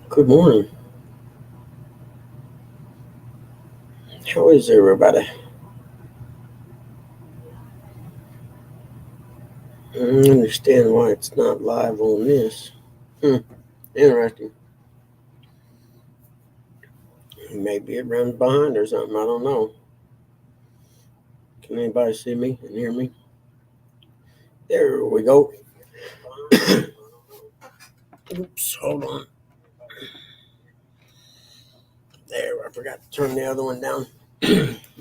Good morning. How is everybody? I don't understand why it's not live on this. Hmm, interesting. Maybe it runs behind or something. I don't know. Can anybody see me and hear me? There we go. Oops, hold on. There, I forgot to turn the other one down.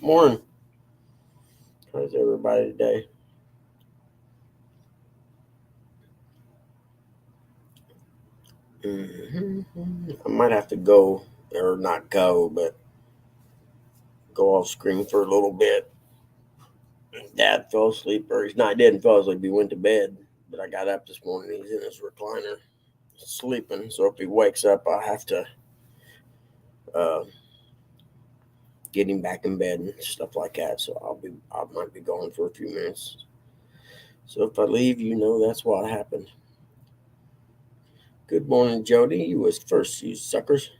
Morning. How's everybody today? I might have to go, or not go, but go off screen for a little bit. Dad fell asleep, or he's not, he didn't fall asleep. He went to bed, but I got up this morning. He's in his recliner sleeping. So if he wakes up, I have to uh, get him back in bed and stuff like that. So I might be gone for a few minutes. So if I leave, that's what happened. Good morning, Jody. You was first, you suckers.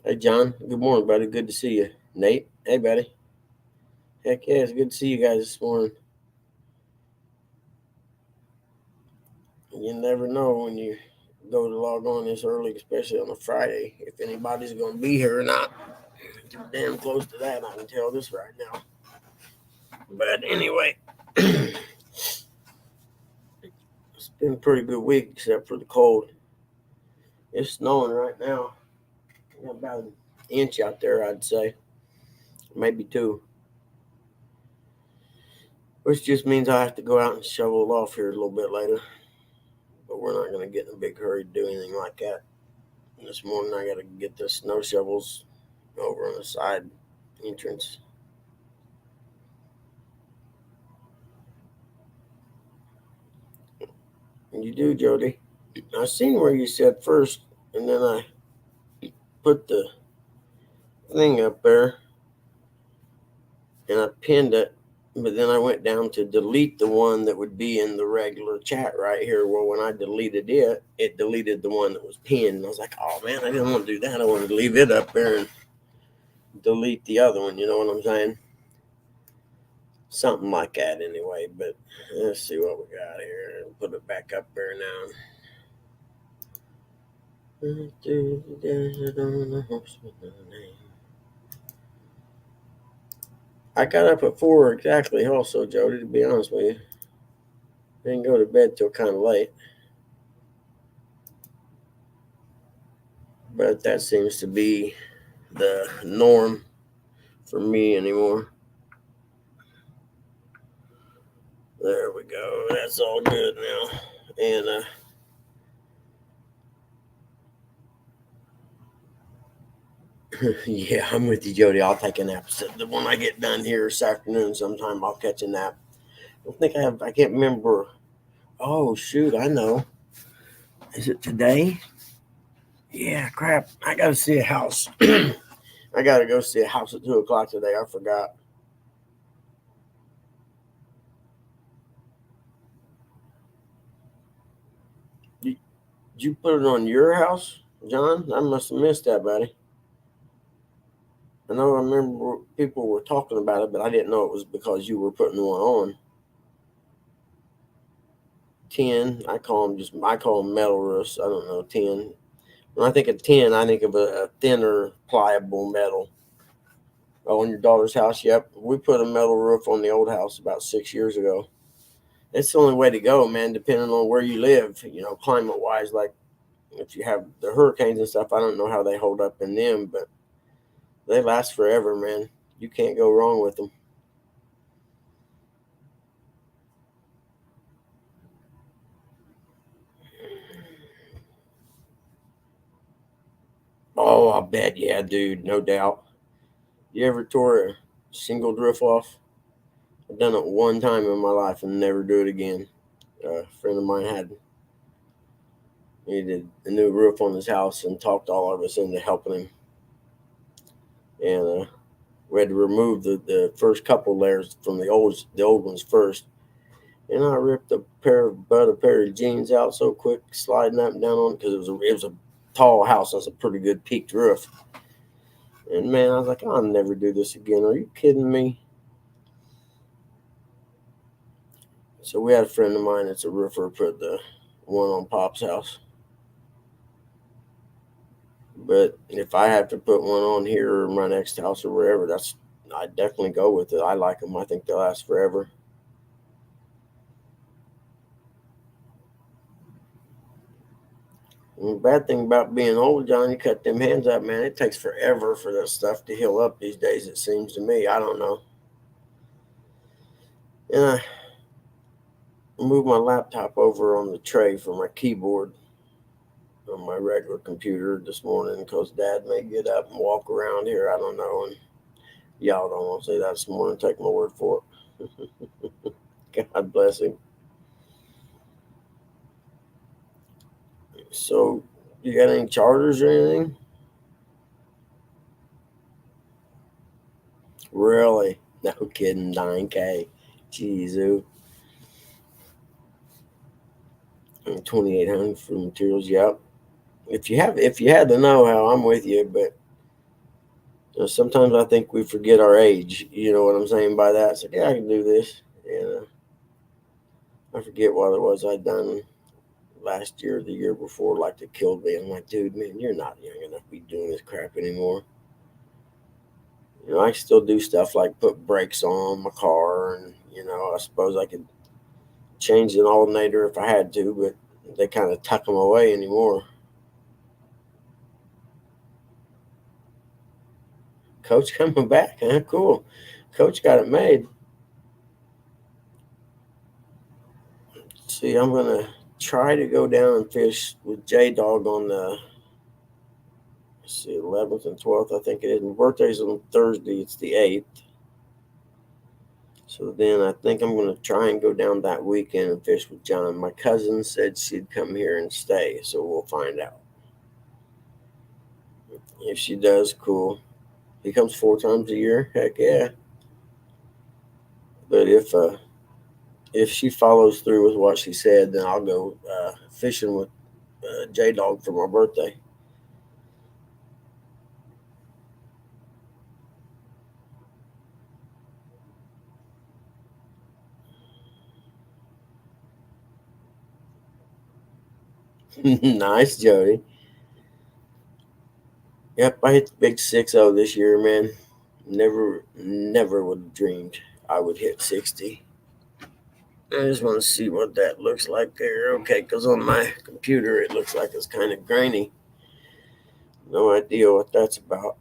Hey, John. Good morning, buddy. Good to see you. Nate. Hey, buddy. Heck yeah, it's good to see you guys this morning. You never know when you go to log on this early, especially on a Friday, if anybody's going to be here or not. Too damn close to that, I can tell this right now. But anyway, it's been a pretty good week except for the cold. It's snowing right now. About an inch out there, I'd say. Maybe two. Which just means I have to go out and shovel it off here a little bit later. But we're not going to get in a big hurry to do anything like that. This morning I got to get the snow shovels over on the side entrance. And you do, Jody. I seen where you said first, and then I put the thing up there and I pinned it, but then I went down to delete the one that would be in the regular chat right here. Well, when I deleted it, it deleted the one that was pinned. And I was like, oh man, I didn't want to do that. I wanted to leave it up there and delete the other one. You know what I'm saying? Something like that anyway. But let's see what we got here. Put it back up there now. I got up at 4 exactly also, Jody, to be honest with you. Didn't go to bed till kind of late. But that seems to be the norm for me anymore. There we go. That's all good now. And yeah, I'm with you, Jody. I'll take a nap. So when I get done here this afternoon, sometime I'll catch a nap. I don't think I have. I can't remember. Oh shoot, I know. Is it today? Yeah, crap. I gotta see a house. I gotta go see a house at 2 o'clock today. I forgot. Did you put it on your house, John? I must have missed that, buddy. I know I remember people were talking about it, but I didn't know it was because you were putting one on. 10, I call them metal roofs. I don't know, 10. When I think of 10, I think of a thinner, pliable metal. Oh, on your daughter's house, yep. We put a metal roof on the old house about 6 years ago. It's the only way to go, man, depending on where you live, climate wise. Like if you have the hurricanes and stuff, I don't know how they hold up in them, but they last forever, man. You can't go wrong with them. Oh, I bet, yeah, dude, no doubt. You ever tore a single roof off? I've done it one time in my life and never do it again. A friend of mine needed a new roof on his house and talked all of us into helping him. And we had to remove the first couple layers from the old ones first. And I ripped a pair of jeans out so quick, sliding up and down on it because it was a tall house. That's a pretty good peaked roof. And man, I was like, I'll never do this again. Are you kidding me? So we had a friend of mine that's a roofer put the one on Pop's house. But if I have to put one on here or my next house or wherever, I definitely go with it. I like them. I think they'll last forever. And the bad thing about being old, John, you cut them hands up, man. It takes forever for that stuff to heal up these days. It seems to me. I don't know. And I moved my laptop over on the tray for my keyboard on my regular computer this morning because Dad may get up and walk around here. I don't know. And y'all don't want to say that this morning. Take my word for it. God bless him. So, you got any charters or anything? Really? No kidding. 9K. Jeez, 2,800 for materials. Yep. If you had the know-how, I'm with you. But sometimes I think we forget our age. You know what I'm saying by that? It's like, yeah, I can do this. And I forget what it was I'd done last year or the year before, like that killed me. I'm like, dude, man, you're not young enough to be doing this crap anymore. I still do stuff like put brakes on my car, and I suppose I could change an alternator if I had to, but they kind of tuck them away anymore. Coach coming back, huh? Cool. Coach got it made. See, I'm gonna try to go down and fish with J Dog on the 11th and 12th. I think it is. My birthday's on Thursday. It's the 8th. So then I think I'm gonna try and go down that weekend and fish with John. My cousin said she'd come here and stay, so we'll find out. If she does, cool. He comes 4 times a year. Heck yeah. But if she follows through with what she said, then I'll go fishing with J Dog for my birthday. Nice, Jody. Yep, I hit the big 6-0 this year, man. Never would have dreamed I would hit 60. I just want to see what that looks like there. Okay, because on my computer it looks like it's kind of grainy. No idea what that's about.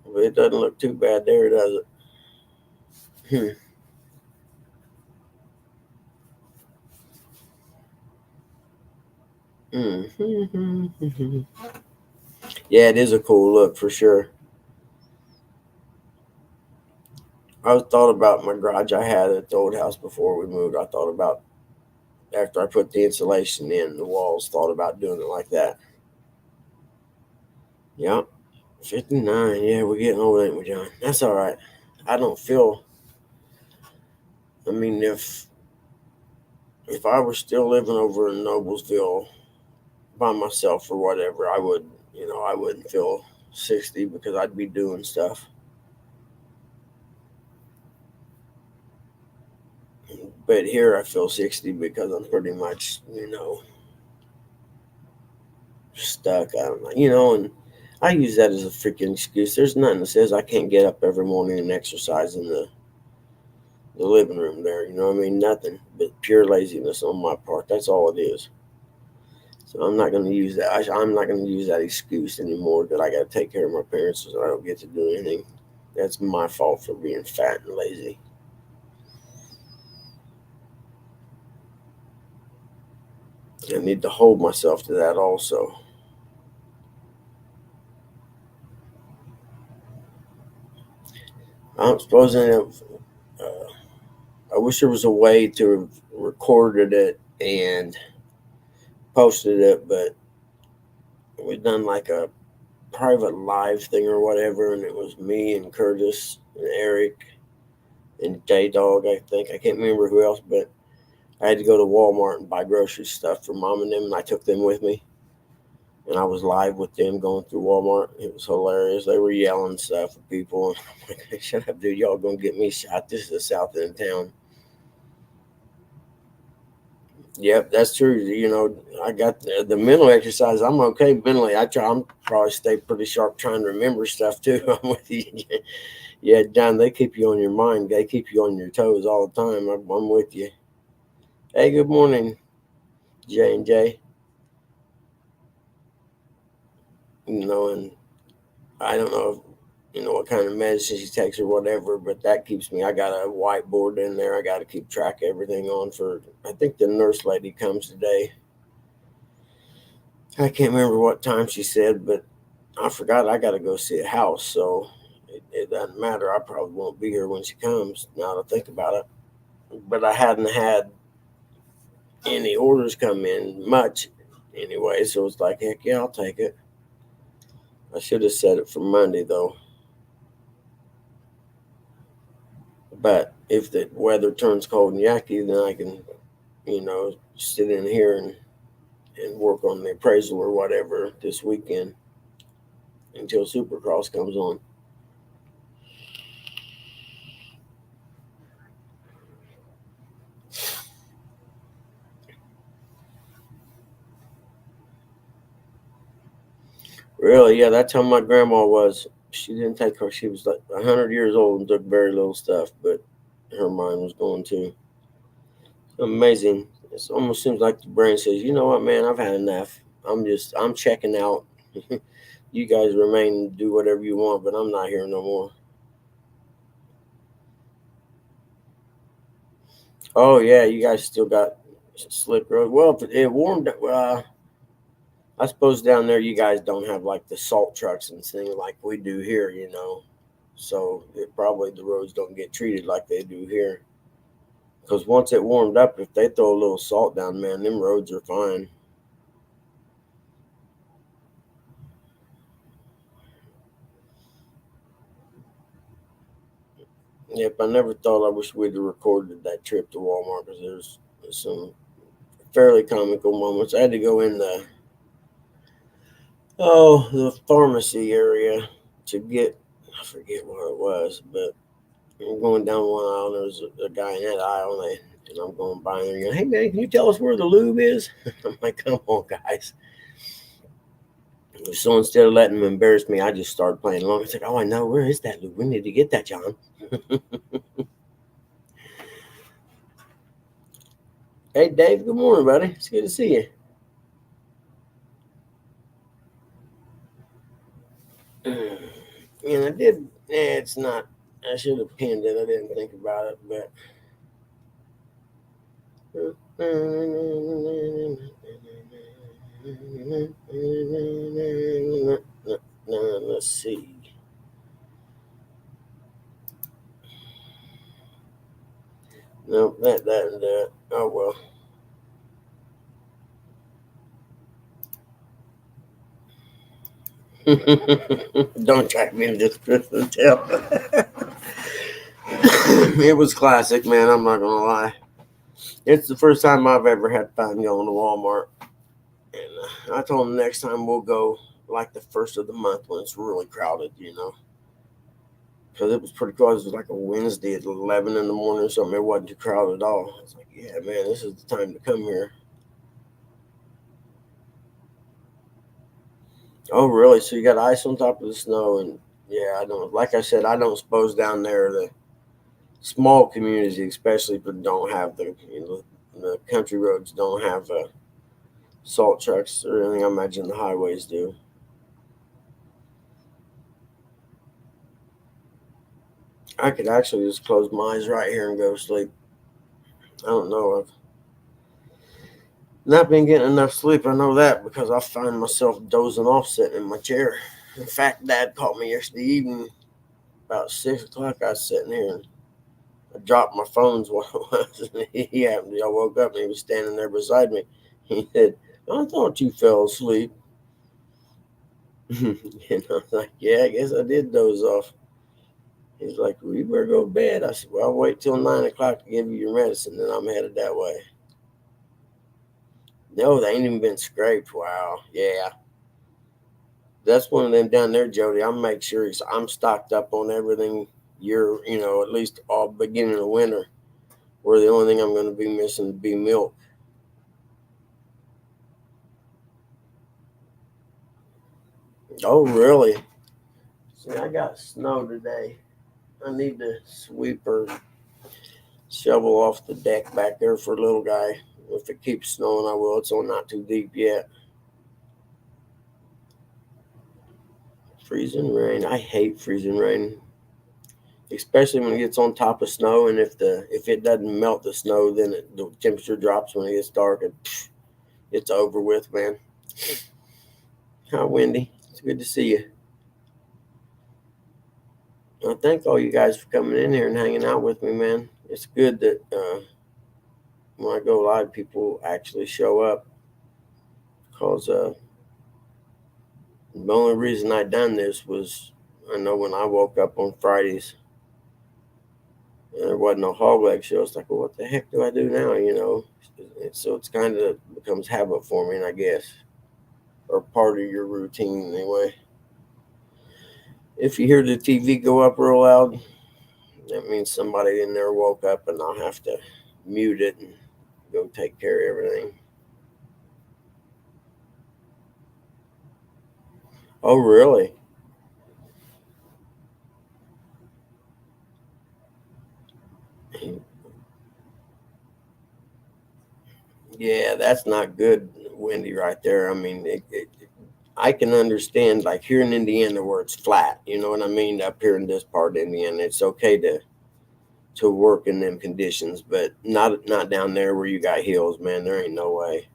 But it doesn't look too bad there, does it? Yeah, it is a cool look for sure. I thought about my garage I had at the old house before we moved. I thought about after I put the insulation in the walls, thought about doing it like that. Yep, 59. Yeah, we're getting old, ain't we, John? That's all right. I don't feel. I mean, if I were still living over in Noblesville by myself or whatever, I wouldn't feel 60 because I'd be doing stuff. But here I feel 60 because I'm pretty much, stuck. I don't know, and I use that as a freaking excuse. There's nothing that says I can't get up every morning and exercise in the living room there. You know what I mean? Nothing but pure laziness on my part. That's all it is. So I'm not going to use that. I'm not going to use that excuse anymore that I got to take care of my parents so I don't get to do anything. That's my fault for being fat and lazy. I need to hold myself to that also. I'm supposing I wish there was a way to have recorded it and posted it, but we done like a private live thing or whatever, and it was me and Curtis and Eric and J Dog. I think I can't remember who else, but I had to go to Walmart and buy grocery stuff for mom and them, and I took them with me. And I was live with them going through Walmart. It was hilarious. They were yelling stuff at people. And I'm like, shut up, dude. Y'all gonna get me shot. This is the south end of town. Yep, that's true. I got the mental exercise. I'm okay mentally. I'm probably stay pretty sharp trying to remember stuff too. I'm with you. Yeah, John, they keep you on your mind. They keep you on your toes all the time. I'm with you. Hey, good morning, J and J. And I don't know if what kind of medicine she takes or whatever, but that keeps me. I got a whiteboard in there. I got to keep track of everything on for. I think the nurse lady comes today. I can't remember what time she said, but I forgot I got to go see a house, so it doesn't matter. I probably won't be here when she comes. Now to think about it, but I hadn't had any orders come in much anyway, so it's like, heck yeah, I'll take it. I should have set it for Monday though. But if the weather turns cold and yucky, then I can, sit in here and work on the appraisal or whatever this weekend until Supercross comes on. Really, yeah, that's how my grandma was. She didn't take her. She was like 100 years old and took very little stuff, but her mind was going too. Amazing. It almost seems like the brain says, you know what, man, I've had enough. I'm checking out. You guys remain and do whatever you want, but I'm not here no more. Oh yeah, you guys still got slick road. Well, if it warmed. I suppose down there you guys don't have like the salt trucks and things like we do here. So probably the roads don't get treated like they do here. Because once it warmed up, if they throw a little salt down, man, them roads are fine. Yep, I never thought I wish we'd have recorded that trip to Walmart because there's some fairly comical moments. I had to go in the pharmacy area to get, I forget what it was, but I'm going down one aisle and there's a guy in that aisle and I'm going by and they're going, hey man, can you tell us where the lube is? I'm like, come on guys. So instead of letting them embarrass me, I just started playing along. It's like, oh, I know. Where is that lube? We need to get that, John. Hey, Dave. Good morning, buddy. It's good to see you. And I did. It's not. I should have pinned it. I didn't think about it, but. Let's see. No, that. Oh well. Don't track me into this Christmas tale. It was classic, man. I'm not gonna lie. It's the first time I've ever had fun going to Walmart, and I told them next time we'll go like the first of the month when it's really crowded. Because it was pretty close. It was like a Wednesday at 11 in the morning or something. It wasn't too crowded at all. I was like, yeah, man, this is the time to come here. Oh, really? So you got ice on top of the snow, and yeah, I don't. Like I said, I don't suppose down there the small communities, especially, but don't have the country roads don't have salt trucks or anything. I imagine the highways do. I could actually just close my eyes right here and go to sleep. I don't know. I've not been getting enough sleep. I know that because I find myself dozing off sitting in my chair. In fact, Dad called me yesterday evening about 6 o'clock. I was sitting here and I dropped my phones while it was. He happened. I woke up and he was standing there beside me. He said, "I thought you fell asleep." And I was like, "Yeah, I guess I did doze off." He's like, "Well, you better go to bed." I said, "Well, I'll wait till 9 o'clock to give you your medicine, then I'm headed that way." No, they ain't even been scraped. Wow. Yeah. That's one of them down there, Jody. I'll make sure I'm stocked up on everything at least all beginning of winter, where the only thing I'm going to be missing would be milk. Oh, really? See, I got snow today. I need to sweep or shovel off the deck back there for little guy. If it keeps snowing, I will. It's on not too deep yet. Freezing rain. I hate freezing rain, especially when it gets on top of snow. And if it doesn't melt the snow, then the temperature drops when it gets dark, and it's over with, man. Hi, Wendy. It's good to see you. I thank all you guys for coming in here and hanging out with me, man. It's good that when I go live, people actually show up. Because the only reason I done this was, I know when I woke up on Fridays and there wasn't no hog leg show, it's like, well, what the heck do I do now? So it's kind of becomes habit forming, I guess, or part of your routine anyway. If you hear the TV go up real loud, that means somebody in there woke up, and I'll have to mute it and go take care of everything. Oh, really? Yeah, that's not good, Wendy, right there. I mean, I can understand, like here in Indiana where it's flat, you know what I mean? Up here in this part of Indiana, it's okay to work in them conditions, but not down there where you got hills, man. There ain't no way.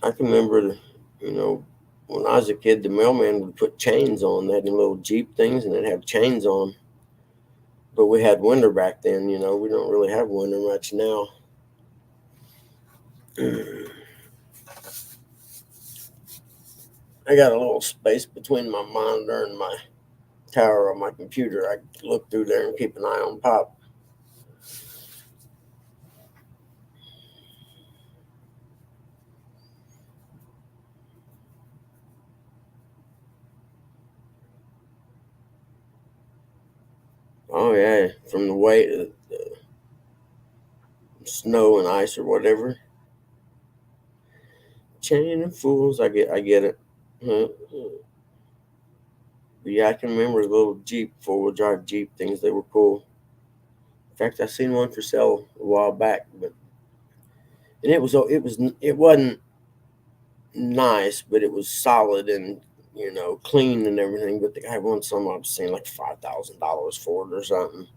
I can remember, you know, when I was a kid, the mailman would put chains on. They had them little Jeep things, and they'd have chains on. But we had winter back then, you know. We don't really have winter much now. I got a little space between my monitor and my tower on my computer. I look through there and keep an eye on Pop. Oh yeah, from the weight of the snow and ice or whatever. Chain of fools. I get it. But yeah, I can remember the little Jeep, 4-wheel drive Jeep things. They were cool. In fact, I seen one for sale a while back, but and it wasn't nice, but it was solid and clean and everything. But the guy wanted some, I was saying like $5,000 for it or something.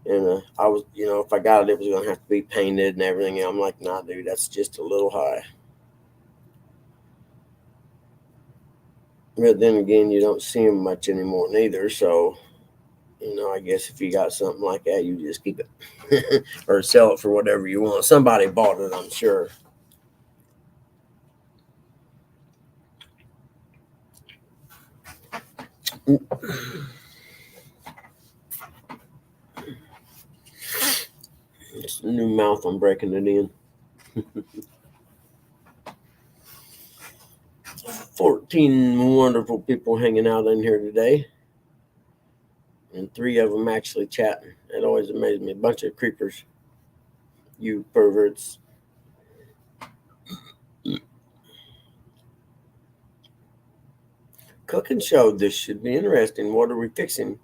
And I was, if I got it, it was gonna have to be painted and everything. And I'm like, nah, dude, that's just a little high. But then again, you don't see them much anymore neither. So, I guess if you got something like that, you just keep it or sell it for whatever you want. Somebody bought it, I'm sure. It's a new mouth. I'm breaking it in. 14 wonderful people hanging out in here today, and 3 of them actually chatting. It always amazes me. A bunch of creepers, you perverts. Cooking show. This should be interesting. What are we fixing?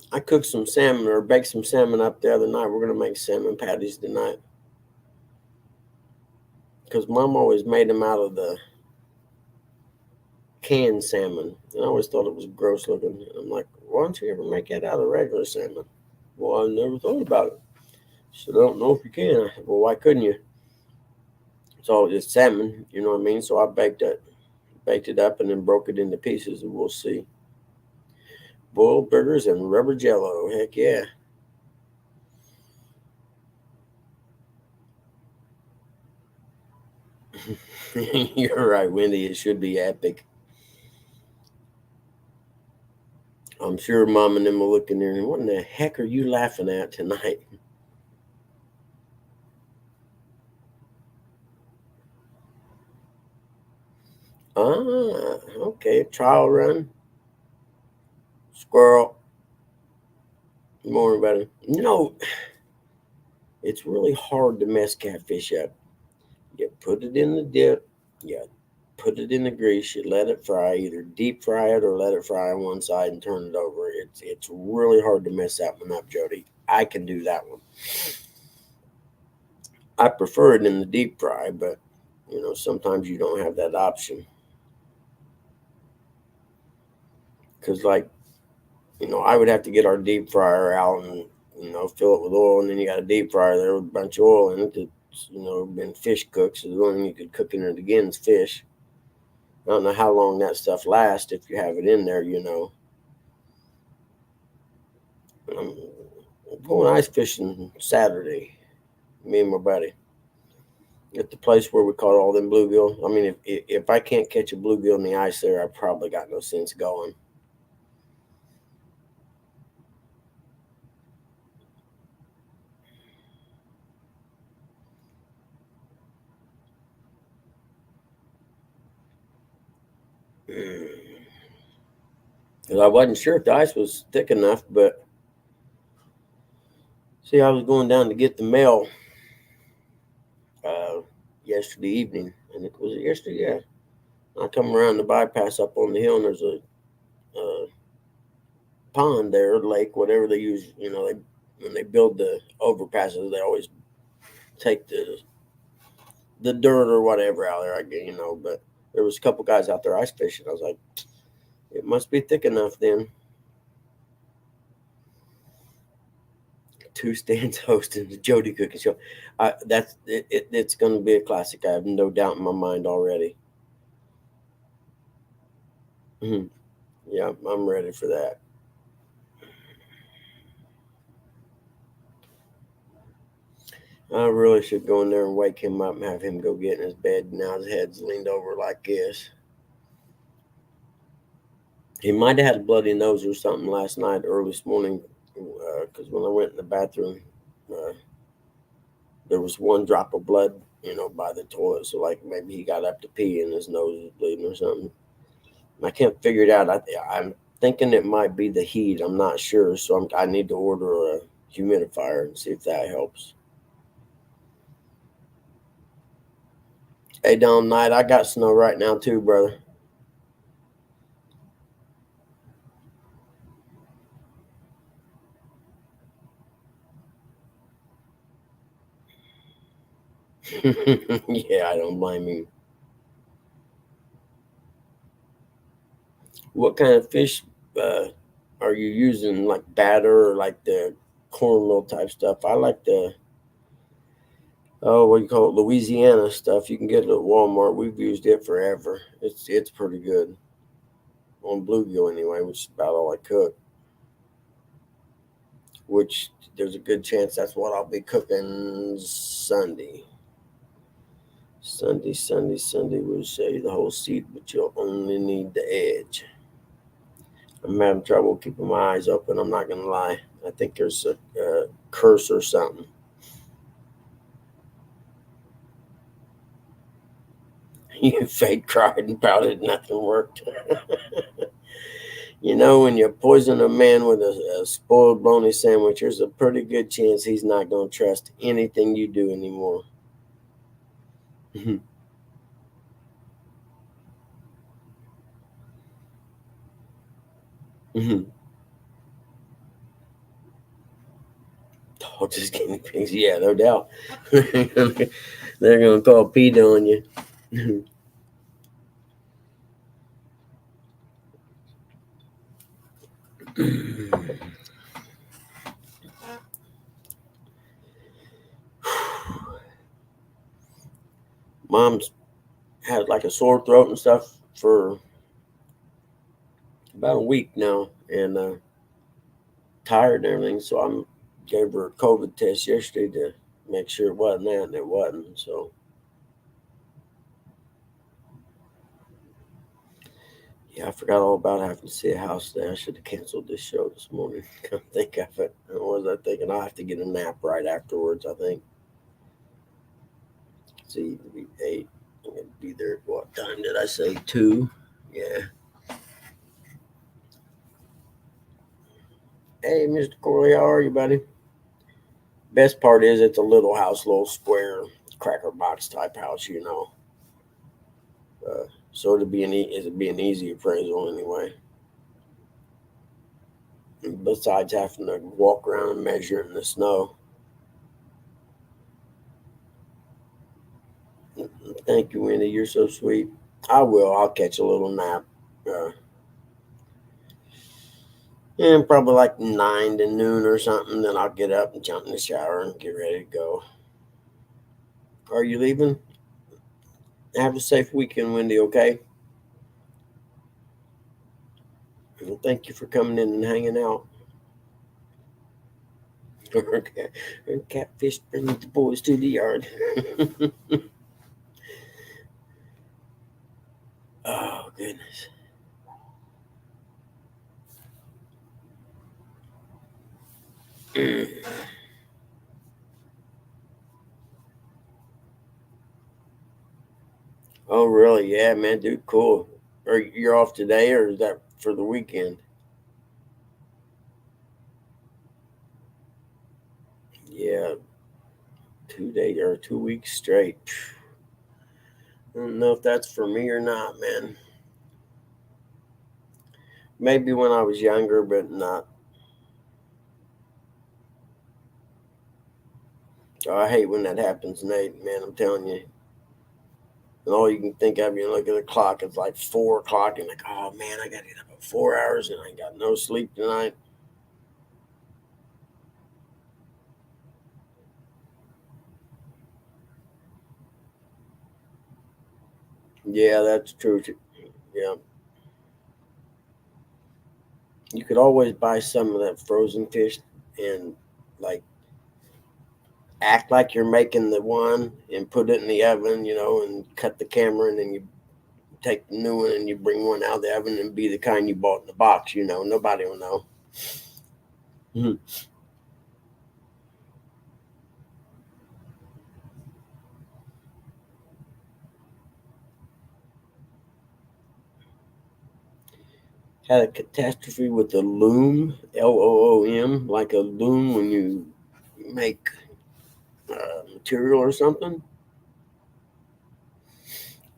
I cooked some salmon or baked some salmon up the other night. We're going to make salmon patties tonight because Mom always made them out of the canned salmon. And I always thought it was gross looking. And I'm like, why don't you ever make that out of regular salmon? Well, I never thought about it. So I don't know if you can. I said, well, why couldn't you? It's all just salmon, you know what I mean? So I baked it up and then broke it into pieces, and we'll see. Boiled burgers and rubber jello. Heck yeah. You're right, Wendy. It should be epic. I'm sure Mom and them will look in there and what in the heck are you laughing at tonight? Ah, okay. Trial run. Squirrel. More about it. It's really hard to mess catfish up. You put it in the dip. You put it in the grease. You let it fry. Either deep fry it or let it fry on one side and turn it over. It's really hard to mess that one up, Jody. I can do that one. I prefer it in the deep fry, but sometimes you don't have that option. Because I would have to get our deep fryer out and fill it with oil, and then you got a deep fryer there with a bunch of oil in it that's been fish cooked. So the only thing you could cook in it again is fish. I don't know how long that stuff lasts if you have it in there. I'm going ice fishing Saturday, me and my buddy, at the place where we caught all them bluegill. I mean, if I can't catch a bluegill in the ice there, I probably got no sense going. Because I wasn't sure if the ice was thick enough, but see, I was going down to get the mail uh, yesterday evening, and it was yesterday, yeah. I come around the bypass up on the hill, and there's a pond there, lake, whatever they use. When they build the overpasses, they always take the dirt or whatever out there. But there was a couple guys out there ice fishing. I was like, it must be thick enough then. Two stands hosting the Jody Cooking Show. It's going to be a classic. I have no doubt in my mind already. Mhm. Yeah, I'm ready for that. I really should go in there and wake him up and have him go get in his bed. Now his head's leaned over like this. He might have had a bloody nose or something last night, early this morning, because when I went in the bathroom, uh, there was one drop of blood, by the toilet. So like maybe he got up to pee and his nose was bleeding or something. I can't figure it out. I'm thinking it might be the heat. I'm not sure, so I need to order a humidifier and see if that helps. Hey, Don Knight, I got snow right now too, brother. Yeah, I don't blame you. What kind of fish uh, are you using? Like batter or like the cornmeal type stuff? I like the what do you call it, Louisiana stuff. You can get it at Walmart. We've used it forever. It's pretty good on bluegill anyway, which is about all I cook. Which there's a good chance that's what I'll be cooking Sunday. Sunday will save the whole seat, but you'll only need the edge. I'm having trouble keeping my eyes open. I'm not gonna lie. I think there's a curse or something. You fake cried and pouted, nothing worked. When you poison a man with a spoiled bologna sandwich, there's a pretty good chance he's not going to trust anything you do anymore. Dogs is guinea pigs. Yeah, no doubt. They're going to call PETA on you. Mom's had like a sore throat and stuff for about a week now, and tired and everything. So I gave her a COVID test yesterday to make sure it wasn't that, and it wasn't. So Yeah, I forgot all about having to see a house today. I should have canceled this show this morning. Come think of it. What was I thinking? I'll have to get a nap right afterwards, I think. See, it'll be 8. I'm going to be there at what time did I say? 2? Yeah. Hey, Mr. Corley, how are you, buddy? Best part is it's a little house, little square cracker box type house. So it'd be an easy appraisal anyway. Besides having to walk around and measure it in the snow. Thank you, Wendy. You're so sweet. I will. I'll catch a little nap. Uh, and probably like 9 to noon or something. Then I'll get up and jump in the shower and get ready to go. Are you leaving? Have a safe weekend, Wendy, okay? And thank you for coming in and hanging out. Okay. Catfish brings the boys to the yard. Oh, goodness. Oh, really? Yeah, man, dude, cool. Are you're off today, or is that for the weekend? Yeah, 2 days or 2 weeks straight. I don't know if that's for me or not, man. Maybe when I was younger, but not. Oh, I hate when that happens, Nate. Man, I'm telling you. And all you can think of, you look at the clock, it's like 4 o'clock, and like, oh man, I got to get up in 4 hours, and I got no sleep tonight. Yeah, that's true. Yeah, you could always buy some of that frozen fish and like act like you're making the one and put it in the oven, and cut the camera, and then you take the new one and you bring one out of the oven and be the kind you bought in the box. Nobody will know. Mhm. Had a catastrophe with a loom, LOOM, like a loom when you make material or something.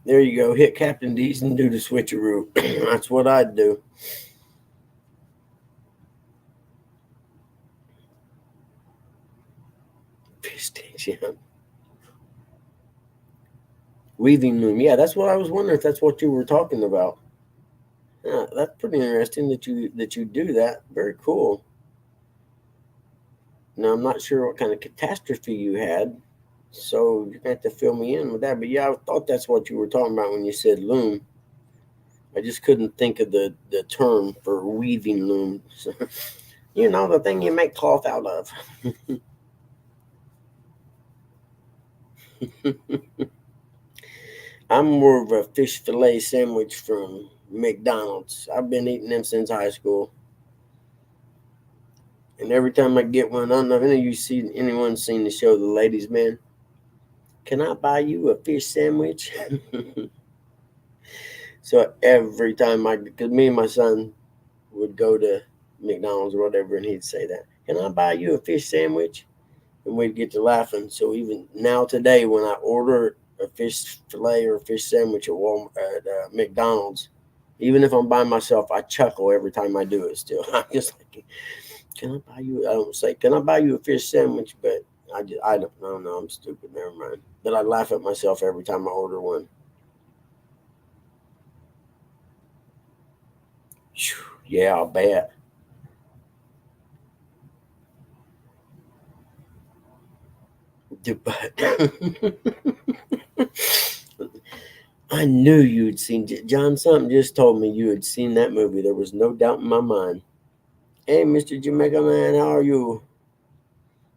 There you go. Hit Captain D's and do the switcheroo. That's what I'd do. Fish sticks, yeah. Weaving loom. Yeah, that's what I was wondering if that's what you were talking about. Yeah, that's pretty interesting that you do that. Very cool. Now I'm not sure what kind of catastrophe you had, so you're gonna have to fill me in with that. But yeah, I thought that's what you were talking about when you said loom. I just couldn't think of the term for weaving loom. So, the thing you make cloth out of. I'm more of a fish fillet sandwich from McDonald's. I've been eating them since high school. And every time I get one, I don't know if anyone seen the show The Ladies Man. Can I buy you a fish sandwich? So every time because me and my son would go to McDonald's or whatever, and he'd say that, "Can I buy you a fish sandwich?" And we'd get to laughing. So even now today, when I order a fish fillet or a fish sandwich at McDonald's, even if I'm by myself, I chuckle every time I do it. Still, I'm just like, "Can I buy you?" I don't say, "Can I buy you a fish sandwich?" But I don't know. I'm stupid. Never mind. But I laugh at myself every time I order one. Yeah, I'll bet. But I knew you'd seen John. Something just told me you had seen that movie. There was no doubt in my mind. Hey, Mr. Jamaica man, how are you?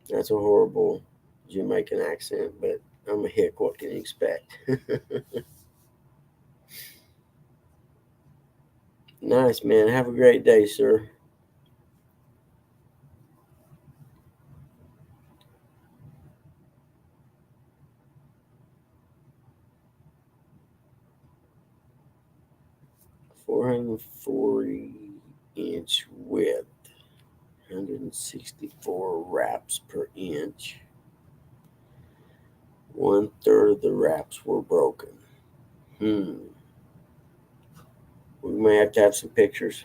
That's a horrible Jamaican accent, but I'm a hick. What can you expect? Nice, man. Have a great day, sir. 440-inch width, 164 wraps per inch. 1/3 of the wraps were broken. Hmm. We may have to have some pictures.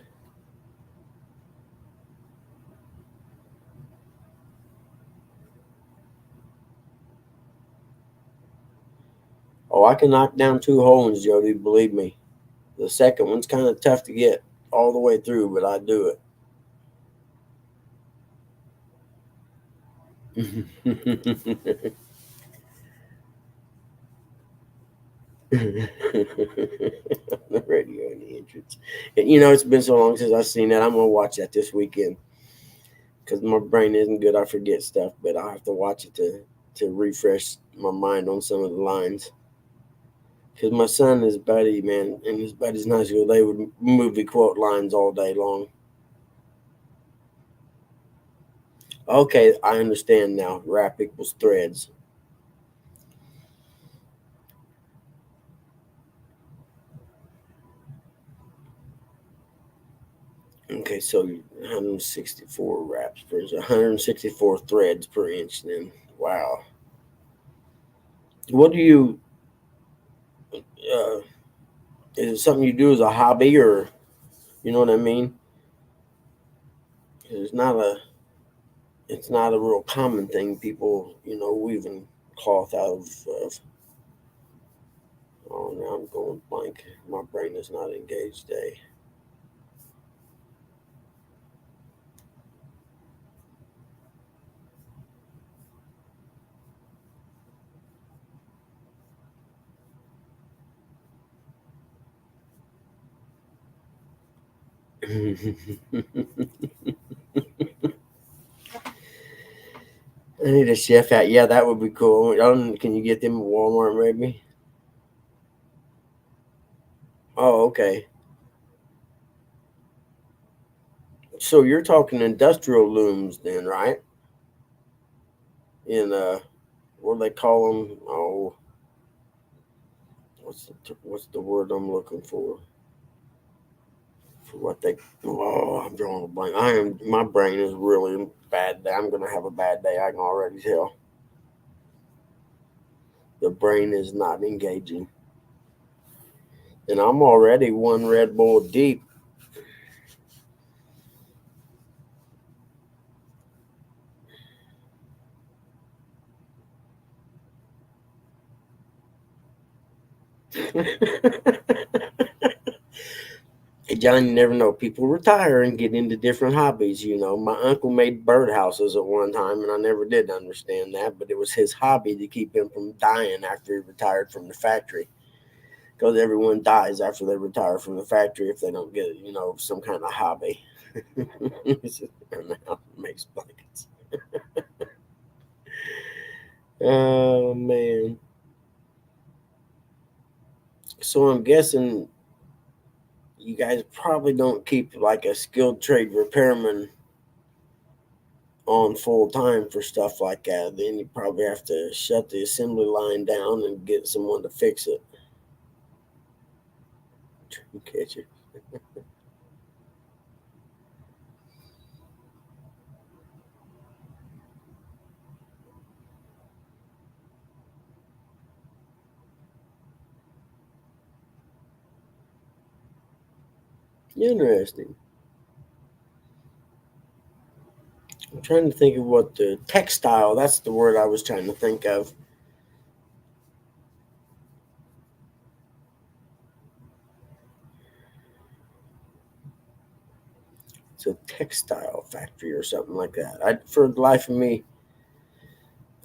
Oh, I can knock down 2 holes, Jody. Believe me. The second one's kind of tough to get all the way through, but I do it. The radio in the entrance. And, it's been so long since I've seen that. I'm gonna watch that this weekend because my brain isn't good. I forget stuff, but I have to watch it to refresh my mind on some of the lines. Because my son and his buddy, man, and his buddy's in high school, they would movie quote lines all day long. Okay, I understand now. Wrap equals threads. Okay, so 164 wraps per 164 threads per inch. Then, wow. What do you? Uh, is it something you do as a hobby, or you know what I mean? It's not a. It's not a real common thing. People, weaving cloth out of. Oh, now I'm going blank. My brain is not engaged. Day. I need a chef hat. Yeah, that would be cool. Can you get them at Walmart, maybe? Oh, okay. So you're talking industrial looms, then, right? In what do they call them? Oh, what's the word I'm looking for? For what they? Oh, I'm drawing a blank. My brain is really bad. I'm gonna have a bad day. I can already tell. The brain is not engaging, and I'm already one Red Bull deep. Hey, John, you never know. People retire and get into different hobbies. My uncle made birdhouses at one time, and I never did understand that, but it was his hobby to keep him from dying after he retired from the factory. Because everyone dies after they retire from the factory if they don't get, some kind of hobby. Makes blankets. Oh, man. So I'm guessing you guys probably don't keep like a skilled trade repairman on full time for stuff like that. Then you probably have to shut the assembly line down and get someone to fix it. Catch it. Interesting. I'm trying to think of what the textile, that's the word I was trying to think of. It's a textile factory or something like that. For the life of me,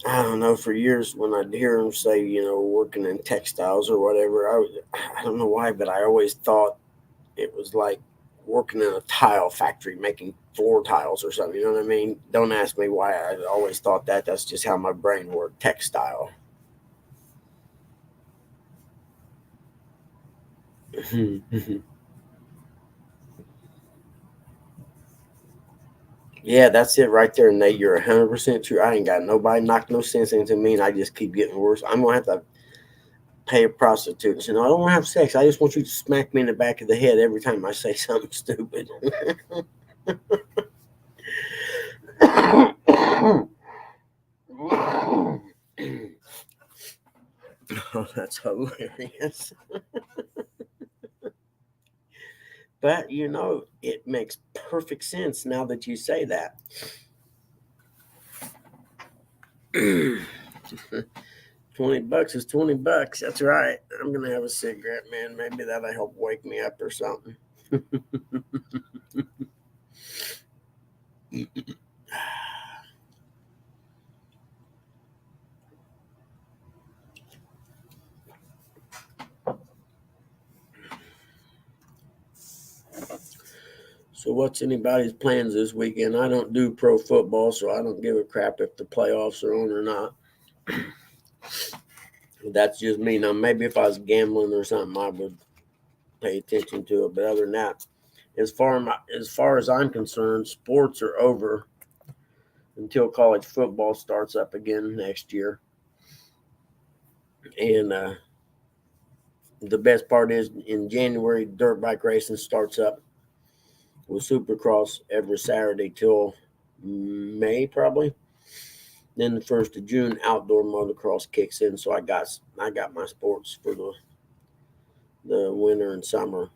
I don't know. For years, when I'd hear them say, working in textiles or whatever, I don't know why, but I always thought it was like working in a tile factory making floor tiles or something. You know what I mean? Don't ask me why. I always thought that. That's just how my brain worked. Textile. Yeah, that's it right there, Nate. You're 100% true. I ain't got nobody knock no sense into me, and I just keep getting worse. I'm gonna have to pay a prostitute and say, "No, I don't want to have sex. I just want you to smack me in the back of the head every time I say something stupid." Oh, that's hilarious. But it makes perfect sense now that you say that. $20 is $20. That's right. I'm gonna have a cigarette, man. Maybe that'll help wake me up or something. So, what's anybody's plans this weekend? I don't do pro football, so I don't give a crap if the playoffs are on or not. That's just me. Now, maybe if I was gambling or something, I would pay attention to it. But other than that, as far as I'm concerned, sports are over until college football starts up again next year. And the best part is in January, dirt bike racing starts up with Supercross every Saturday till May probably. Then the 1st of June, outdoor motocross kicks in. So I got my sports for the winter and summer.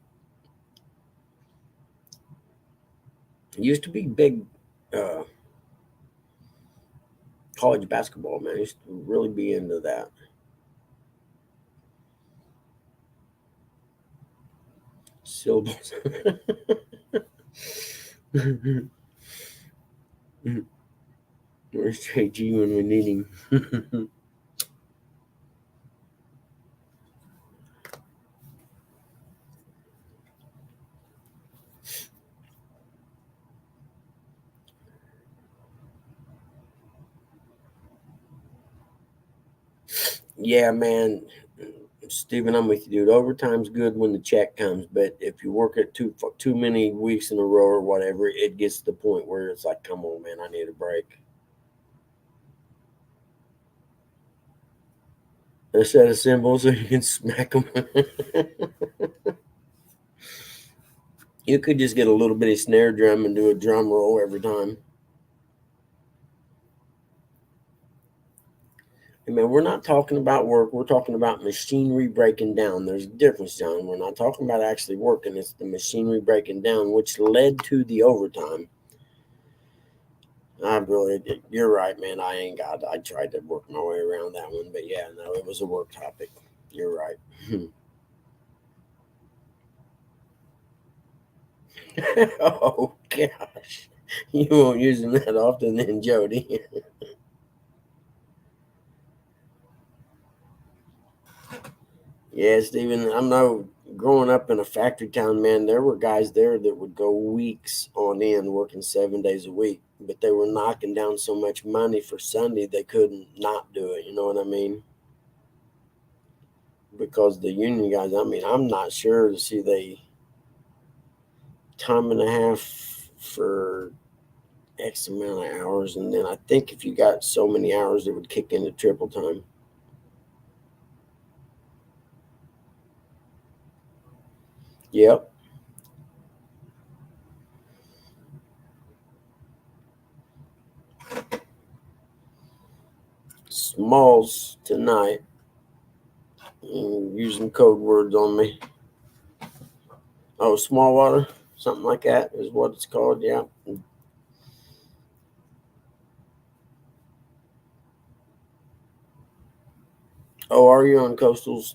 It used to be big uh, college basketball, man. I used to really be into that. Syllables. Where's JG when we need him? Yeah, man. Steven, I'm with you, dude. Overtime's good when the check comes, but if you work it too many weeks in a row or whatever, it gets to the point where it's like, come on, man, I need a break. A set of cymbals so you can smack them. You could just get a little bitty snare drum and do a drum roll every time. I mean, we're not talking about work. We're talking about machinery breaking down. There's a difference, John. We're not talking about actually working. It's the machinery breaking down, which led to the overtime. You're right, man. I tried to work my way around that one, but yeah, no, it was a work topic. You're right. Oh gosh, you won't use them that often, then, Jody. Yeah, Stephen. I know. Growing up in a factory town, man, there were guys there that would go weeks on end working 7 days a week, but they were knocking down so much money for Sunday they couldn't not do it. You know what I mean? Because the union guys, I mean, I'm not sure to see they time and a half for X amount of hours, and then I think if you got so many hours, it would kick into triple time. Yep, Smalls tonight. Using code words on me. Oh, small water, something like that is what it's called. Yeah. Oh, are you on coastals?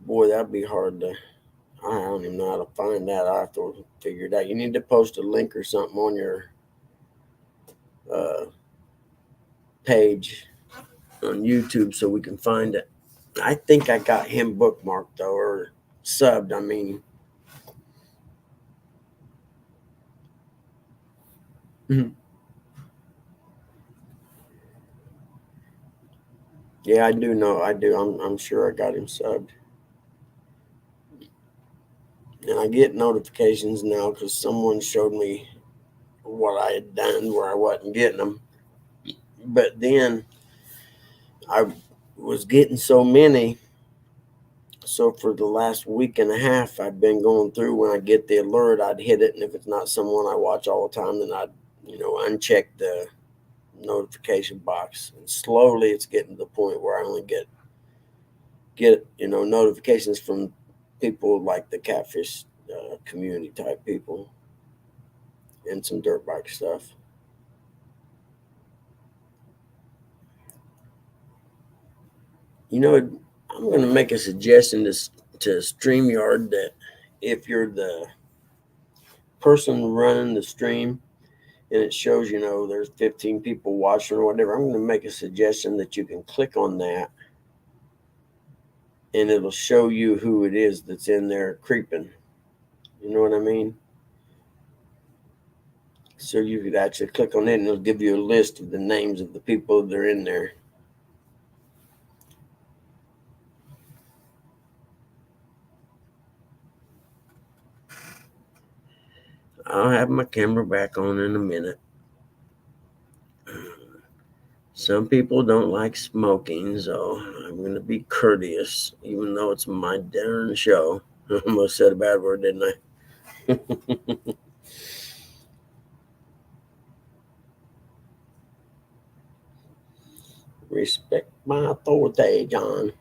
Boy, that'd be hard to. I don't even know how to find that. I have to figure it out. You need to post a link or something on your uh, page on YouTube so we can find it. I think I got him bookmarked though, or subbed. I mean, yeah, I do know. I do. I'm sure I got him subbed, and I get notifications now because someone showed me what I had done where I wasn't getting them. But then I was getting so many. So for the last week and a half, I've been going through. When I get the alert, I'd hit it, and if it's not someone I watch all the time, then I'd uncheck the notification box. And slowly, it's getting to the point where I only get notifications from people like the catfish community type people and some dirt bike stuff. I'm going to make a suggestion to StreamYard that if you're the person running the stream and it shows, there's 15 people watching or whatever, I'm going to make a suggestion that you can click on that and it'll show you who it is that's in there creeping. You know what I mean? So you could actually click on it and it'll give you a list of the names of the people that are in there. I'll have my camera back on in a minute. Some people don't like smoking, so I'm going to be courteous, even though it's my darn show. I almost said a bad word, didn't I? Respect my authority, John.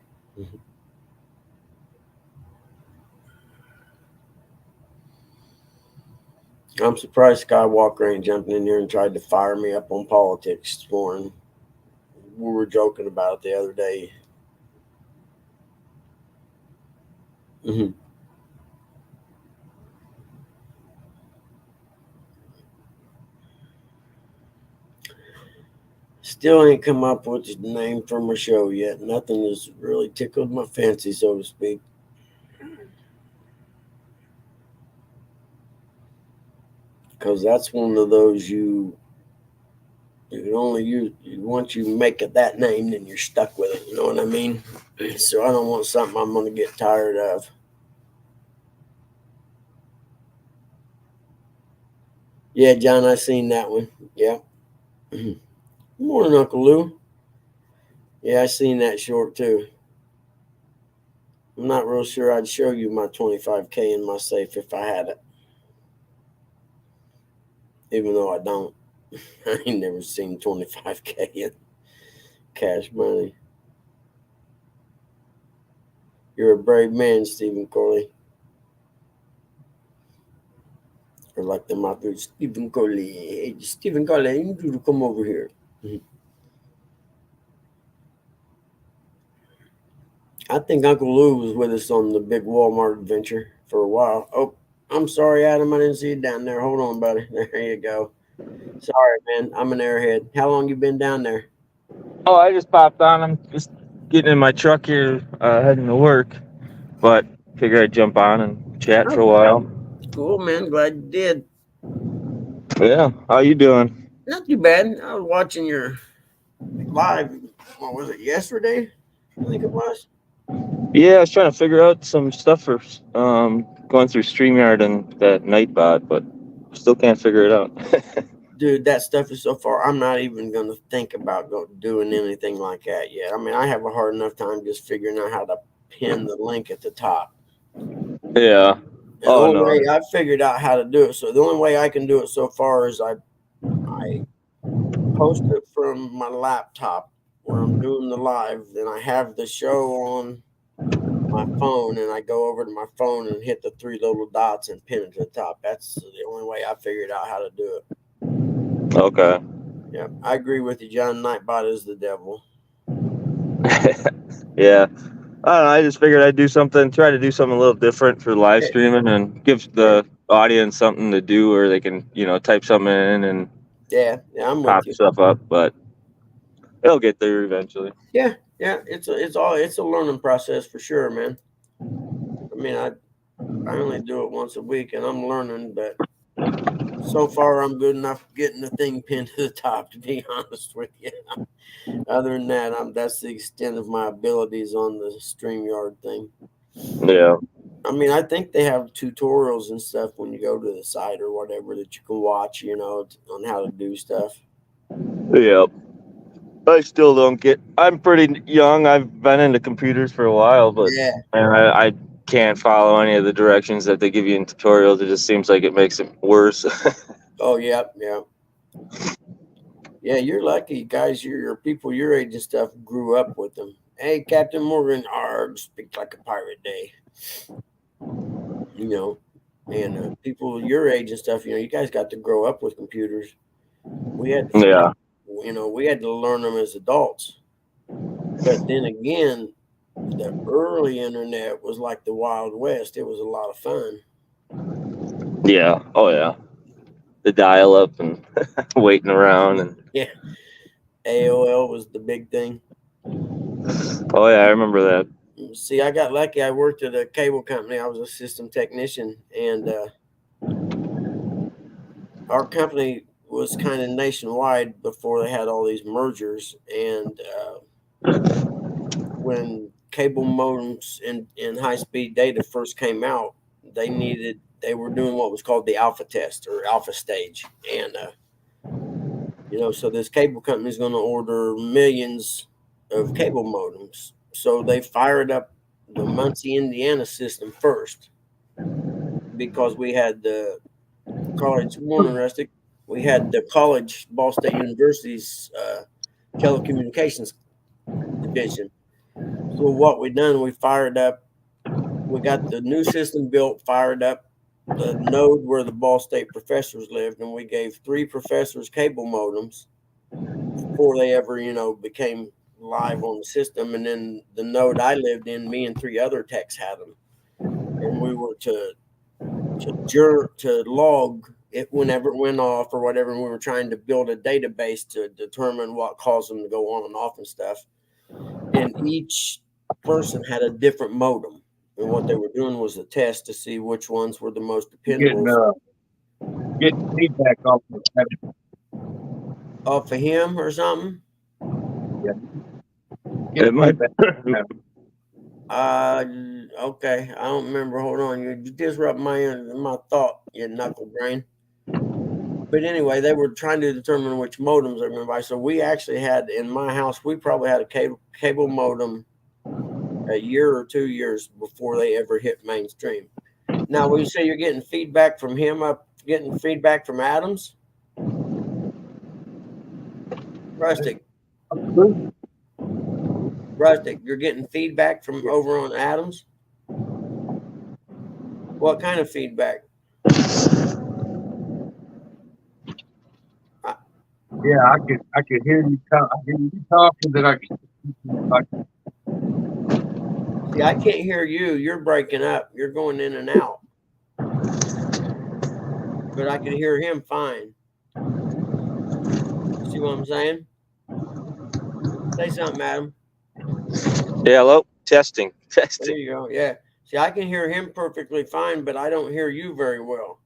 I'm surprised Skywalker ain't jumping in here and tried to fire me up on politics this morning. We were joking about it the other day. Still ain't come up with a name from a show yet. Nothing has really tickled my fancy, so to speak. Because that's one of those you can only use once you make it that name, then you're stuck with it. You know what I mean? So I don't want something I'm going to get tired of. Yeah, John, I seen that one. Yeah. Morning, Uncle Lou. Yeah, I seen that short too. I'm not real sure I'd show you my 25K in my safe if I had it. Even though I don't. I ain't never seen 25K in cash money. You're a brave man, Stephen Corley. Or like the mafia, Stephen Corley. Hey, Stephen Corley, you need to come over here. I think Uncle Lou was with us on the big Walmart adventure for a while. Oh, I'm sorry, Adam. I didn't see you down there. Hold on, buddy. There you go. Sorry, man. I'm an airhead. How long you been down there? Oh, I just popped on. I'm just getting in my truck here, heading to work. But figure I'd jump on and chat for a while. Cool, man. Glad you did. Yeah, how you doing? Not too bad. I was watching your live. What was it? Yesterday, I think it was. Yeah, I was trying to figure out some stuff for going through StreamYard and that Nightbot, but still can't figure it out. Dude, that stuff is so far. I'm not even going to think about doing anything like that yet. I mean, I have a hard enough time just figuring out how to pin the link at the top. Yeah. And the Oh only way no. I figured out how to do it, so the only way I can do it so far is I post it from my laptop where I'm doing the live. Then I have the show on my phone, and I go over to my phone and hit the three little dots and pin it to the top. That's the only way I figured out how to do it. Okay. Yeah, I agree with you, John. Nightbot is the devil. Yeah. I don't know. I just figured I'd try to do something a little different for live streaming and give the audience something to do where they can, type something in and Yeah, I'm with pop you. stuff up, but it'll get there eventually. Yeah, it's a learning process for sure, man. I mean, I only do it once a week, and I'm learning, but so far I'm good enough getting the thing pinned to the top. To be honest with you, other than that, that's the extent of my abilities on the StreamYard thing. Yeah. I mean, I think they have tutorials and stuff when you go to the site or whatever that you can watch, on how to do stuff. Yeah. I still don't get. I'm pretty young. I've been into computers for a while, but Yeah. man, I can't follow any of the directions that they give you in tutorials. It just seems like it makes it worse. Oh, yeah, yeah. Yeah, you're lucky, guys. Your people your age and stuff grew up with them. Hey, Captain Morgan, arg, speak like a pirate day. You know, and people your age and stuff, you guys got to grow up with computers. We had to Yeah. we had to learn them as adults. But then again, the early internet was like the Wild West. It was a lot of fun. Yeah. Oh yeah. The dial up and waiting around and Yeah, AOL was the big thing. oh yeah, I remember that. See, I got lucky. I worked at a cable company. I was a system technician, and our company was kind of nationwide before they had all these mergers. And when cable modems and high speed data first came out, they were doing what was called the alpha test or alpha stage, and so this cable company is going to order millions of cable modems. So they fired up the Muncie, Indiana system first because we had the college morning rustic. We had the college Ball State University's telecommunications division. So what we done, we fired up. We got the new system built, fired up the node where the Ball State professors lived, and we gave 3 professors cable modems before they ever, became live on the system. And then the node I lived in, me and 3 other techs had them, and we were to log it whenever it went off or whatever. And we were trying to build a database to determine what caused them to go on and off and stuff. And each person had a different modem. And what they were doing was a test to see which ones were the most dependable. Getting feedback off of that. Off of him or something? It might. Okay. I don't remember. Hold on. You disrupt my thought, you knuckle brain. But anyway, they were trying to determine which modems they're going to buy. So we actually had in my house, we probably had a cable modem a year or 2 years before they ever hit mainstream. Now, when you say you're getting feedback from him, getting feedback from Adams, Rustic, you're getting feedback from over on Adams. What kind of feedback? Yeah, I could hear you talking. That I could. See, I can't hear you. You're breaking up. You're going in and out. But I can hear him fine. See what I'm saying? Say something, Adam. Yeah, hello. Testing. There you go. Yeah. See, I can hear him perfectly fine, but I don't hear you very well.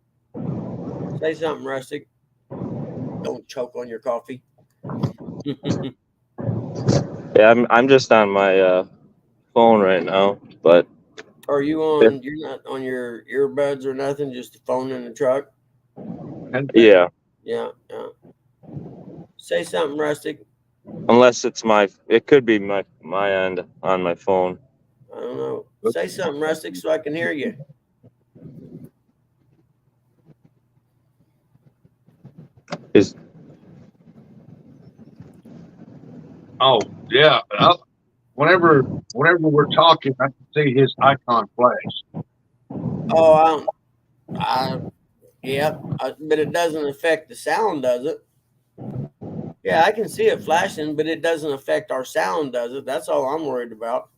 Say something, Rustic. Don't choke on your coffee. Yeah, I'm just on my phone right now, but Are you on? You're not on your earbuds or nothing. Just the phone in the truck. yeah. Yeah. Say something, Rustic. Unless it's it could be my end on my phone. I don't know. Say something, Rustic, so I can hear you. Oh yeah. Whenever we're talking, I can see his icon flash. Oh, yeah, but it doesn't affect the sound, does it? Yeah, I can see it flashing, but it doesn't affect our sound, does it? That's all I'm worried about.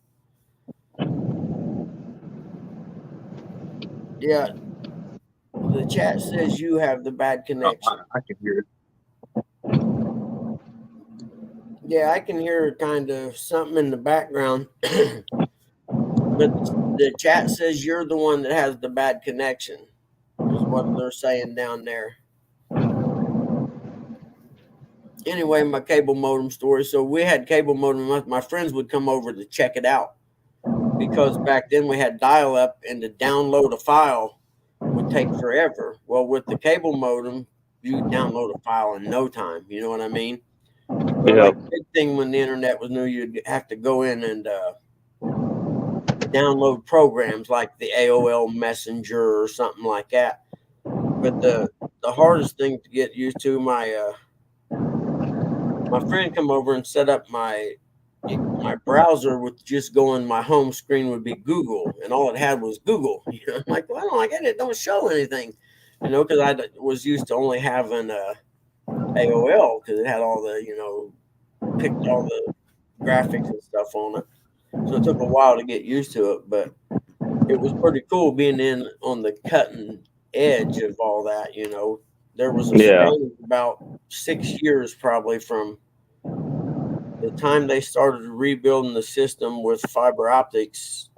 Yeah, the chat says you have the bad connection. I can hear it. Yeah, I can hear kind of something in the background, but the chat says you're the one that has the bad connection, is what they're saying down there. Anyway, my cable modem story. So we had cable modem. My friends would come over to check it out, because back then we had dial-up, and to download a file would take forever. Well, with the cable modem, you download a file in no time. You know what I mean? But Yeah. like the big thing when the internet was new, you'd have to go in and download programs like the AOL Messenger or something like that. But the hardest thing to get used to, my friend come over and set up my browser with just going. My home screen would be Google, and all it had was Google. You know, I'm like, well, I don't like it. It don't show anything. You know, because I was used to only having AOL because it had all the picked all the graphics and stuff on it. So it took a while to get used to it, but it was pretty cool being in on the cutting edge of all that. You know, there was a Yeah. span of about 6 years probably from the time they started rebuilding the system with fiber optics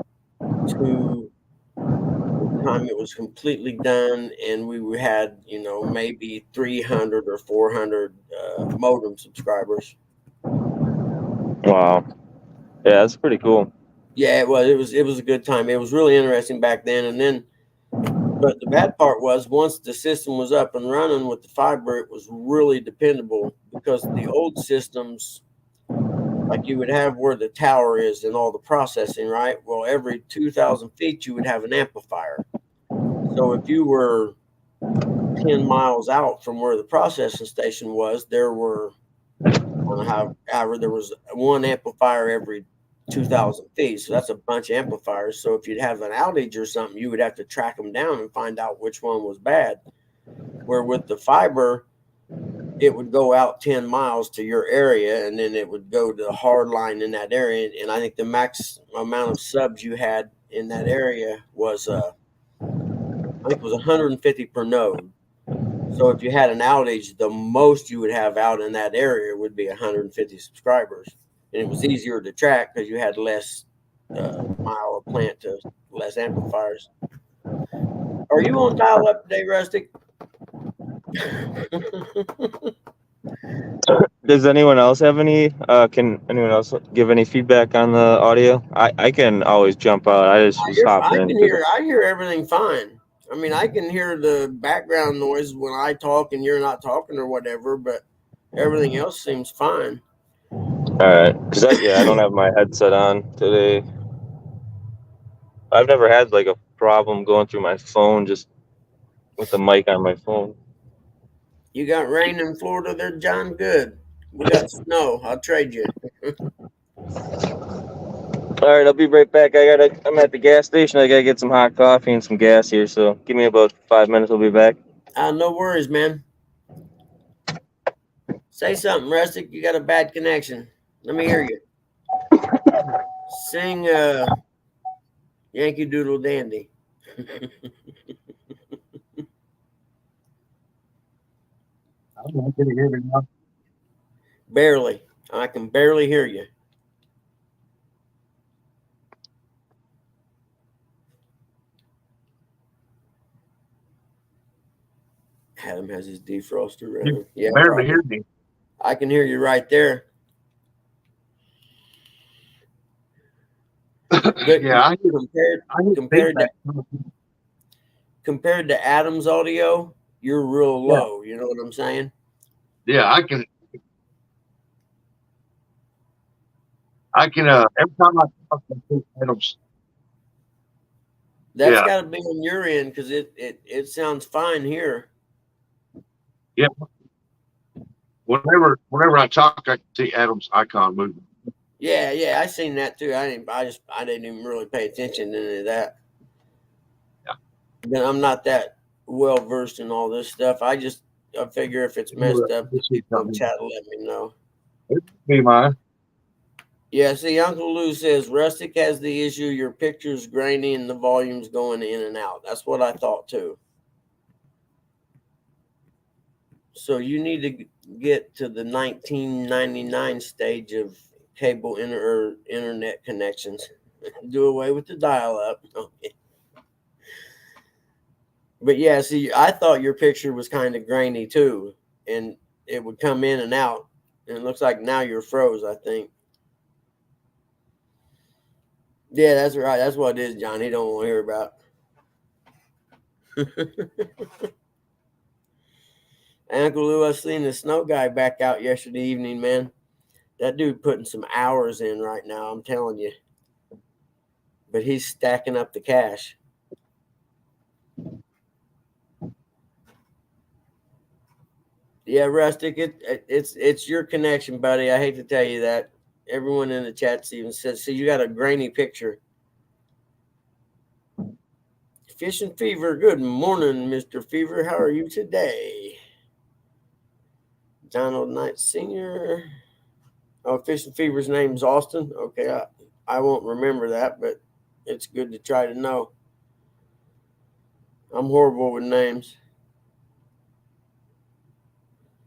to the time it was completely done, and we had maybe 300 or 400 modem subscribers. Wow. Yeah, that's pretty cool. Yeah, it was a good time. It was really interesting back then, and then but the bad part was once the system was up and running with the fiber, it was really dependable because the old systems, like you would have where the tower is and all the processing, right? Well, every 2,000 feet, you would have an amplifier. So if you were 10 miles out from where the processing station was, there were, I don't know however, there was one amplifier every 2,000 feet. So that's a bunch of amplifiers. So if you'd have an outage or something, you would have to track them down and find out which one was bad. Where with the fiber, it would go out 10 miles to your area, and then it would go to the hard line in that area. And I think the max amount of subs you had in that area was, I think it was 150 per node. So if you had an outage, the most you would have out in that area would be 150 subscribers. And it was easier to track because you had less mile of plant to less amplifiers. Are you on dial up today, Rustic? Does anyone else have any? Can anyone else give any feedback on the audio? I can always jump out. I just was hopping in. I hear everything fine. I mean, I can hear the background noise when I talk and you're not talking or whatever, but everything else seems fine. All right, because I don't have my headset on today. I've never had like a problem going through my phone just with the mic on my phone. You got rain in Florida there, John? Good. We got snow. I'll trade you. All right, I'll be right back. I'm at the gas station. I gotta get some hot coffee and some gas here. So give me about 5 minutes. I'll be back. No worries, man. Say something, Rustic. You got a bad connection. Let me hear you. Sing Yankee Doodle Dandy. I don't know, can you hear me now? Barely. I can barely hear you. Adam has his defroster running. Yeah, Barely probably. hear me. I can hear you right there. But Yeah, I hear compared to Adam's audio, you're real low. You know what I'm saying? Yeah, I can. Every time I talk to Adams. That's got to be on your end because it sounds fine here. Yeah. Whenever I talk, I can see Adam's icon moving. Yeah, I seen that too. I didn't even really pay attention to any of that. Yeah. But I'm not that well versed in all this stuff. I figure if it's messed up, people in chat will let me know. It could be mine. Yeah, see, Uncle Lou says Rustic has the issue. Your picture's grainy and the volume's going in and out. That's what I thought too. So you need to get to the 1999 stage of cable internet connections. Do away with the dial-up. Okay. But yeah, see, I thought your picture was kind of grainy too, and it would come in and out. And it looks like now you're froze, I think. Yeah, that's right. That's what it is, John. He don't want to hear about. Uncle Lou, I seen the snow guy back out yesterday evening, man. That dude putting some hours in right now, I'm telling you. But he's stacking up the cash. Yeah, Rustic, it's your connection, buddy. I hate to tell you that. Everyone in the chat even says, "See, you got a grainy picture." Fishing Fever, good morning, Mr. Fever. How are you today? Donald Knight Sr. Oh, Fishing Fever's name's Austin. Okay, I won't remember that, but it's good to try to know. I'm horrible with names.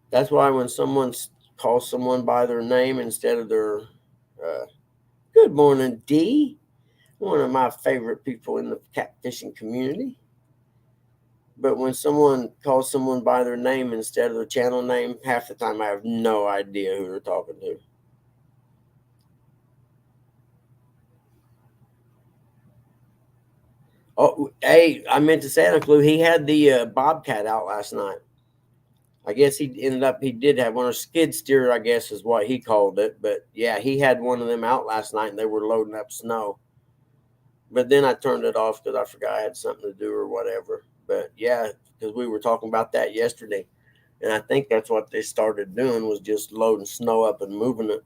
That's why when someone calls someone by their name instead of their good morning, D, one of my favorite people in the catfishing community. But when someone calls someone by their name instead of their channel name, half the time I have no idea who they're talking to. Oh, hey, I meant to say, Uncle Lou, he had the Bobcat out last night. I guess he did have one, or skid steer, I guess is what he called it. But yeah, he had one of them out last night and they were loading up snow. But then I turned it off because I forgot I had something to do or whatever. But yeah, because we were talking about that yesterday. And I think that's what they started doing was just loading snow up and moving it.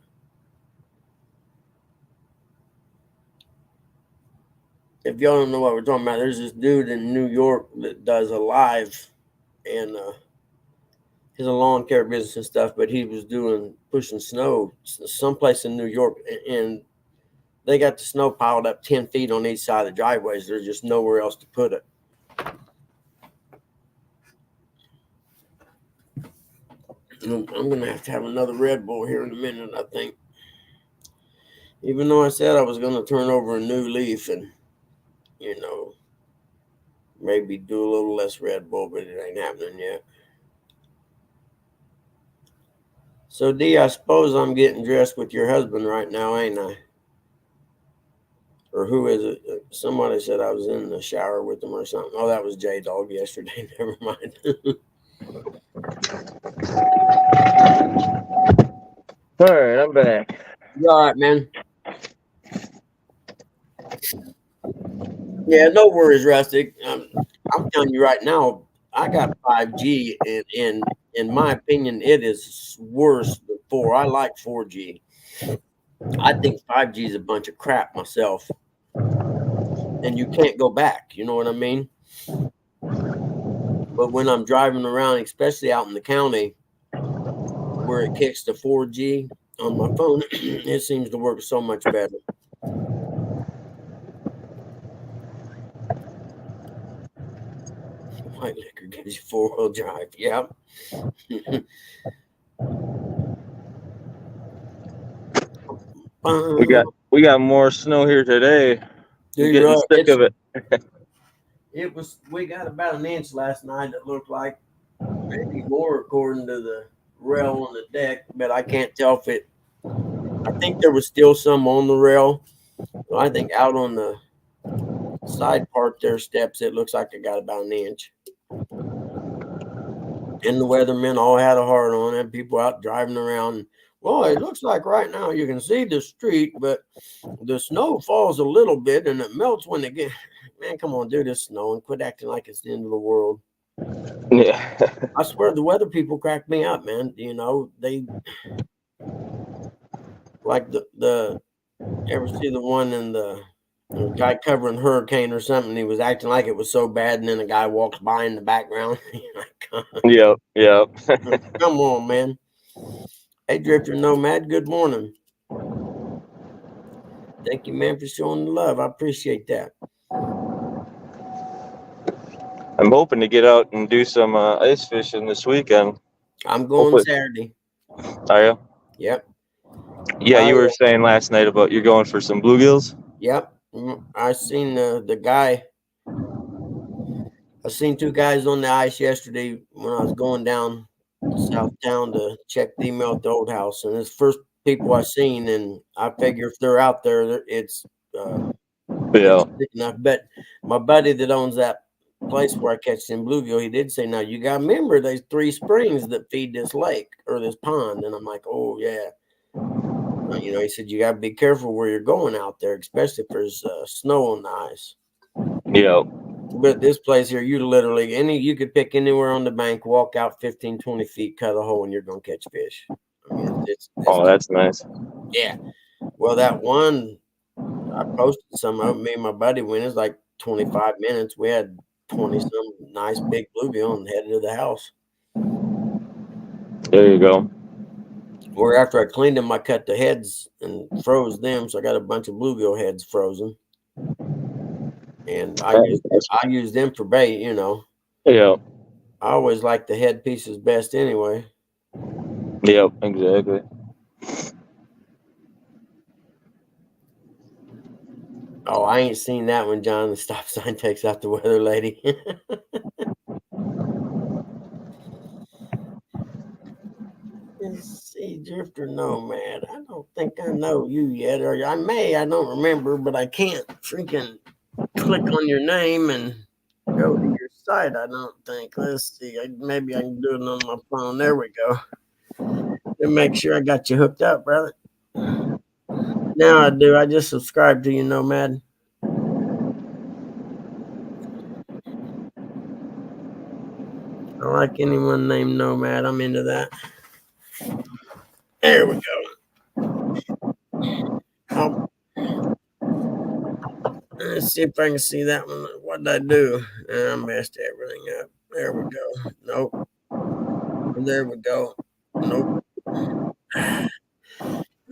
If y'all don't know what we're talking about, there's this dude in New York that does a live, and he's a lawn care business and stuff, but he was pushing snow someplace in New York, and they got the snow piled up 10 feet on each side of the driveways. There's just nowhere else to put it. I'm going to have another Red Bull here in a minute, I think. Even though I said I was going to turn over a new leaf and, maybe do a little less Red Bull, but it ain't happening yet. So, D, I suppose I'm getting dressed with your husband right now, ain't I? Or who is it? Somebody said I was in the shower with him or something. Oh, that was J Dog yesterday. Never mind. All right, I'm back. You all right, man? Yeah, no worries, Rustic. I'm telling you right now, I got 5G, and in my opinion, it is worse than 4. I like 4G. I think 5G is a bunch of crap myself, and you can't go back. You know what I mean? But when I'm driving around, especially out in the county, where it kicks to 4G on my phone, it seems to work so much better. White liquor gives you 4-wheel drive. Yep. We got more snow here today. I'm getting sick of it. We got about an inch last night. It looked like maybe more according to the rail on the deck, but I can't tell if I think there was still some on the rail. I think out on the side part there steps, it looks like it got about an inch. And the weathermen all had a heart on it. People out driving around. Well, it looks like right now you can see the street, but the snow falls a little bit and it melts when it gets. Man, come on, do this snow and quit acting like it's the end of the world. Yeah. I swear the weather people crack me up, man. They like the ever see the one in the guy covering hurricane or something? He was acting like it was so bad, and then a guy walks by in the background. Yep. Come on, man. Hey, Drifter Nomad, good morning. Thank you, man, for showing the love. I appreciate that. I'm hoping to get out and do some ice fishing this weekend. I'm going Saturday. Are you? Yep. Yeah, you were saying last night about you're going for some bluegills? Yep. I seen the guy. I seen 2 guys on the ice yesterday when I was going down South Town to check the email at the old house, and it's first people I seen, and I figure if they're out there, it's Yeah. Thick enough. But my buddy that owns that place where I catch them bluegill, he did say, now you got to remember there's 3 springs that feed this lake or this pond. And I'm like, oh, yeah. He said, you got to be careful where you're going out there, especially if there's snow on the ice. Yeah. But this place here, you could pick anywhere on the bank, walk out 15, 20 feet, cut a hole, and you're going to catch fish. I mean, Oh, that's nice. yeah. Well, that one, I posted some of it. Me and my buddy went. It was like 25 minutes. We had 20 some nice big bluegill and headed to the house. There you go. Or after I cleaned them, I cut the heads and froze them. So I got a bunch of bluegill heads frozen. And I use them for bait, Yeah. I always like the head pieces best anyway. Yep, exactly. Oh, I ain't seen that one, John. The stop sign takes out the weather lady. Let's see, Drifter Nomad. I don't think I know you yet, or I may. I don't remember, but I can't freaking click on your name and go to your site. I don't think. Let's see. Maybe I can do it on my phone. There we go. And make sure I got you hooked up, brother. Now I do. I just subscribed to you, Nomad. I like anyone named Nomad. I'm into that. There we go. Let's see if I can see that one. What did I do? I messed everything up. There we go. Nope. There we go. Nope.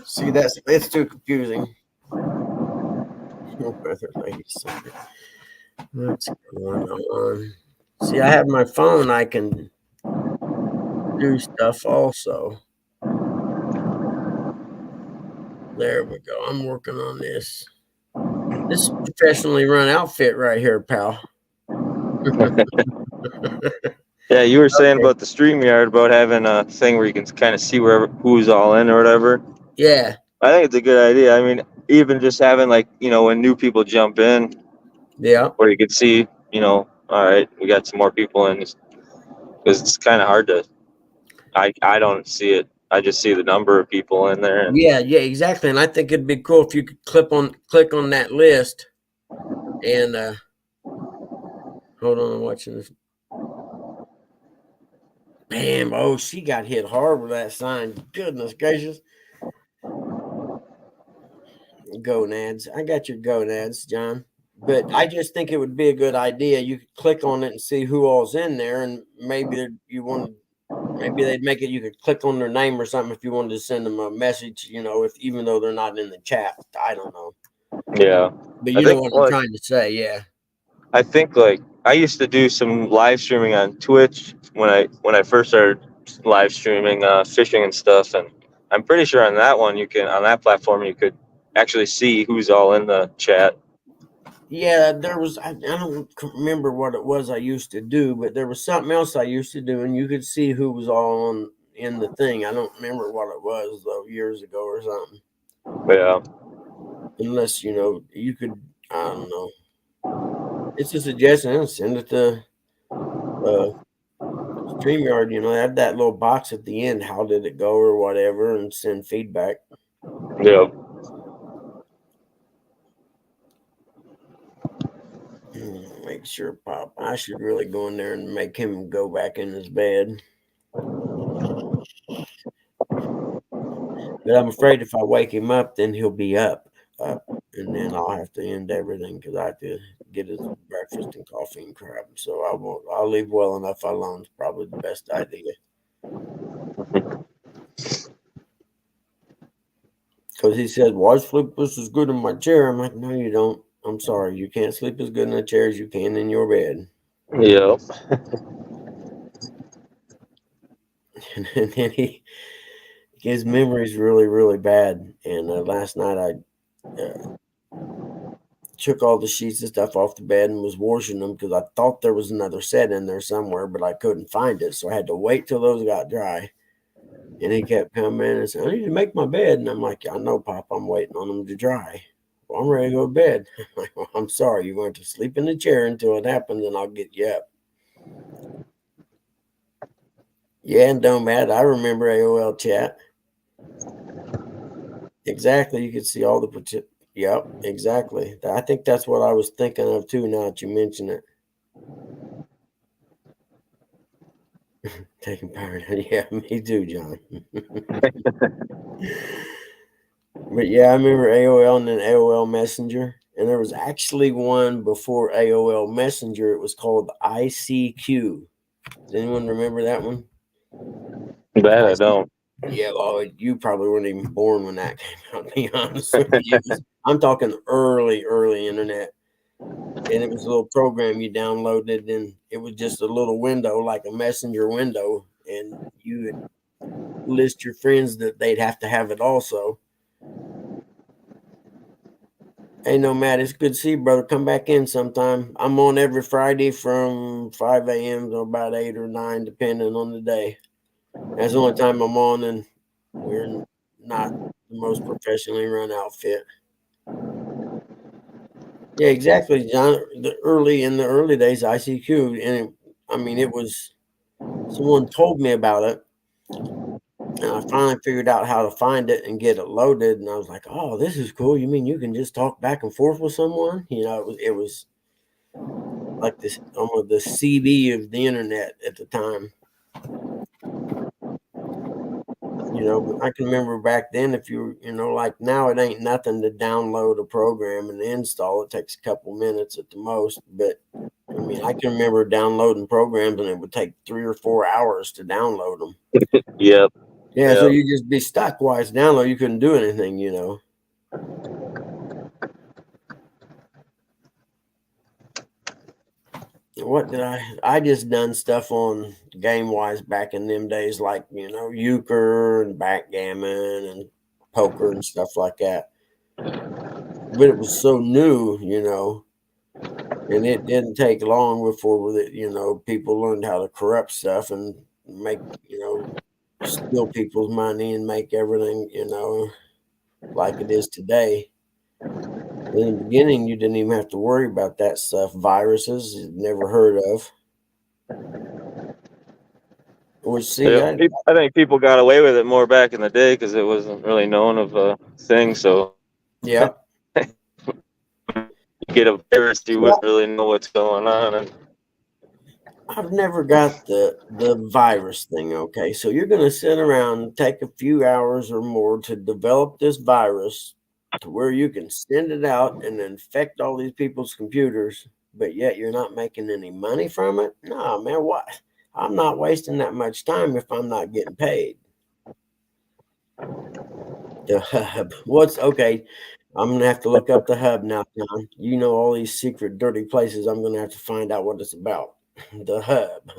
See, it's too confusing. Weather lady something. What's going on? See, I have my phone. I can do stuff also. There we go. I'm working on this. This is a professionally run outfit right here, pal. Yeah, you were saying about the StreamYard about having a thing where you can kind of see who's all in or whatever. Yeah. I think it's a good idea. I mean, even just having when new people jump in, Yeah. where you can see, all right, we got some more people in, because it's kind of hard to. I don't see it. I just see the number of people in there. Yeah, exactly. And I think it'd be cool if you could click on that list and hold on, I'm watching this. Bam! Oh, she got hit hard with that sign. Goodness gracious. Gonads. I got your gonads, John. But I just think it would be a good idea. You could click on it and see who all's in there, and maybe they'd make it you could click on their name or something if you wanted to send them a message, even though they're not in the chat. I don't know. Yeah. But you know what I'm trying to say, yeah. I think I used to do some live streaming on Twitch when I first started live streaming fishing and stuff, and I'm pretty sure on that platform you could actually see who's all in the chat. Yeah, there was I don't remember what it was I used to do, but there was something else I used to do, and you could see who was all in the thing. I don't remember what it was though, years ago or something. Yeah. Unless you could, I don't know. It's a suggestion. Send it to StreamYard. Have that little box at the end. How did it go or whatever, and send feedback. Yeah. Make sure Pop. I should really go in there and make him go back in his bed. But I'm afraid if I wake him up, then he'll be up, and then I'll have to end everything because I have to get his breakfast and coffee and crap. So I won't. I'll leave well enough alone. It's probably the best idea. Because he said, "Well, I sleep just as good in my chair." I'm like, "No, you don't. I'm sorry. You can't sleep as good in a chair as you can in your bed." Yeah. And then his memory's really, really bad. And last night I took all the sheets and stuff off the bed and was washing them because I thought there was another set in there somewhere, but I couldn't find it. So I had to wait till those got dry. And he kept coming in and saying, "I need to make my bed." And I'm like, "I know, Pop. I'm waiting on them to dry." Well, I'm ready to go to bed. I'm like, well, I'm sorry. You're going to sleep in the chair until it happens, and I'll get you up. Yeah, and don't matter. I remember AOL chat. Exactly. You could see all the Yep, exactly. I think that's what I was thinking of too. Now that you mention it, taking power down. Yeah, me too, John. But yeah, I remember AOL and then AOL Messenger, and there was actually one before AOL Messenger. It was called ICQ. Does anyone remember that one? That I IC don't. Yeah, well, you probably weren't even born when that came out. To be honest with you, I'm talking early internet, and it was a little program you downloaded, and it was just a little window like a messenger window, and you would list your friends that they'd have to have it also. Hey, no, Matt, it's good to see you, brother. Come back in sometime. I'm on every Friday from 5 a.m. to about 8 or 9, depending on the day. That's the only time I'm on, and we're not the most professionally run outfit. Yeah, exactly, John. In the early days, ICQ, and it was someone told me about it, and I finally figured out how to find it and get it loaded, and I was like, "Oh, this is cool. You mean you can just talk back and forth with someone?" It was like this, almost the CB of the internet at the time. But I can remember back then, if like now, it ain't nothing to download a program and install. It takes a couple minutes at the most. But I can remember downloading programs and it would take 3 or 4 hours to download them. Yep. Yeah, so Yep. you just be stuck while it's download. You couldn't do anything. What did I just done stuff on game wise back in them days, like euchre and backgammon and poker and stuff like that. But it was so new, and it didn't take long before people learned how to corrupt stuff and make steal people's money and make everything like it is today. In the beginning, you didn't even have to worry about that stuff. Viruses, you'd never heard of. Which, see, Yep. I think people got away with it more back in the day because it wasn't really known of a thing. So yeah, you get a virus, you wouldn't really know what's going on. And I've never got the virus thing. Okay, so you're going to sit around and take a few hours or more to develop this virus to where you can send it out and infect all these people's computers, but yet you're not making any money from it. No, man, what? I'm not wasting that much time if I'm not getting paid. The hub. What's okay? I'm gonna have to look up the hub now, John. You know all these secret, dirty places. I'm gonna have to find out what it's about. The hub.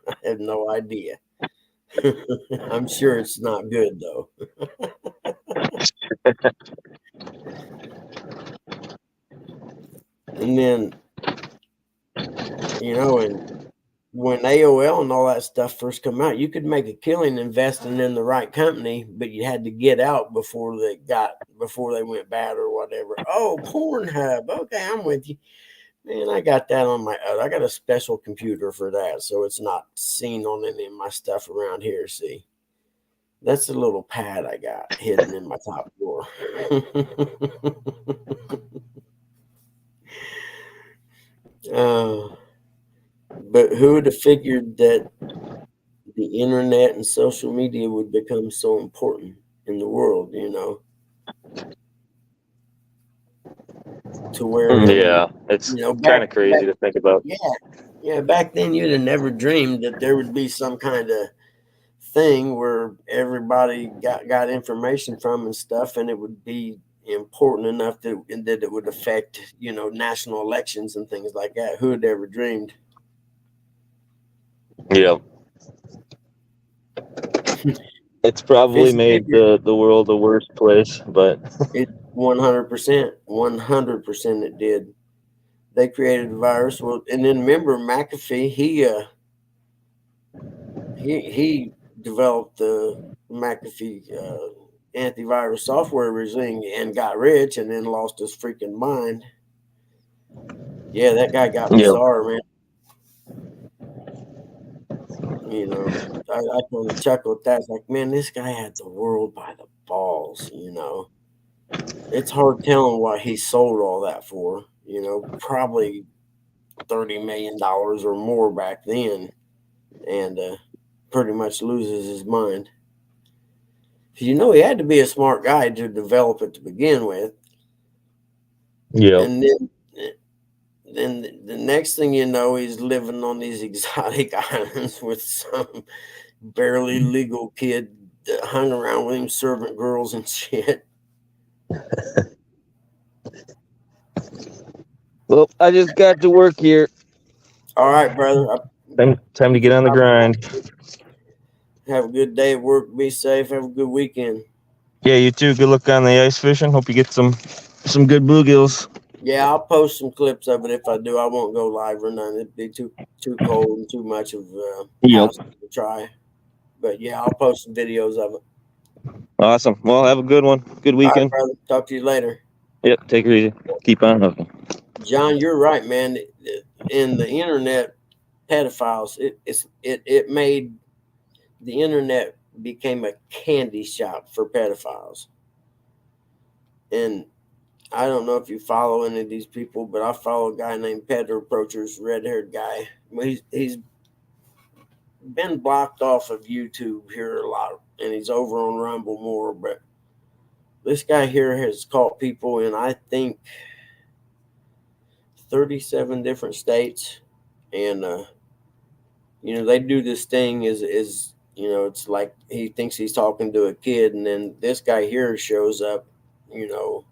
I have no idea. I'm sure it's not good though. And then and when AOL and all that stuff first come out, you could make a killing investing in the right company, but you had to get out before they went bad or whatever. Oh, Pornhub. Okay, I'm with you. Man, I got that on I got a special computer for that, so it's not seen on any of my stuff around here. See, that's a little pad I got hidden in my top drawer. uh, but who would have figured that the internet and social media would become so important in the world? To where yeah, it's kind back of crazy to think about. yeah, yeah, back then you'd have never dreamed that there would be some kind of thing where everybody got information from and stuff, and it would be important enough that it would affect national elections and things like that. Who had ever dreamed? Yep. It's probably made Figure the world a worse place, but it 100% it did. They created a virus. Well, and then remember McAfee, he developed the McAfee antivirus software regime and got rich and then lost his freaking mind. Yeah, that guy got Yep. bizarre, man. You know, I kind of chuckle at that. It's like, man, this guy had the world by the balls, you know. It's hard telling what he sold all that for, you know, probably $30 million or more back then, and pretty much loses his mind. You know, he had to be a smart guy to develop it to begin with. Yep. And then the next thing you know, he's living on these exotic islands with some barely legal kid that hung around with him, servant girls and shit. Well, I just got to work here. All right, brother. Time to get on the grind. Have a good day at work. Be safe. Have a good weekend. Yeah, you too. Good luck on the ice fishing. Hope you get some good bluegills. Yeah, I'll post some clips of it. If I do, I won't go live or none. It'd be too cold and too much of Yep. house to try. But yeah, I'll post some videos of it. Awesome. Well, have a good one. Good All right, weekend. brother. Talk to you later. Yep. Take it easy. Keep on hooking. John, you're right, man. In the internet, pedophiles, it made the internet became a candy shop for pedophiles. And I don't know if you follow any of these people, but I follow a guy named Pedro Approachers, red-haired guy. He's been blocked off of YouTube here a lot, and he's over on Rumble more. But this guy here has caught people in, I think, 37 different states, and you know, they do this thing is you know, it's like he thinks he's talking to a kid, and then this guy here shows up. You know,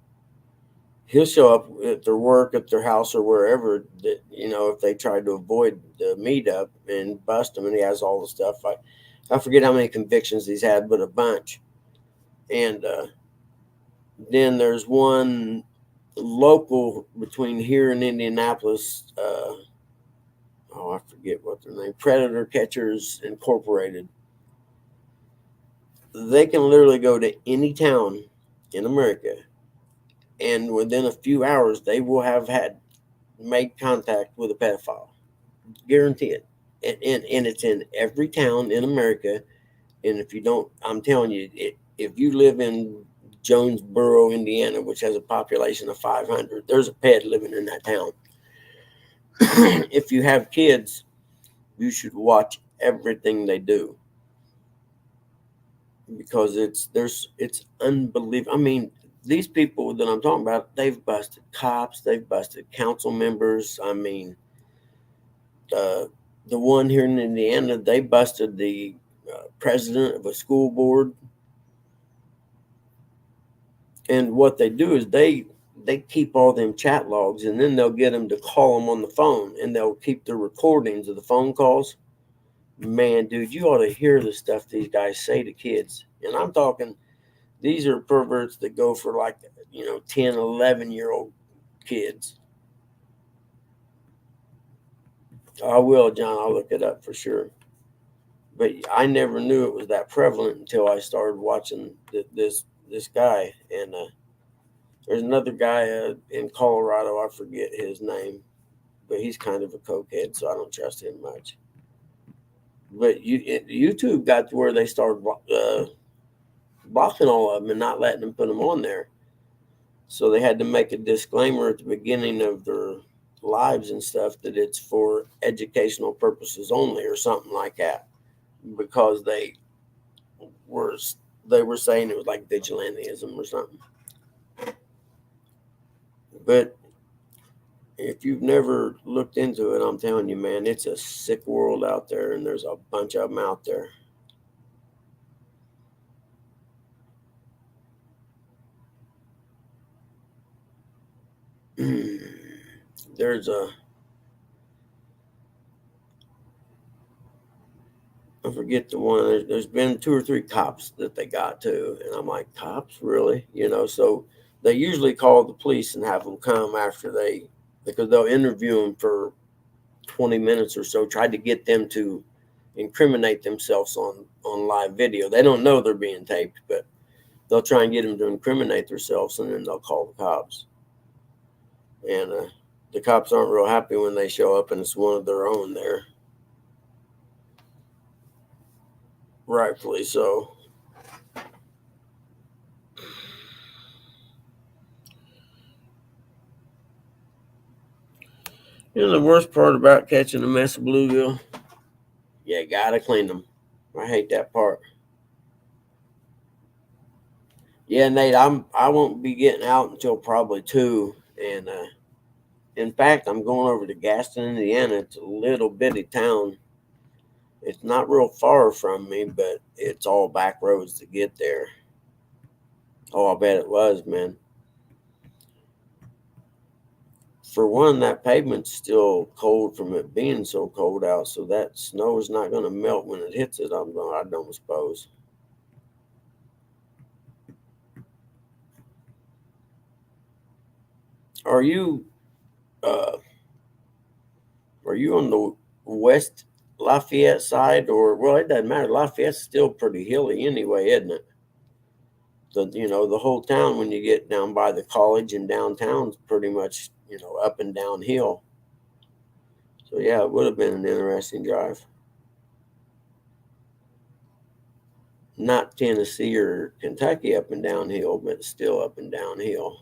he'll show up at their work, at their house, or wherever that, you know, if they try to avoid the meetup, and bust him, and he has all the stuff. I forget how many convictions he's had, but a bunch. And then there's one local between here and Indianapolis. Oh, I forget what their name. Predator Catchers Incorporated. They can literally go to any town in America, and within a few hours, they will have had made contact with a pedophile. Guarantee it. And it's in every town in America. And if you don't, I'm telling you, if you live in Jonesboro, Indiana, which has a population of 500, there's a ped living in that town. If you have kids, you should watch everything they do, because it's unbelievable. I mean, these people that I'm talking about, they've busted cops, they've busted council members. I mean, the one here in Indiana, they busted the president of a school board. And what they do is they keep all them chat logs, and then they'll get them to call them on the phone, and they'll keep the recordings of the phone calls. Man, dude, you ought to hear the stuff these guys say to kids. And I'm talking, these are perverts that go for like, you know, 10, 11-year-old kids. I will, John. I'll look it up for sure. But I never knew it was that prevalent until I started watching this guy. And there's another guy in Colorado. I forget his name, but he's kind of a cokehead, so I don't trust him much. But YouTube got to where they started blocking all of them and not letting them put them on there. So they had to make a disclaimer at the beginning of their lives and stuff that it's for educational purposes only, or something like that, because were they were saying it was like vigilantism or something. But if you've never looked into it, I'm telling you, man, it's a sick world out there, and there's a bunch of them out there. There's I forget the one. There's been 2 or 3 cops that they got to, and I'm like, cops, really? You know, so they usually call the police and have them come after because they'll interview them for 20 minutes or so, try to get them to incriminate themselves on live video. They don't know they're being taped, but they'll try and get them to incriminate themselves, and then they'll call the cops. And the cops aren't real happy when they show up and it's one of their own there. Rightfully so. You know the worst part about catching a mess of bluegill? You gotta clean them. I hate that part. Yeah, Nate, I won't be getting out until probably 2. And in fact, I'm going over to Gaston, Indiana. It's a little bitty town. It's not real far from me, but it's all back roads to get there. Oh, I bet it was, man. For one, that pavement's still cold from it being so cold out, so that snow is not going to melt when it hits it. I don't suppose. Are you uh, are you on the West Lafayette side, or well, it doesn't matter. Lafayette's still pretty hilly anyway, isn't it? The whole town when you get down by the college and downtown's pretty much up and downhill. So yeah, it would have been an interesting drive. Not Tennessee or Kentucky up and downhill, but still up and downhill.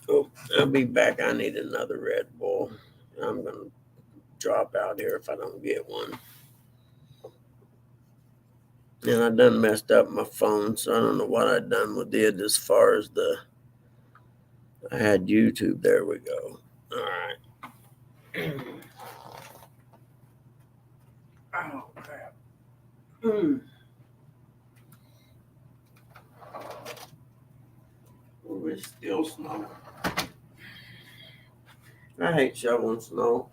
Oh, I'll be back. I need another Red Bull. I'm gonna drop out here if I don't get one. And I done messed up my phone, so I don't know what I done with it as far as I had YouTube. There we go. All right. Oh crap. Oh, it's still snowing. I hate shoveling snow.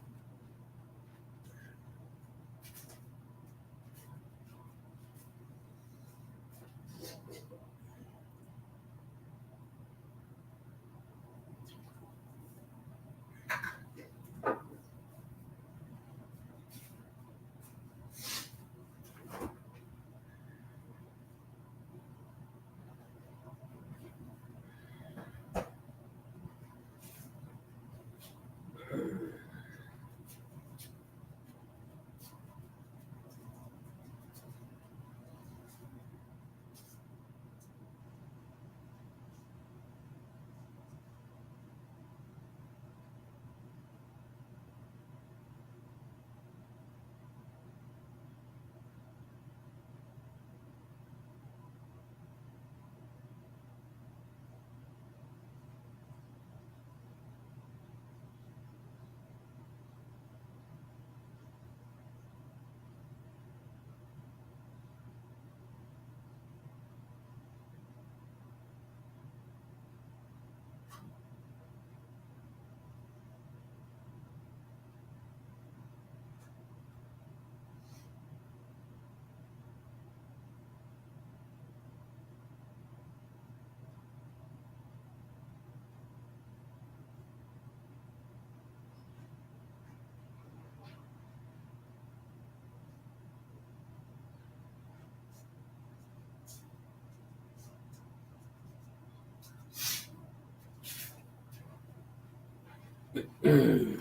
The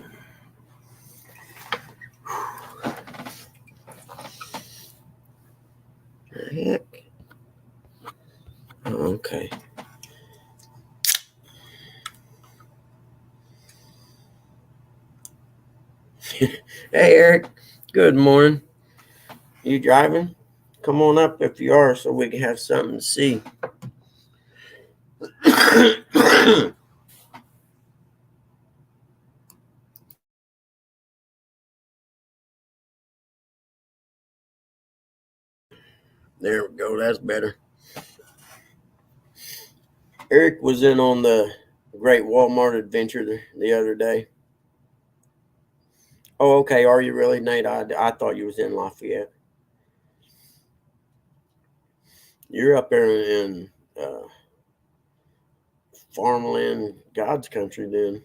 heck? Oh, okay. Hey, Eric. Good morning. You driving? Come on up if you are, so we can have something to see. There we go. That's better. Eric was in on the Great Walmart Adventure the other day. Oh, okay. Are you really, Nate? I thought you was in Lafayette. You're up there in farmland, God's country, then.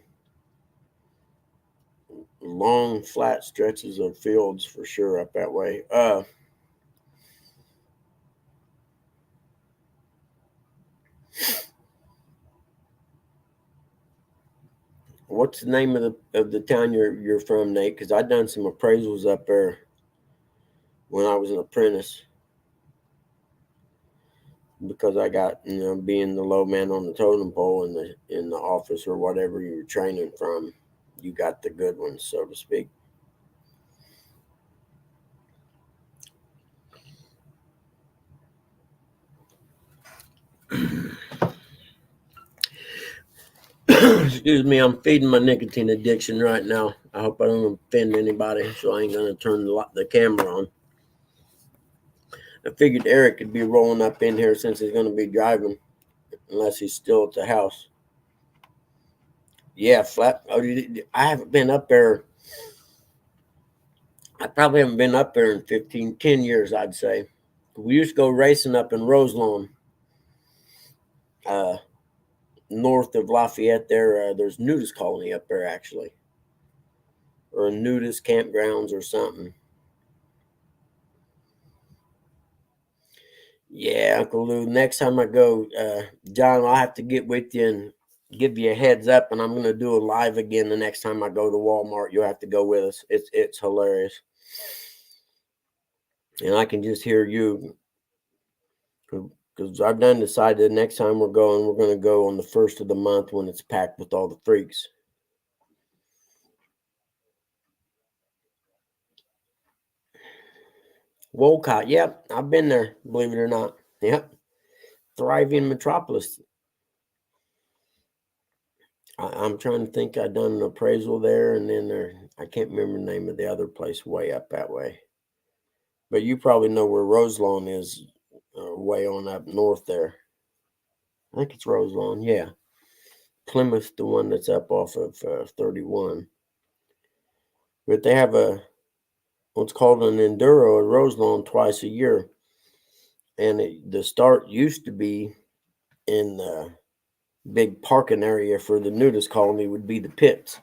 Long, flat stretches of fields for sure up that way. What's the name of the town you're from, Nate? Because I done some appraisals up there when I was an apprentice. Because I got, being the low man on the totem pole in the office or whatever you were training from, you got the good ones, so to speak. Excuse me, I'm feeding my nicotine addiction right now. I hope I don't offend anybody, so I ain't gonna turn the camera on. I figured Eric could be rolling up in here since he's gonna be driving, unless he's still at the house. Yeah, flat. Oh, I haven't been up there. I probably haven't been up there in 10 years, I'd say. We used to go racing up in Roselawn, uh, north of Lafayette. There's nudist colony up there actually, or nudist campgrounds or something. Yeah, Uncle Lou. Next time I go, John, I'll have to get with you and give you a heads up. And I'm gonna do a live again the next time I go to Walmart. You'll have to go with us. It's hilarious, and I can just hear you because I've done decided the next time we're going to go on the first of the month when it's packed with all the freaks. Wolcott, yep, I've been there, believe it or not. Yep, thriving metropolis. I'm trying to think. I done an appraisal there, and then I can't remember the name of the other place way up that way. But you probably know where Roselawn is, way on up north there. I think it's Roselawn, yeah. Plymouth, the one that's up off of 31. But they have what's called an enduro at Roselawn twice a year, and the start used to be in the big parking area for the nudist colony would be the pits.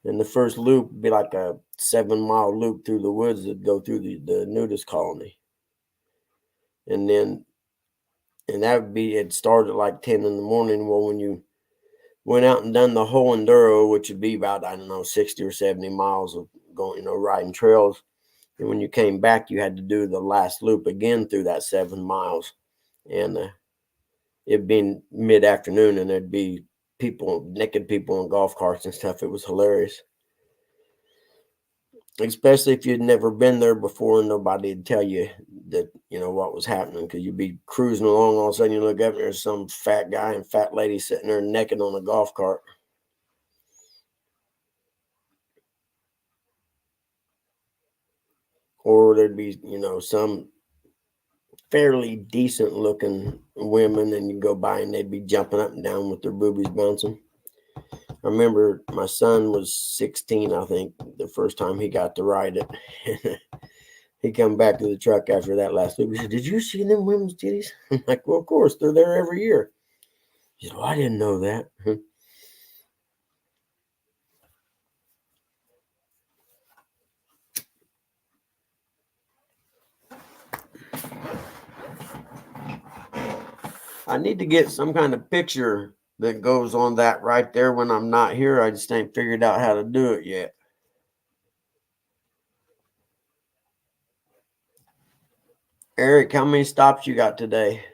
And the first loop would be like a 7-mile loop through the woods that go through the nudist colony. And that would be, it started at like 10 in the morning. Well, when you went out and done the whole enduro, which would be about, I don't know, 60 or 70 miles of going, riding trails. And when you came back, you had to do the last loop again through that 7 miles. And it'd be mid-afternoon, and there'd be naked people in golf carts and stuff. It was hilarious. Especially if you'd never been there before and nobody'd tell you that, what was happening, because you'd be cruising along, all of a sudden you look up and there's some fat guy and fat lady sitting there naked on a golf cart. Or there'd be, some fairly decent looking women, and you go by and they'd be jumping up and down with their boobies bouncing. I remember my son was 16, I think, the first time he got to ride it. He come back to the truck after that last week. He said, "Did you see them women's titties?" I'm like, "Well, of course, they're there every year." He said, "Well, I didn't know that." I need to get some kind of picture that goes on that right there when I'm not here. I just ain't figured out how to do it yet. Eric, how many stops you got today?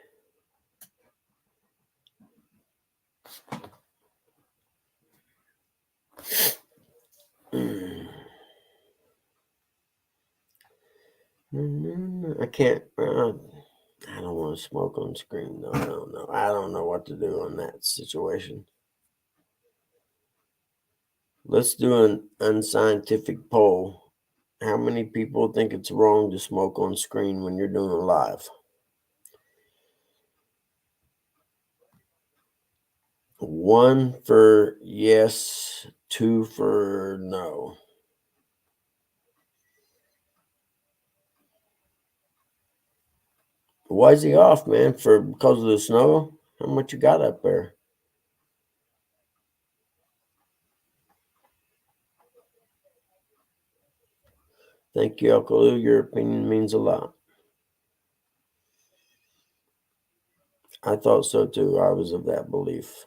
I can't. I don't want to smoke on screen though. I don't know. I don't know what to do on that situation. Let's do an unscientific poll. How many people think it's wrong to smoke on screen when you're doing a live? 1 for yes, 2 for no. Why is he off, man? Because of the snow? How much you got up there? Thank you, Uncle Lou. Your opinion means a lot. I thought so too. I was of that belief.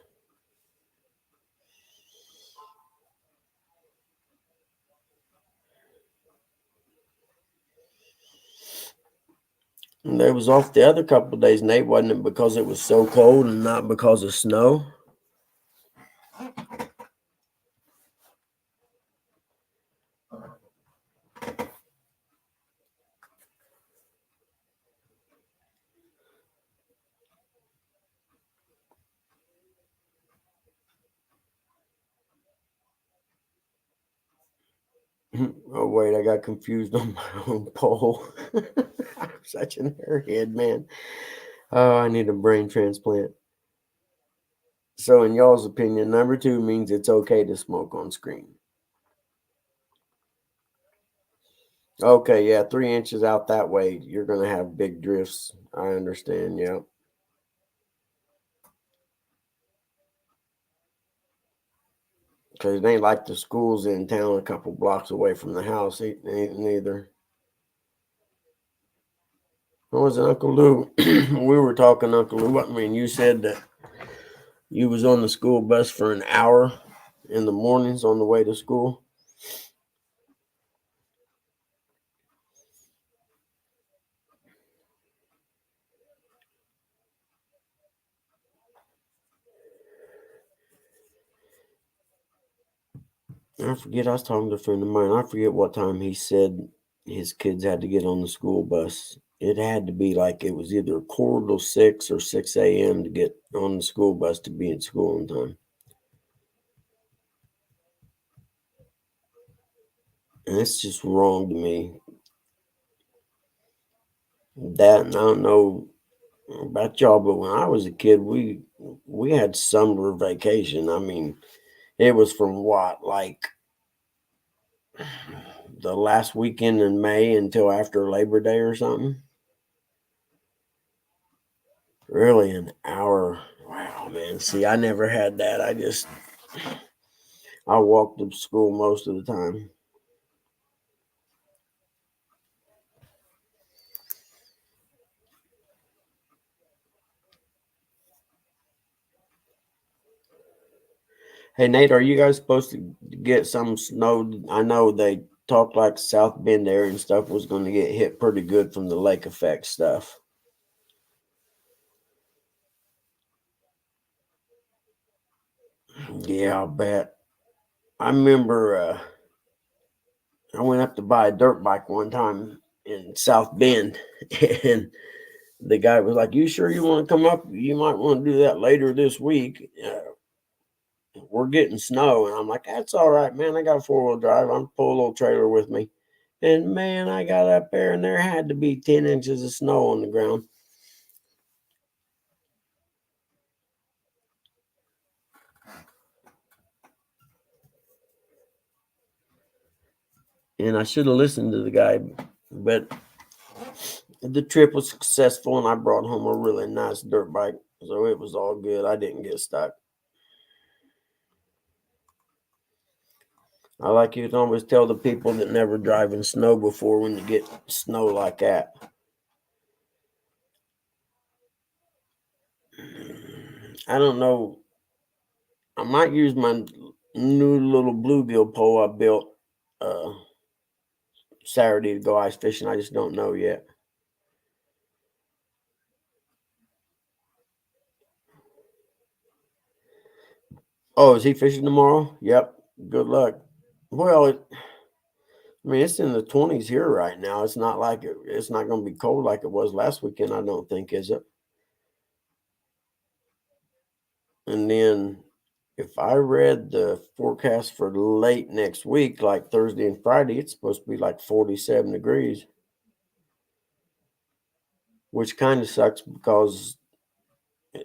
And they was off the other couple of days, Nate, wasn't it because it was so cold and not because of snow? Oh wait, I got confused on my own poll. I'm such an airhead, man. Oh, I need a brain transplant. So, in y'all's opinion, number 2 means it's okay to smoke on screen. Okay, yeah, 3 inches out that way, you're gonna have big drifts. I understand. Yep. Because it ain't like the school's in town a couple blocks away from the house, ain't neither. What was it, Uncle Lou? We were talking, Uncle Lou. I mean, you said that you was on the school bus for an hour in the mornings on the way to school. I forget. I was talking to a friend of mine. I forget what time he said his kids had to get on the school bus. It had to be like it was either 4:45 or 6 a.m. to get on the school bus to be in school on time. And it's just wrong to me. That, and I don't know about y'all, but when I was a kid, we had summer vacation. I mean, it was from what, like the last weekend in May until after Labor Day or something. Really, an hour. Wow, man. See, I never had that. I walked to school most of the time. Hey, Nate, are you guys supposed to get some snow? I know they talked like South Bend area and stuff was going to get hit pretty good from the lake effect stuff. Yeah, I'll bet. I remember I went up to buy a dirt bike one time in South Bend, and the guy was like, "You sure you want to come up? You might want to do that later this week. We're getting snow." And I'm like, "That's all right, man. I got a 4-wheel drive. I'm pull a little trailer with me." And man, I got up there, and there had to be 10 inches of snow on the ground. And I should have listened to the guy, but the trip was successful, and I brought home a really nice dirt bike, so it was all good. I didn't get stuck. I like you can always tell the people that never drive in snow before when you get snow like that. I don't know. I might use my new little bluegill pole I built uh, Saturday to go ice fishing. I just don't know yet. Oh, is he fishing tomorrow? Yep. Good luck. Well, I mean, it's in the 20s here right now. It's not like it's not going to be cold like it was last weekend, I don't think, is it? And then if I read the forecast for late next week, like Thursday and Friday, it's supposed to be like 47 degrees, which kind of sucks because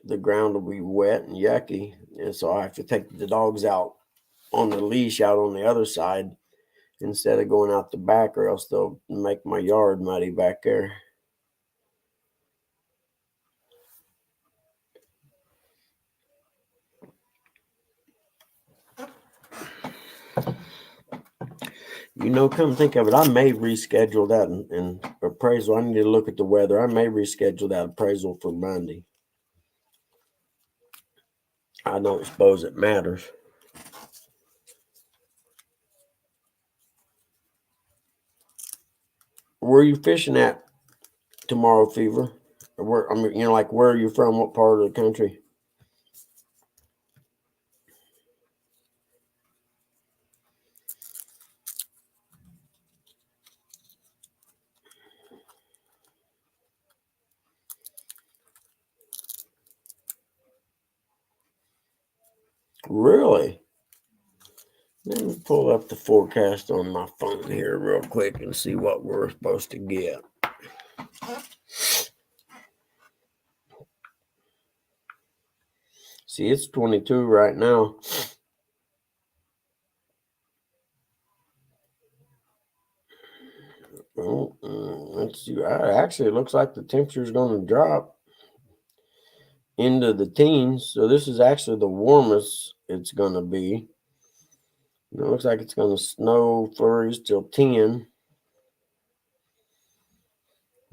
the ground will be wet and yucky. And so I have to take the dogs out on the leash out on the other side instead of going out the back, or else they'll make my yard muddy back there. Come think of it, I may reschedule that and appraisal. I need to look at the weather. I may reschedule that appraisal for Monday. I don't suppose it matters. Where are you fishing at tomorrow, Fever? Where, I mean, like where are you from? What part of the country? Really? Let me pull up the forecast on my phone here real quick and see what we're supposed to get. See, it's 22 right now. Let's see. Actually, it looks like the temperature is going to drop into the teens. So this is actually the warmest it's going to be. It looks like it's going to snow flurries till 10.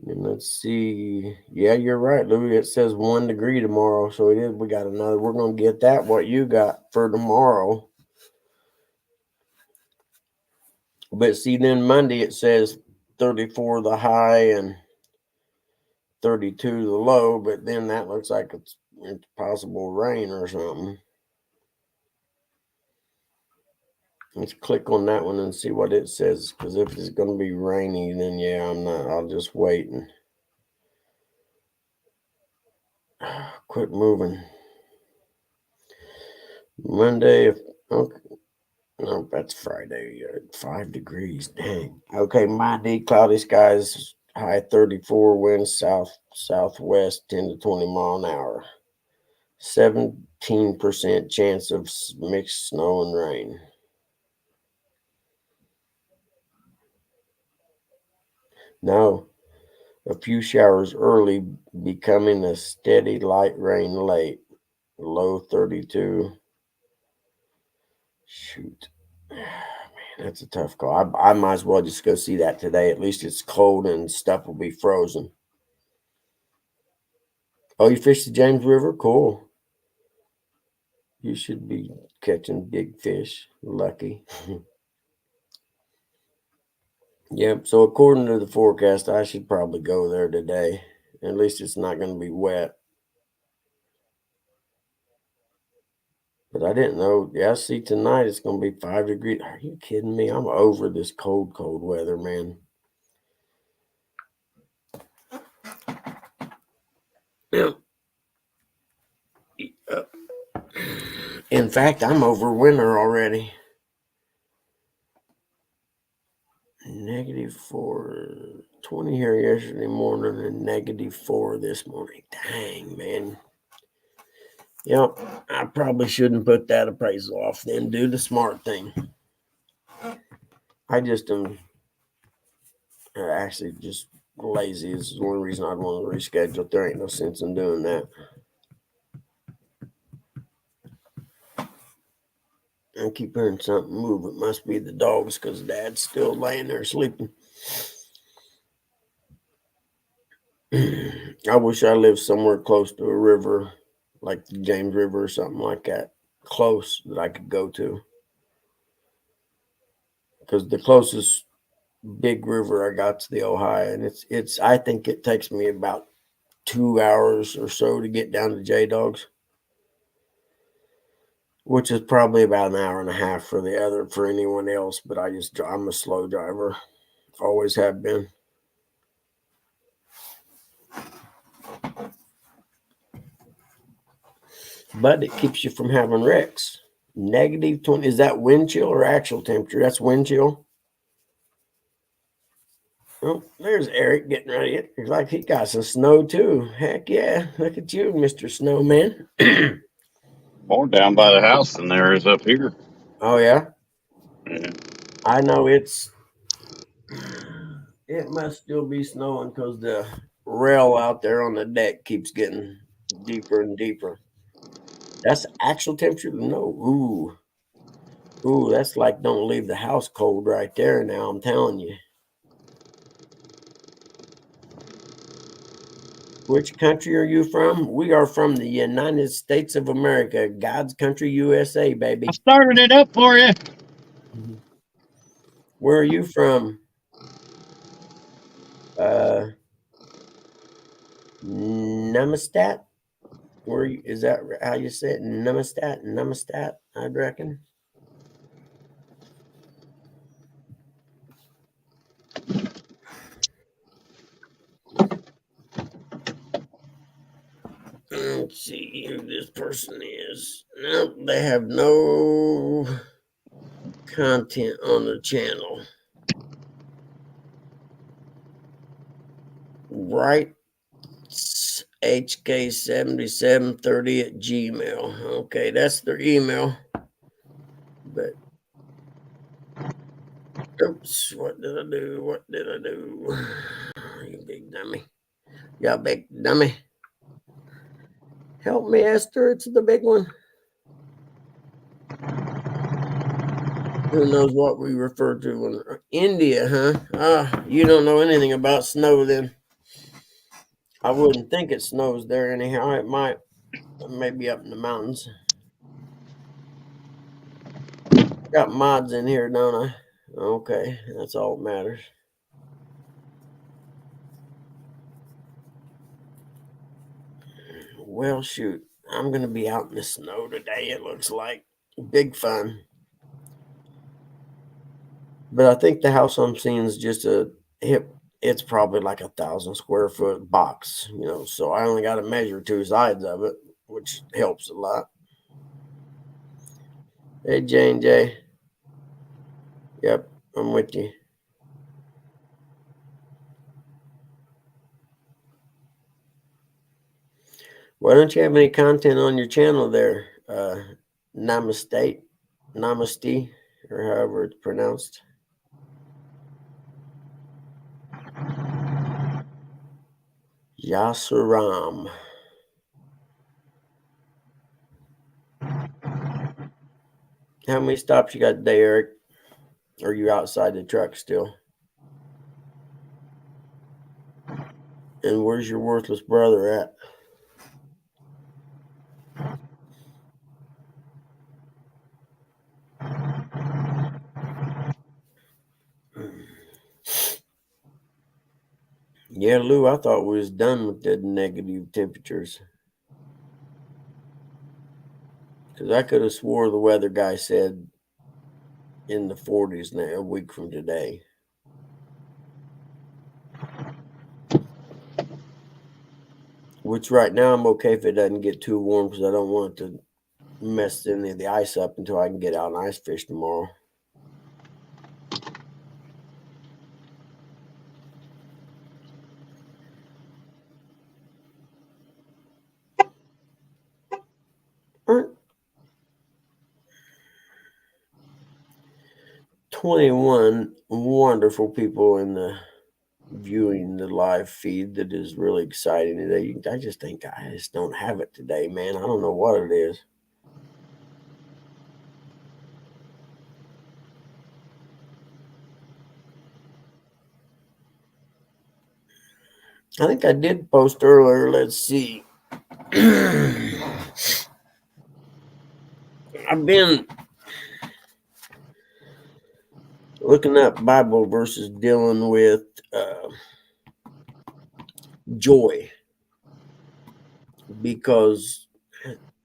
And let's see. Yeah, you're right, Louis. It says 1 degree tomorrow. So it is. We got another. We're going to get that. What you got for tomorrow. But see, then Monday it says 34 the high and 32 the low. But then that looks like it's possible rain or something. Let's click on that one and see what it says. Because if it's going to be rainy, then yeah, I'm not. I'll just wait and quit moving. Monday, okay. No, that's Friday. 5 degrees. Dang. Okay, Monday, cloudy skies, high 34, winds southwest 10 to 20 mile an hour. 17% chance of mixed snow and rain. No, a few showers early, becoming a steady light rain late. Low 32. Shoot. Man, that's a tough call. I might as well just go see that today. At least it's cold and stuff will be frozen. Oh, you fished the James River? Cool. You should be catching big fish. Lucky. Yep. So according to the forecast, I should probably go there today. At least it's not going to be wet. But I didn't know. Yeah, see, tonight it's going to be 5 degrees. Are you kidding me? I'm over this cold weather, man. Yeah. In fact, I'm over winter already. -4, 20 here yesterday morning and -4 this morning. Dang, man. Yep, I probably shouldn't put that appraisal off then. Do the smart thing. I just am actually just lazy. This is one reason I'd want to reschedule. There ain't no sense in doing that. I keep hearing something move. It must be the dogs because Dad's still laying there sleeping. I wish I lived somewhere close to a river, like the James River or something like that, close that I could go to. Because the closest big river I got to the Ohio, and it's I think it takes me about 2 hours or so to get down to J Dogs, which is probably about an hour and a half for the other for anyone else. But I'm a slow driver, always have been. But it keeps you from having wrecks. -20, is that wind chill or actual temperature? That's wind chill. Oh, there's Eric getting ready. It looks like he got some snow too. Heck yeah. Look at you, Mr. Snowman. More down by the house than there is up here. Oh, yeah? Yeah. I know it must still be snowing because the rail out there on the deck keeps getting deeper and deeper. That's actual temperature? No. Ooh, that's like don't leave the house cold right there now, I'm telling you. Which country are you from? We are from the United States of America, God's country, USA, I baby. started it up for you. Where are you from? Numistat? Is that how you say it? Numistat, I'd reckon. Let's see who this person is. Nope, they have no content on the channel. Right, HK7730 at Gmail. Okay, that's their email. But oops, what did I do? What did I do? You big dummy. Yeah, big dummy. Help me, Esther. It's the big one. Who knows what we refer to when India, huh? You don't know anything about snow then. I wouldn't think it snows there anyhow. It might, maybe up in the mountains. Got mods in here, don't I? Okay, that's all that matters. Well, shoot. I'm going to be out in the snow today, it looks like. Big fun. But I think the house I'm seeing is just it's probably like 1,000 square foot box, so I only got to measure two sides of it, which helps a lot. Hey, Jane J. Yep, I'm with you. Why don't you have any content on your channel there? Namaste, or however it's pronounced. Yasuram. How many stops you got today, Eric? Or are you outside the truck still? And where's your worthless brother at? Yeah, Lou, I thought we was done with the negative temperatures. Because I could have swore the weather guy said in the 40s now, a week from today. Which right now I'm okay if it doesn't get too warm because I don't want it to mess any of the ice up until I can get out and ice fish tomorrow. Aren't 21 wonderful people in the viewing the live feed that is really exciting today. I just think I just don't have it today, man. I don't know what it is. I think I did post earlier. Let's see. I've been looking up Bible verses dealing with joy because,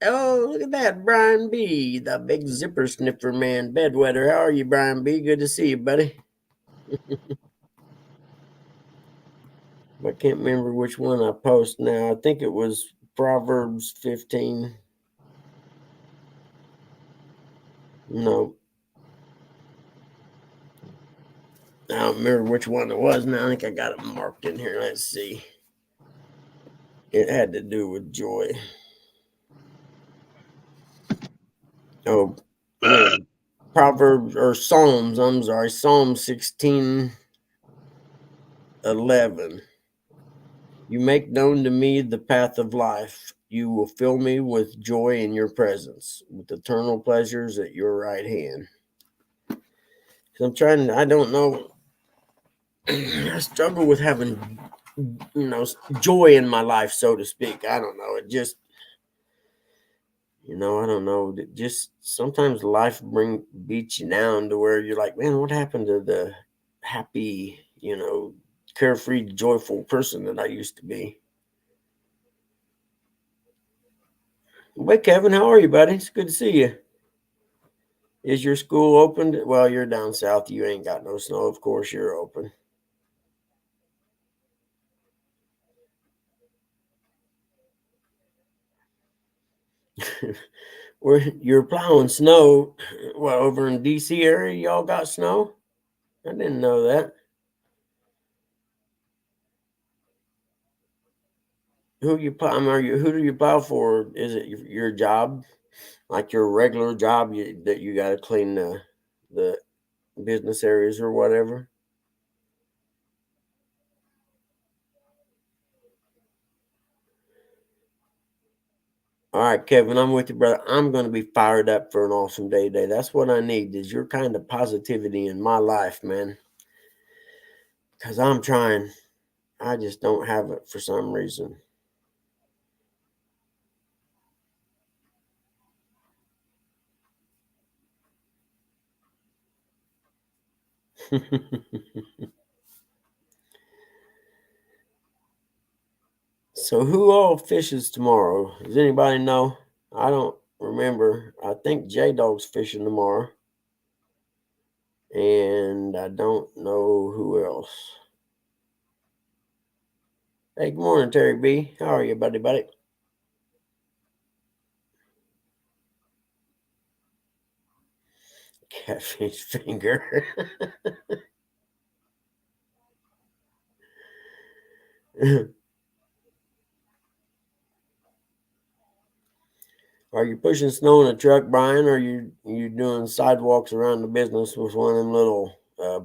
oh, look at that, Brian B., the big zipper sniffer man, bedwetter. How are you, Brian B.? Good to see you, buddy. I can't remember which one I post now. I think it was Proverbs 15. No. I don't remember which one it was now. I think I got it marked in here. Let's see. It had to do with joy. Oh, yeah. Proverbs or Psalms. I'm sorry. Psalm 16:11. You make known to me the path of life. You will fill me with joy in your presence, with eternal pleasures at your right hand. I don't know. I struggle with having joy in my life, so to speak. I don't know. It just, I don't know. Just sometimes life beats you down to where you're like, man, what happened to the happy, carefree, joyful person that I used to be? Hey, Kevin, how are you, buddy? It's good to see you. Is your school open? Well, you're down south. You ain't got no snow. Of course, you're open. Where you're plowing snow? Well, over in DC area, y'all got snow? I didn't know that. Who you plow? Who do you plow for? Is it your job, like your regular job, that you got to clean the business areas or whatever? All right, Kevin, I'm with you, brother. I'm going to be fired up for an awesome day today. That's what I need, is your kind of positivity in my life, man. Because I'm trying. I just don't have it for some reason. So who all fishes tomorrow? Does anybody know? I don't remember. I think J Dog's fishing tomorrow. And I don't know who else. Hey, good morning, Terry B. How are you, buddy? Catfish finger. Are you pushing snow in a truck, Brian? Or are you doing sidewalks around the business with one of them little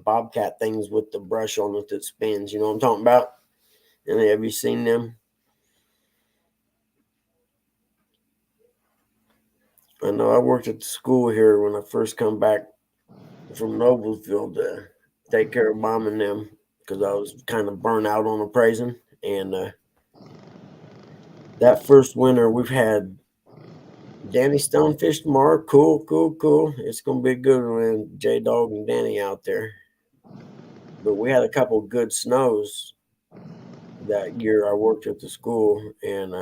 bobcat things with the brush on it that spins? You know what I'm talking about? And have you seen them? I know I worked at the school here when I first come back from Noblesville to take care of mom and them because I was kind of burnt out on appraising. And that first winter, we've had Danny Stonefish tomorrow. Cool. It's going to be a good one. J Dog and Danny out there. But we had a couple good snows that year I worked at the school. And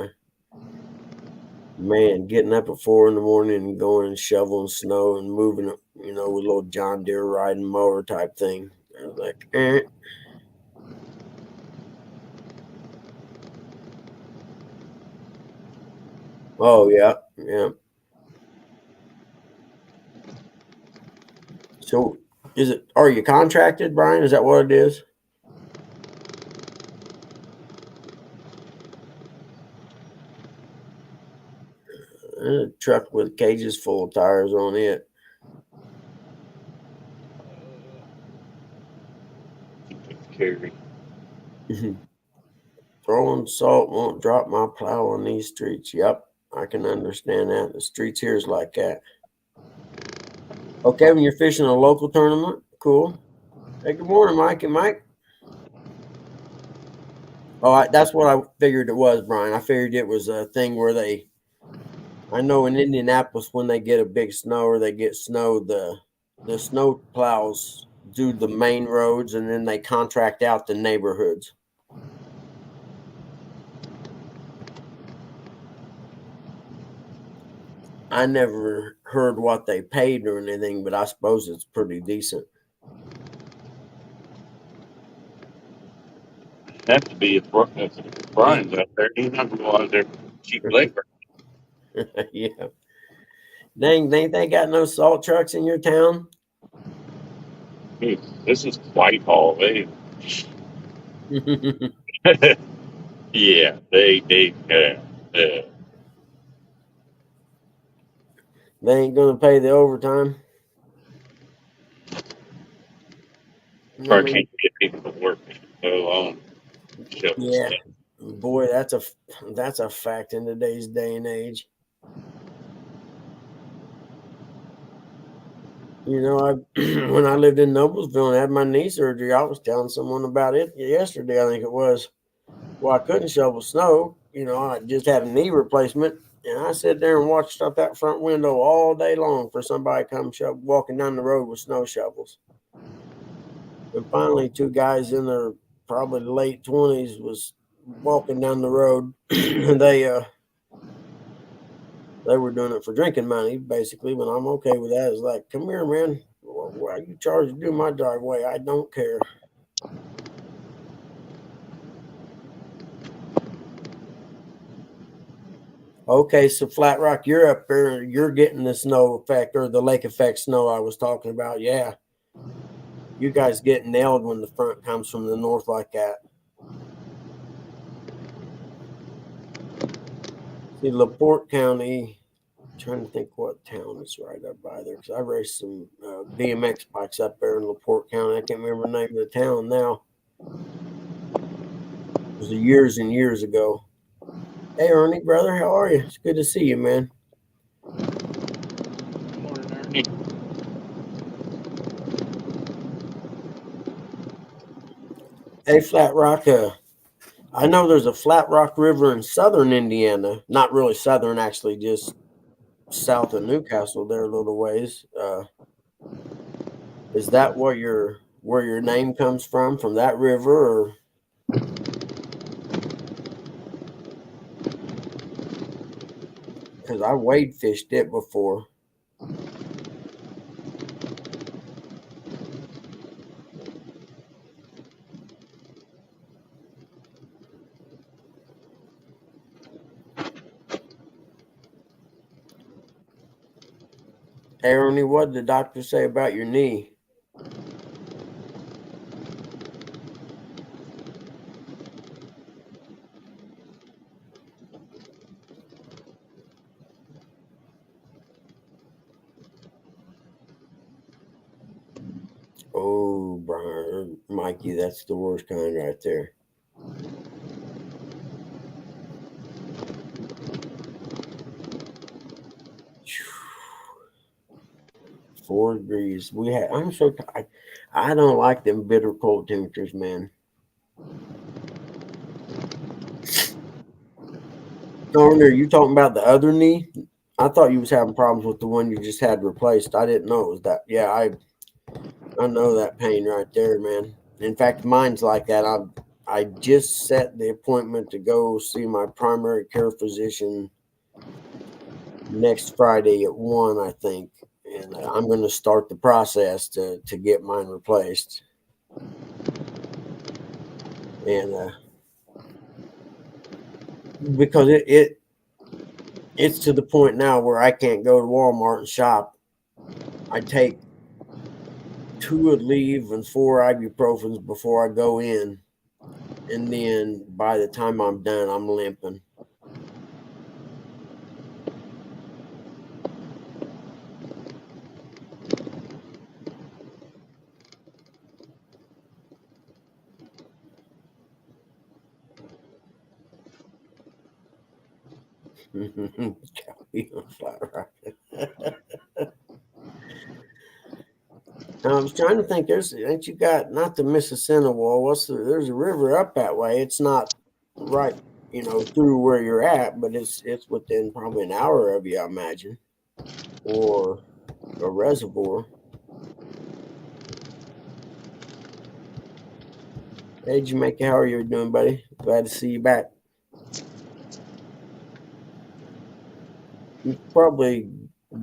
man, getting up at 4 a.m. and going and shoveling snow and moving it, with a little John Deere riding mower type thing. I was like, eh. Oh, yeah. So are you contracted, Brian? Is that what it is? A truck with cages full of tires on it. Carry. Throwing salt won't drop my plow on these streets. Yep, I can understand that. The streets here is like that. Oh, Kevin, you're fishing a local tournament? Cool. Hey, good morning, Mike and Mike. Oh, that's what I figured it was, Brian. I figured it was a thing where I know in Indianapolis when they get a big snow or they get snow, the snow plows do the main roads and then they contract out the neighborhoods. I never heard what they paid or anything, but I suppose it's pretty decent. Have to be if Brian's out there. He's not going to go out there cheap labor. Yeah. Dang, ain't they got no salt trucks in your town? This is Whitehall. Yeah, they They ain't gonna pay the overtime. or can't get people to work, let alone shovel Yeah, stuff. boy, that's a fact in today's day and age. I when I lived in Noblesville and had my knee surgery, I was telling someone about it yesterday. I think it was. Well, I couldn't shovel snow. I just had a knee replacement, and I sat there and watched out that front window all day long for somebody to come walking down the road with snow shovels. And finally, two guys in their probably late 20s was walking down the road, and they were doing it for drinking money, basically. But I'm okay with that. It's like, come here, man. Why are you charged to do my driveway? I don't care. Okay, so Flat Rock, you're up there. You're getting the snow effect or the lake effect snow I was talking about. Yeah. You guys get nailed when the front comes from the north like that. See, LaPorte County, I'm trying to think what town is right up by there because I raced some BMX bikes up there in LaPorte County. I can't remember the name of the town now. It was years and years ago. Hey, Ernie, brother, how are you? It's good to see you, man. Good morning, Ernie. Hey, Flat Rock, I know there's a Flat Rock River in southern Indiana. Not really southern, actually, just south of Newcastle there a little ways. Is that where your name comes from that river, or? Because I wade fished it before. Hey, Ernie, what did the doctor say about your knee? Oh, Brian, Mikey, that's the worst kind right there. Phew. 4 degrees. I'm so tired. I don't like them bitter cold temperatures, man. Darn, are you talking about the other knee? I thought you was having problems with the one you just had replaced. I didn't know it was that. Yeah, I know that pain right there, man. In fact, mine's like that. I just set the appointment to go see my primary care physician next Friday at 1, I think, and I'm going to start the process to get mine replaced. And because it's to the point now where I can't go to Walmart and shop. I take 2 Aleve and 4 ibuprofens before I go in, and then by the time I'm done, I'm limping. Flat rock. I was trying to think. Ain't you got not the Mississippi Wall? There's a river up that way. It's not right, through where you're at, but it's within probably an hour of you, I imagine, or a reservoir. Hey, Jamaica, how are you doing, buddy? Glad to see you back. It's probably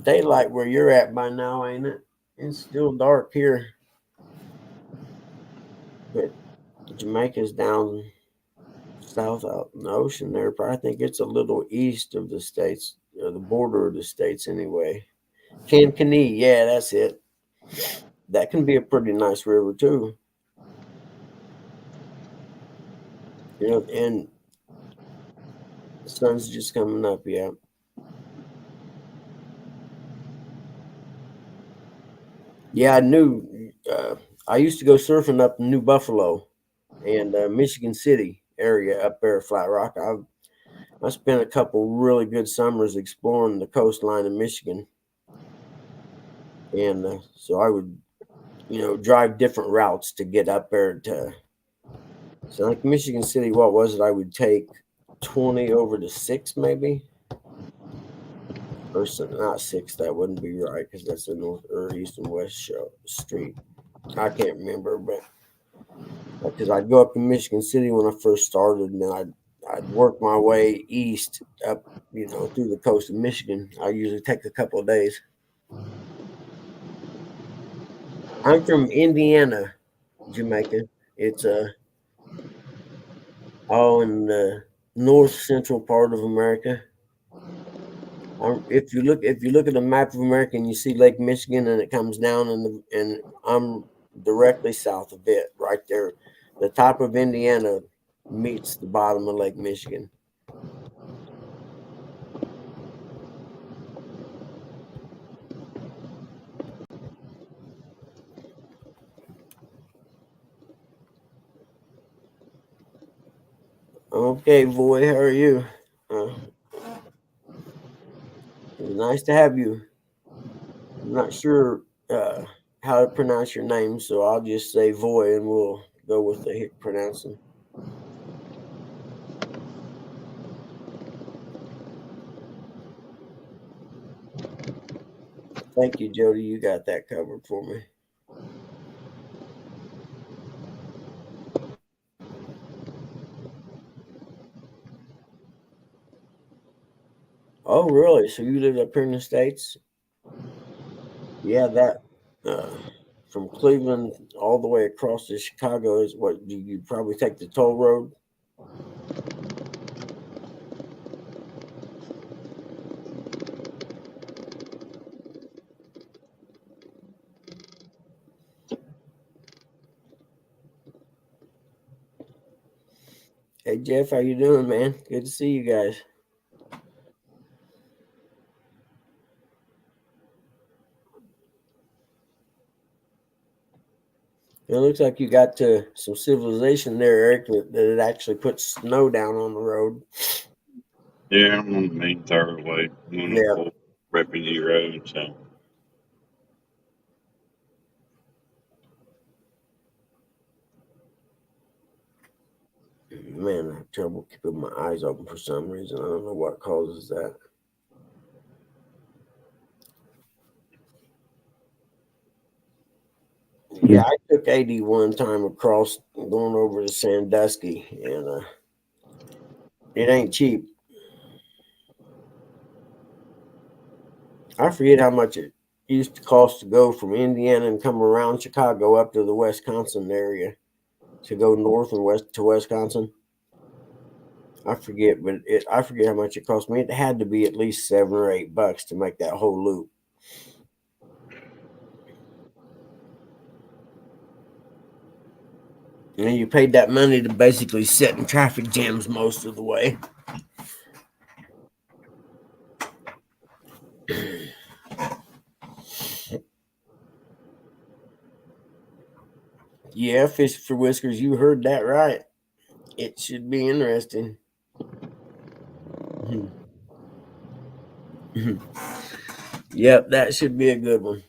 daylight where you're at by now, ain't it? It's still dark here, but Jamaica's down south out in the ocean there. But I think it's a little east of the states, the border of the states anyway. Cancanee, yeah, that's it. That can be a pretty nice river too. And the sun's just coming up, yeah. Yeah, I knew. I used to go surfing up in New Buffalo and Michigan City area up there at Flat Rock. I spent a couple really good summers exploring the coastline of Michigan, and so I would, drive different routes to get up there to So like Michigan City, what was it? I would take 20 over to 6 maybe, or not 6. That wouldn't be right because that's the north or east and west street. I can't remember, but because I'd go up to Michigan City when I first started, and then I'd work my way east up, through the coast of Michigan. I usually take a couple of days. I'm from Indiana, Jamaica. It's all in the north central part of America. If you look at a map of America and you see Lake Michigan and it comes down and I'm directly south of it, right there. The top of Indiana meets the bottom of Lake Michigan. Okay, boy, how are you? It's nice to have you. I'm not sure how to pronounce your name, so I'll just say Voy and we'll go with the pronouncing. Thank you, Jody. You got that covered for me. Oh, really? So you live up here in the States? Yeah, that from Cleveland all the way across to Chicago is what you probably take the toll road. Hey Jeff, how you doing, man? Good to see you guys. It looks like you got to some civilization there, Eric, that it actually puts snow down on the road. Yeah, I'm on the main thoroughway. I'm on a Yeah, full refugee road, so man, I have trouble keeping my eyes open for some reason. I don't know what causes that. Yeah, I took 80 one time across going over to Sandusky, and it ain't cheap. I forget how much it used to cost to go from Indiana and come around Chicago up to the Wisconsin area to go north and west to Wisconsin. I forget, but I forget how much it cost me. It had to be at least $7 or $8 to make that whole loop. And you paid that money to basically sit in traffic jams most of the way. Yeah, Fish for Whiskers, you heard that right. It should be interesting. Yep, that should be a good one.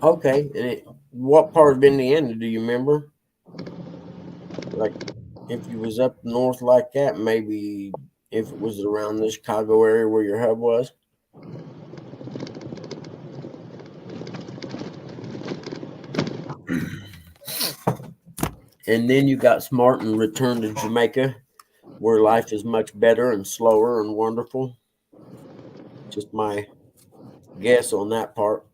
Okay, and what part of Indiana do you remember? Like, if you was up north like that, maybe if it was around the Chicago area where your hub was. And then you got smart and returned to Jamaica, where life is much better and slower and wonderful. Just my guess on that part.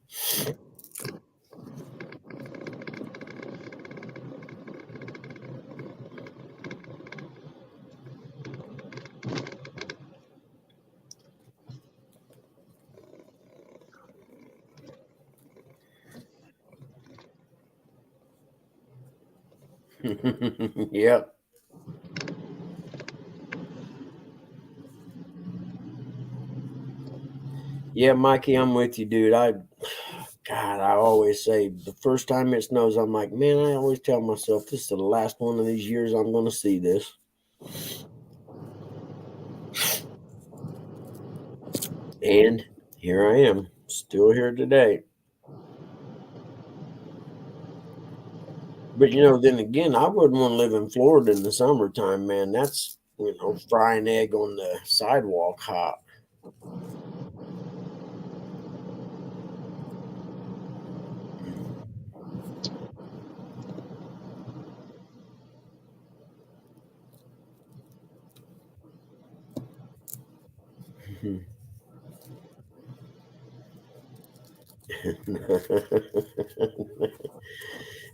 Yep. Yeah, Mikey, I'm with you, dude. I always say the first time it snows, I'm like, man, I always tell myself this is the last one of these years I'm going to see this. And here I am, still here today. But then again, I wouldn't want to live in Florida in the summertime, man. That's frying egg on the sidewalk hot.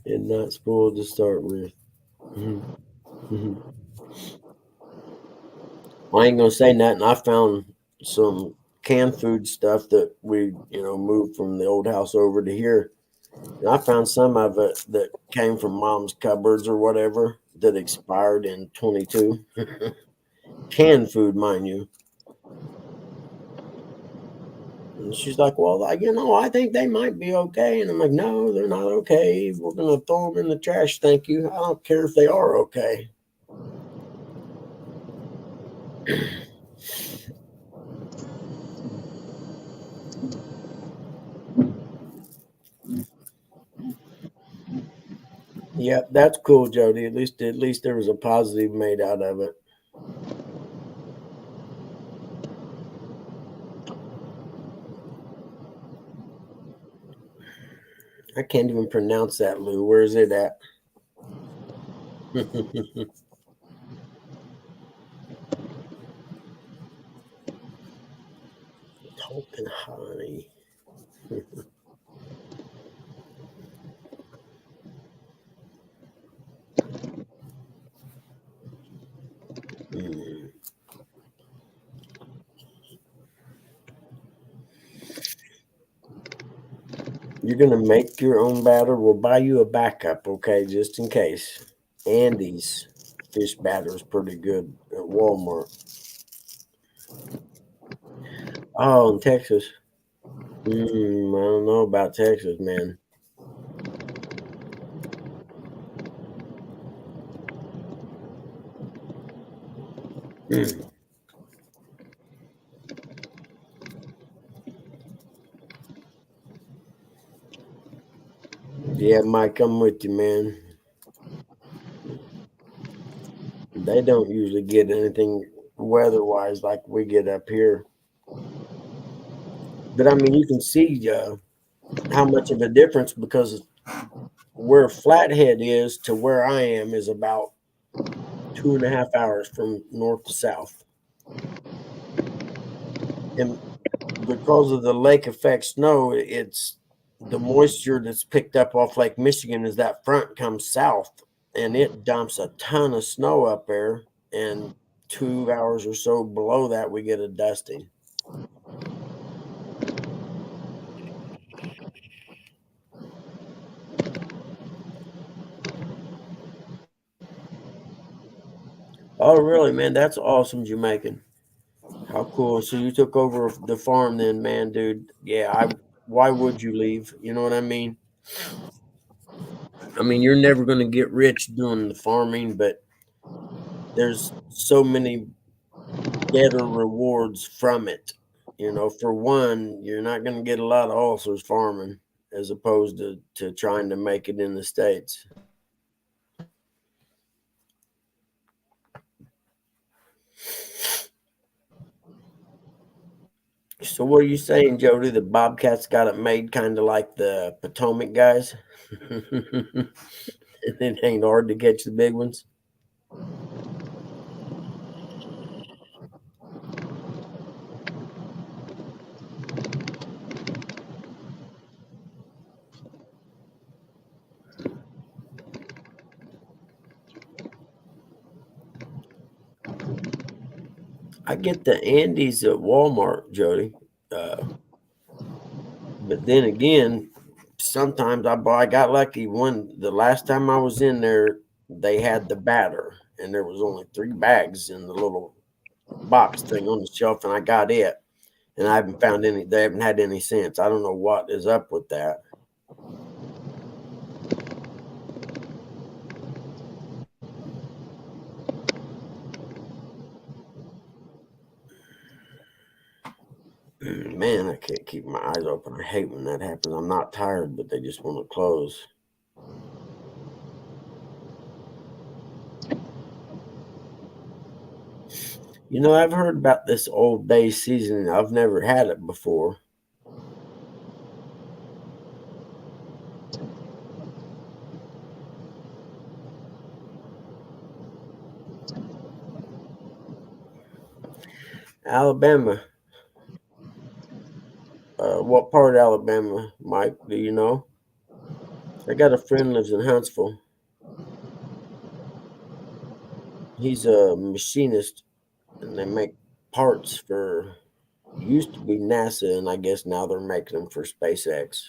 And not spoiled to start with. I ain't gonna say nothing. I found some canned food stuff that we, moved from the old house over to here. And I found some of it that came from mom's cupboards or whatever that expired in 22. Canned food, mind you. And she's like, well, I think they might be okay. And I'm like, no, they're not okay. We're going to throw them in the trash. Thank you. I don't care if they are okay. Yep, that's cool, Jody. At least there was a positive made out of it. I can't even pronounce that, Lou. Where is it at? Token honey. You're gonna make your own batter. We'll buy you a backup, okay, just in case. Andy's fish batter is pretty good at Walmart. Oh, in Texas. I don't know about Texas, man. Yeah, Mike, I'm with you, man. They don't usually get anything weather-wise like we get up here. But I mean, you can see how much of a difference because where Flathead is to where I am is about 2.5 hours from north to south. And because of the lake effect snow, it's the moisture that's picked up off Lake Michigan as that front comes south and it dumps a ton of snow up there. And 2 hours or so below that, we get a dusting. Oh, really, man? That's awesome, Jamaican. How cool. So you took over the farm then, man, dude. Yeah, why would you leave? You know what I mean? I mean, you're never going to get rich doing the farming, but there's so many better rewards from it. For one, you're not going to get a lot of ulcers farming as opposed to trying to make it in the States. So what are you saying, Jody? The Bobcats got it made kind of like the Potomac guys? It ain't hard to catch the big ones. I get the Andes at Walmart, Jody. But then again, sometimes I got lucky. The last time I was in there, they had the batter, and there was only 3 bags in the little box thing on the shelf, and I got it. And I haven't found any. They haven't had any since. I don't know what is up with that. Man, I can't keep my eyes open. I hate when that happens. I'm not tired, but they just want to close. I've heard about this Old Bay seasoning. I've never had it before. Alabama. What part of Alabama, Mike? Do you know? I got a friend lives in Huntsville. He's a machinist, and they make parts for used to be NASA, and I guess now they're making them for SpaceX.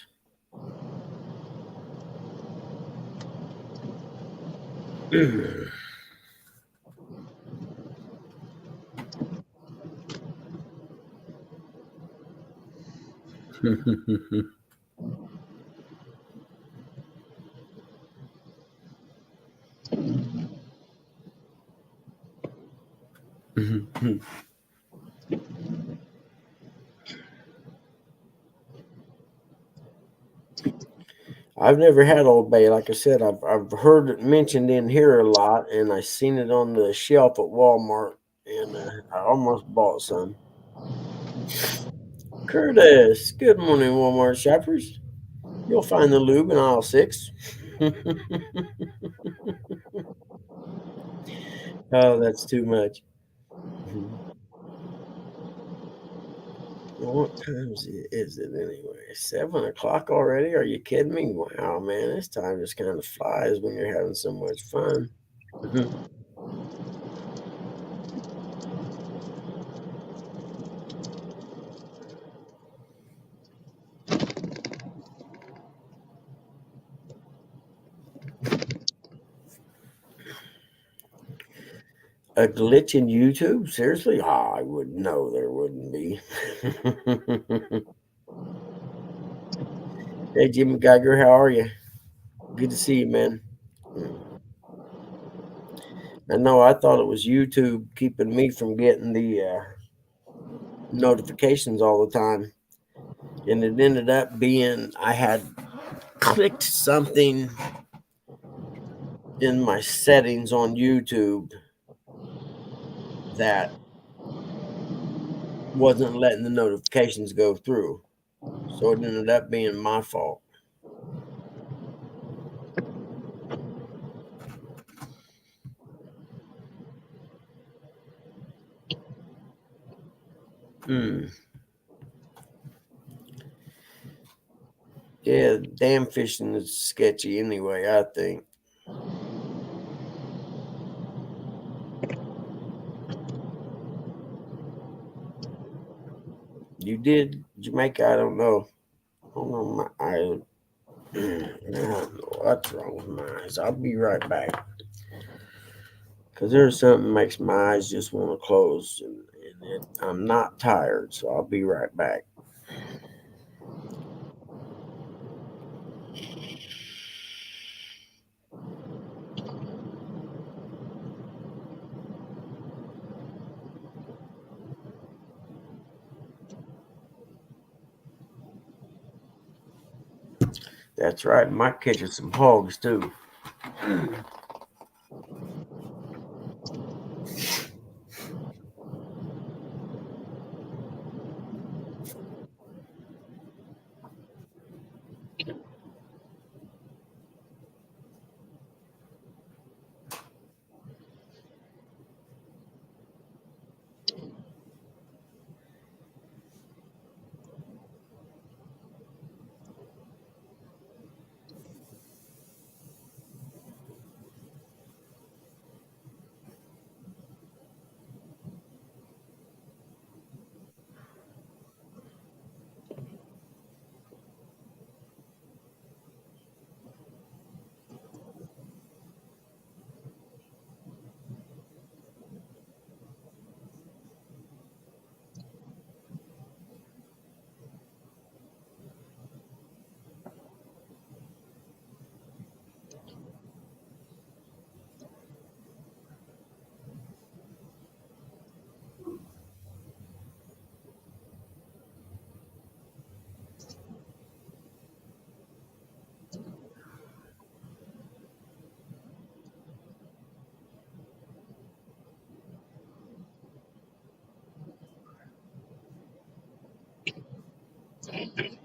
I've never had Old Bay. Like I said, I've heard it mentioned in here a lot, and I seen it on the shelf at Walmart, and I almost bought some. Curtis, good morning, Walmart shoppers. You'll find the lube in aisle 6. Oh, that's too much. What time is it anyway? 7 o'clock already? Are you kidding me? Wow, man, this time just kind of flies when you're having so much fun. A glitch in YouTube? Seriously? I would know there wouldn't be. Hey, Jimmy Geiger, how are you? Good to see you, man. I know I thought it was YouTube keeping me from getting the notifications all the time. And it ended up being I had clicked something in my settings on YouTube that wasn't letting the notifications go through. So it ended up being my fault. Yeah, dam fishing is sketchy anyway, I think. You did Jamaica? I don't know. I don't know. I don't know what's wrong with my eyes. I'll be right back. Because there's something that makes my eyes just want to close. And I'm not tired, so I'll be right back. That's right. Might catch us some hogs, too.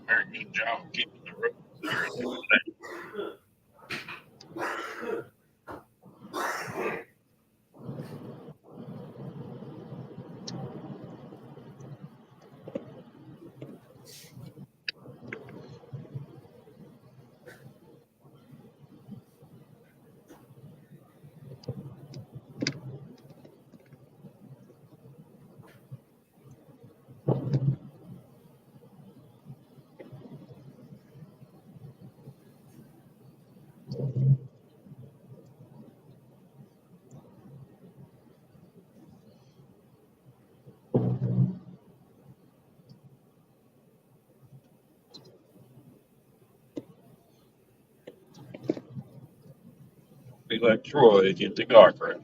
very good job keeping the road there. We let Troy get the guardrail.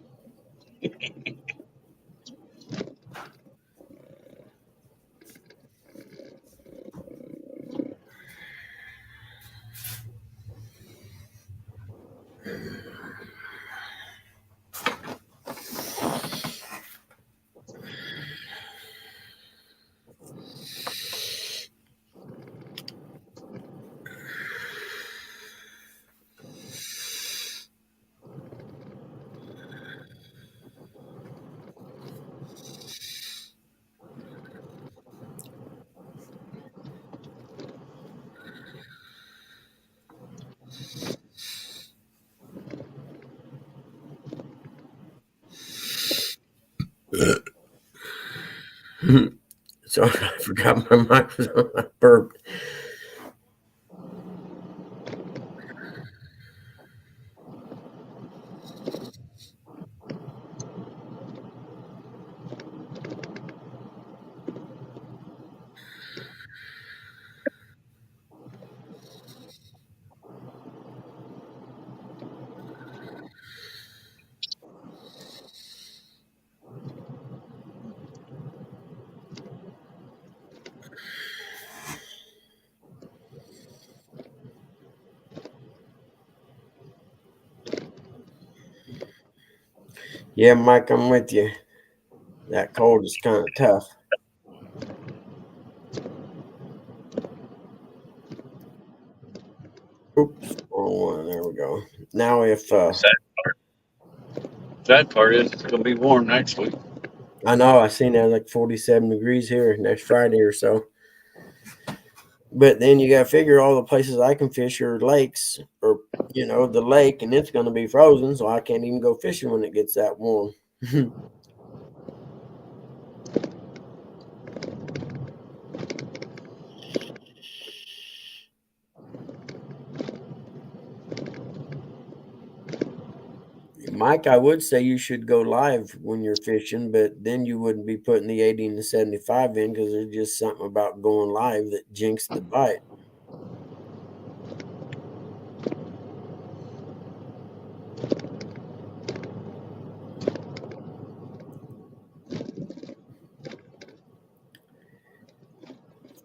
Sorry, I forgot my mic was on. I burped. Yeah, Mike, I'm with you. That cold is kind of tough. Oops, wrong one. There we go. Now, if Sad part is it's going to be warm next week. I know I seen that like 47 degrees here next Friday or so. But then you got to figure all the places I can fish are lakes or, the lake, and it's going to be frozen, so I can't even go fishing when it gets that warm. Mike, I would say you should go live when you're fishing, but then you wouldn't be putting the 80 and the 75 in because there's just something about going live that jinxed the bite.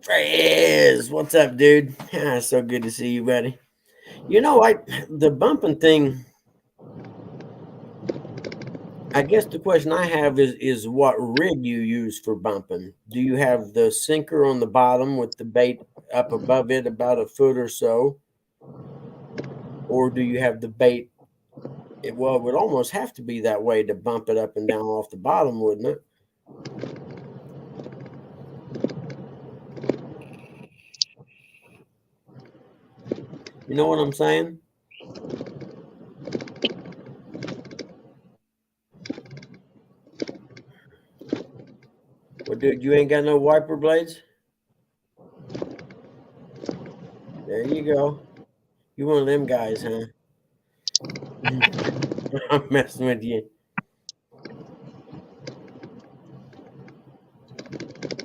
Frizz, what's up, dude? So good to see you, buddy. The bumping thing, I guess the question I have is what rig you use for bumping. Do you have the sinker on the bottom with the bait up above it about a foot or so? Or do you have the bait? It would almost have to be that way to bump it up and down off the bottom, wouldn't it? You know what I'm saying? Well, dude, you ain't got no wiper blades? There you go. You one of them guys, huh? I'm messing with you.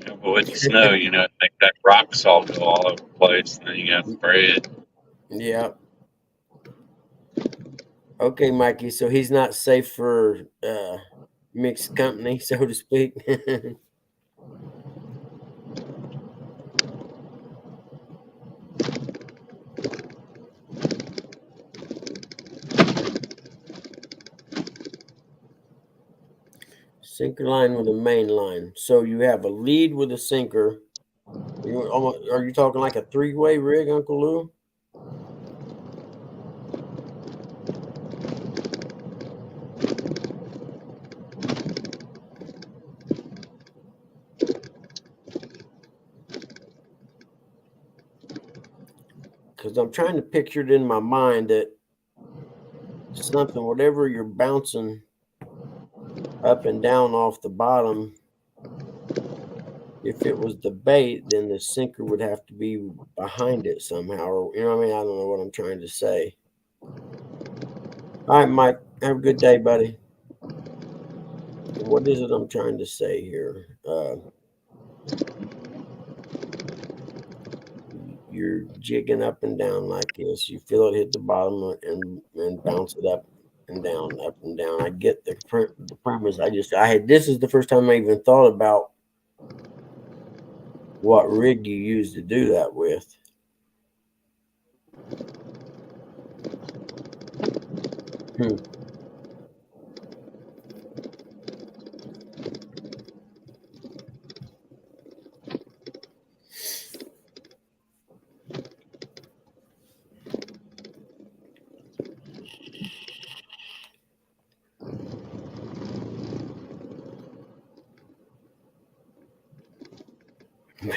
But with the snow, it make that rock salt go all over the place, and then you got to spray it. Yeah. Okay, Mikey. So he's not safe for mixed company, so to speak. Sinker line with a main line. So you have a lead with a sinker. You're Are you talking like a 3-way rig, Uncle Lou? Because I'm trying to picture it in my mind that something, whatever you're bouncing up and down off the bottom, if it was the bait, then the sinker would have to be behind it somehow. Or, you know what I mean? I don't know what I'm trying to say. All right, Mike, have a good day, buddy. What is it I'm trying to say here? You're jigging up and down like this. You feel it hit the bottom and bounce it up and down, up and down. I get the premise. This is the first time I even thought about what rig you use to do that with.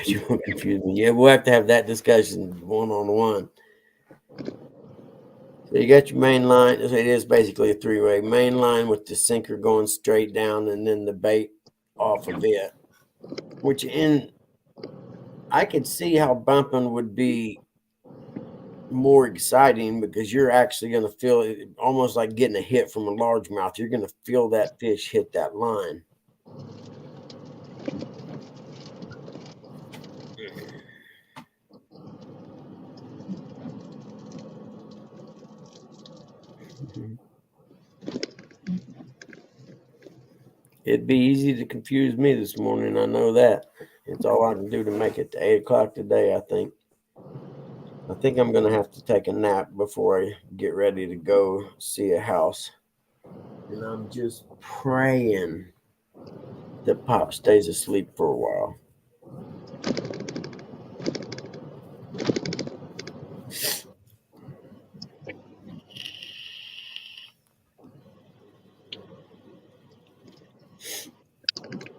You won't confuse me. Yeah, we'll have to have that discussion one-on-one. So you got your main line. It is basically a 3-way main line with the sinker going straight down and then the bait off of it. I could see how bumping would be more exciting because you're actually going to feel it almost like getting a hit from a largemouth. You're going to feel that fish hit that line. It'd be easy to confuse me this morning. I know that. It's all I can do to make it to 8 o'clock today, I think. I think I'm going to have to take a nap before I get ready to go see a house. And I'm just praying that Pop stays asleep for a while.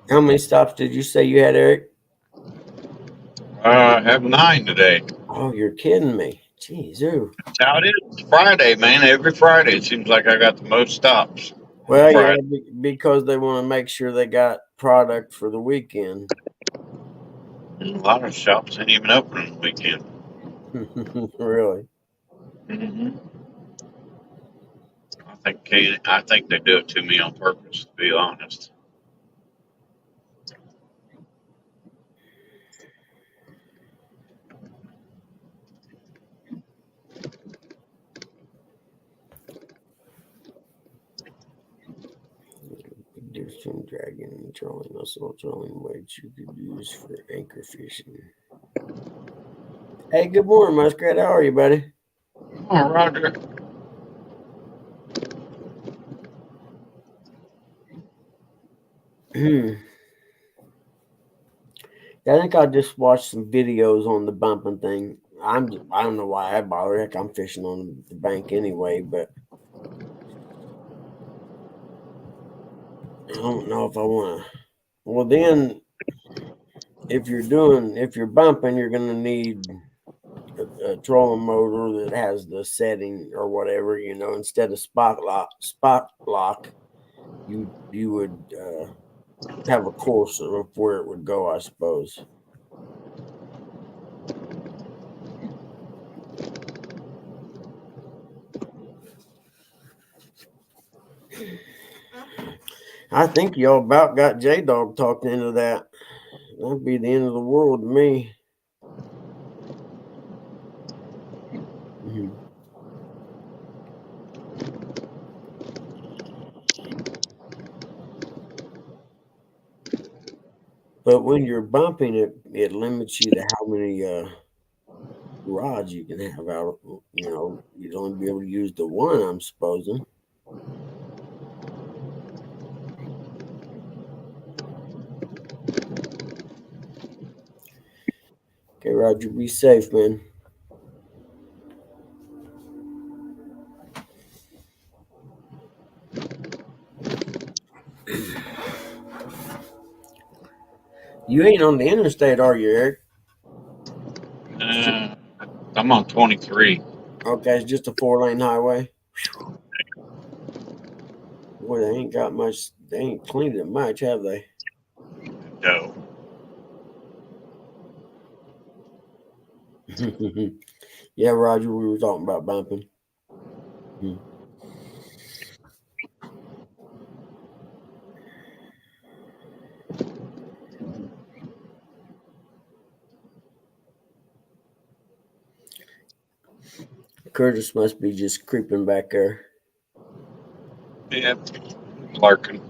How many stops did you say you had, Eric? I have 9 today. Oh, you're kidding me. Jeez, ooh. That's how it is. It's Friday, man. Every Friday it seems like I got the most stops. Well, yeah, Friday. because they want to make sure they got product for the weekend. And a lot of shops ain't even open on the weekend. Really? hmm I think they do it to me on purpose. To be honest. There's some dragging and trolling, also trolling weights you could use for anchor fishing. Hey, good morning, Muskrat. How are you, buddy? Oh, Roger. Yeah, I think I just watched some videos on the bumping thing. I don't know why I bother. Heck, I'm fishing on the bank anyway, but I don't know if I want to. Well, then, if you're bumping, you're going to need a trolling motor that has the setting or whatever, instead of spot lock, you would have a course of where it would go, I suppose. I think y'all about got J Dog talked into that. That'd be the end of the world to me. Mm-hmm. But when you're bumping it, it limits you to how many rods you can have out. You'd only be able to use the one, I'm supposing. Okay, Roger, be safe, man. You ain't on the interstate, are you, Eric? Uh, I'm on 23. Okay, it's just a 4-lane highway. Boy, they ain't got much. They ain't cleaned it much, have they? No. Yeah, Roger, we were talking about bumping. Hmm. Curtis must be just creeping back there. Yeah. Larkin.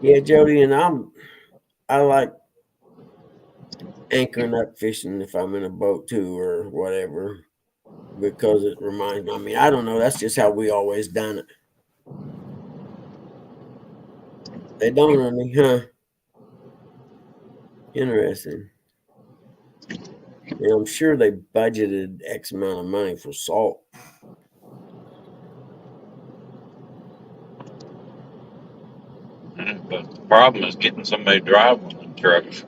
Yeah, Jody, and I like anchoring up fishing if I'm in a boat too or whatever because it reminds me. I mean, I don't know. That's just how we always done it. They don't really, huh? Interesting. Yeah, I'm sure they budgeted X amount of money for salt. But the problem is getting somebody to drive one of the trucks.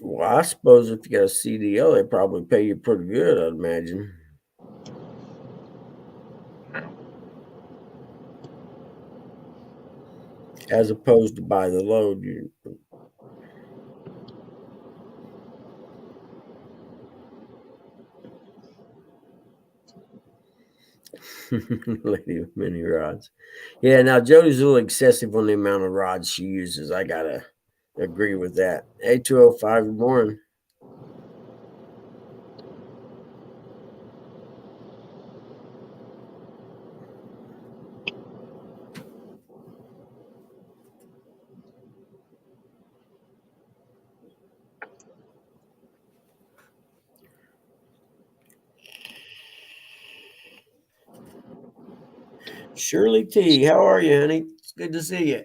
Well, I suppose if you got a CDL, they probably pay you pretty good, I'd imagine. As opposed to by the load. Lady with many rods. Yeah, now Jody's a little excessive on the amount of rods she uses. I gotta agree with that. A205, good morning. Shirley T, how are you, honey? It's good to see you.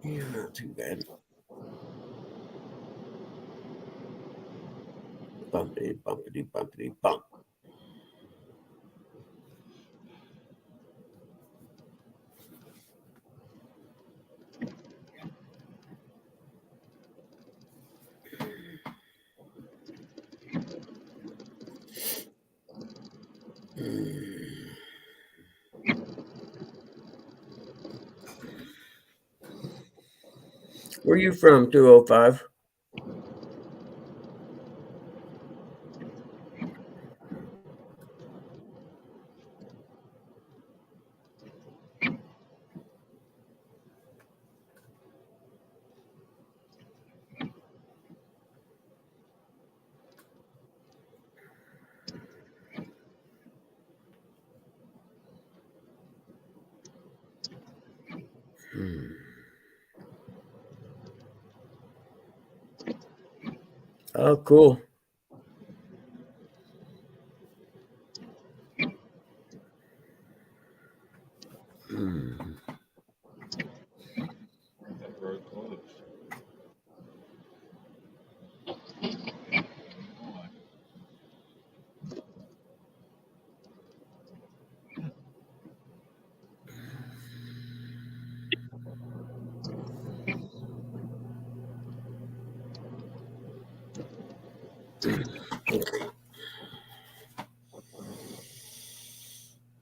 Yeah, not too bad. Bumpity, bumpity, bumpity, bump. Where you from, 205? Oh, cool. That road closed.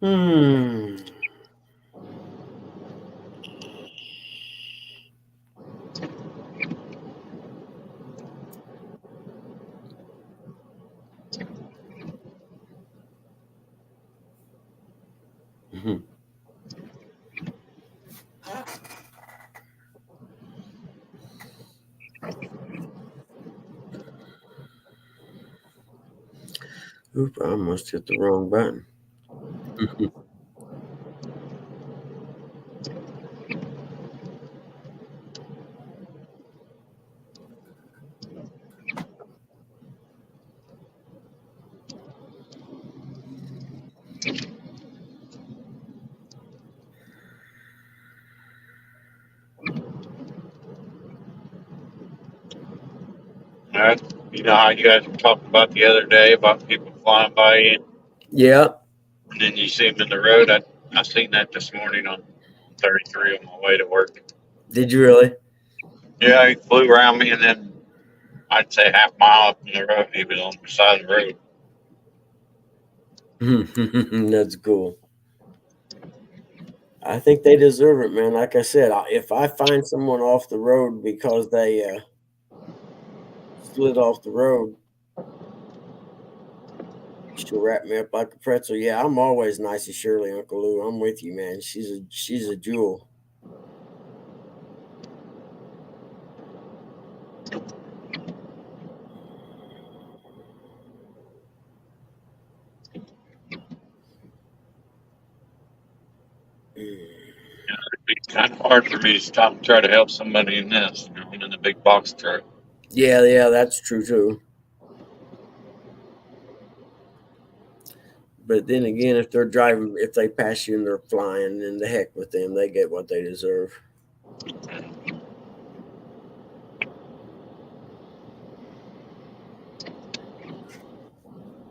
Hmm. Oop, I almost hit the wrong button. You know how you guys were talking about the other day about people flying by you, Yeah. and then you see them in the road. I seen that this morning on 33 on my way to work. Did you really? Yeah, he flew around me, and then I'd say half mile up in the road, he was on the side of the road. That's cool. I think they deserve it, man. Like I said, if I find someone off the road because they slid off the road, she'll wrap me up like a pretzel. Yeah, I'm always nice to Shirley, Uncle Lou. I'm with you, man. She's a jewel. It'd be kind of hard for me to stop and try to help somebody in this. You know, I'm in the big box truck. Yeah, that's true too. But then again, if they're driving, if they pass you and they're flying, then the heck with them. They get what they deserve.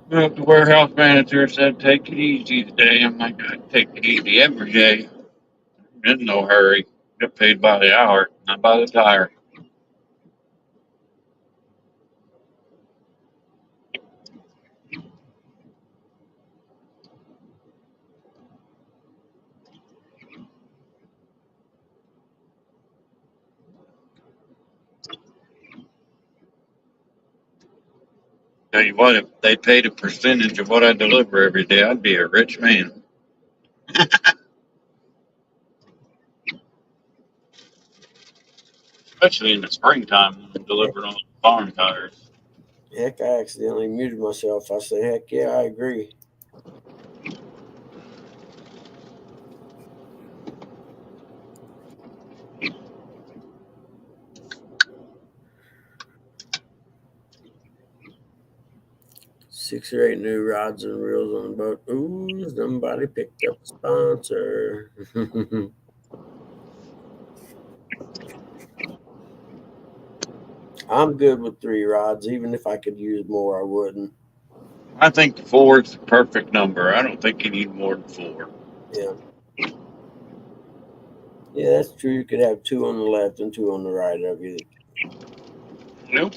Well, the warehouse manager said, "Take it easy today." I'm like, "I take it easy every day. I'm in no hurry. Get paid by the hour, not by the tire." Tell you what, if they paid a percentage of what I deliver every day, I'd be a rich man. Especially in the springtime when I'm Heck, delivering on farm tires. heck, I accidentally muted myself. I say, heck yeah, I agree. Six or eight new rods and reels on the boat. Ooh, somebody picked up a sponsor. I'm good with three rods. Even if I could use more, I wouldn't. I think four is the perfect number. I don't think you need more than four. Yeah. Yeah, that's true. You could have two on the left and two on the right of you. Nope.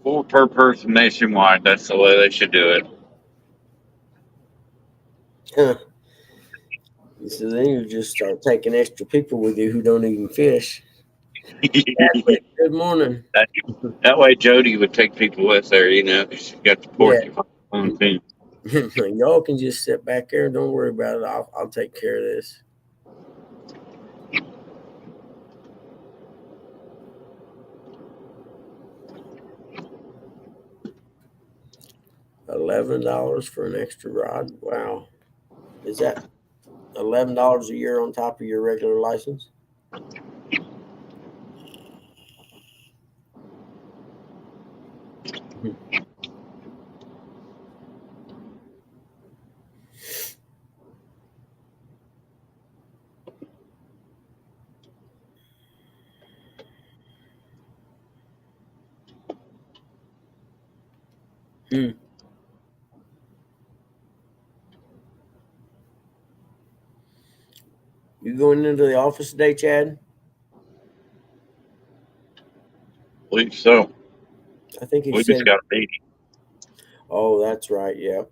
Four per person nationwide. That's the way they should do So then you just start taking extra people with you who don't even fish. it. Good morning. that, that way, Jody would take people with her. You know, she's got the Yeah. porcupine thing. Y'all can just sit back there. Don't worry about it. I'll take care of this. $11 for an extra rod. Wow. Is that $11 a year on top of your regular license? Hmm. You going into the office today, Chad? Believe so. I think he We just said. got a meeting. Oh, that's right. Yeah.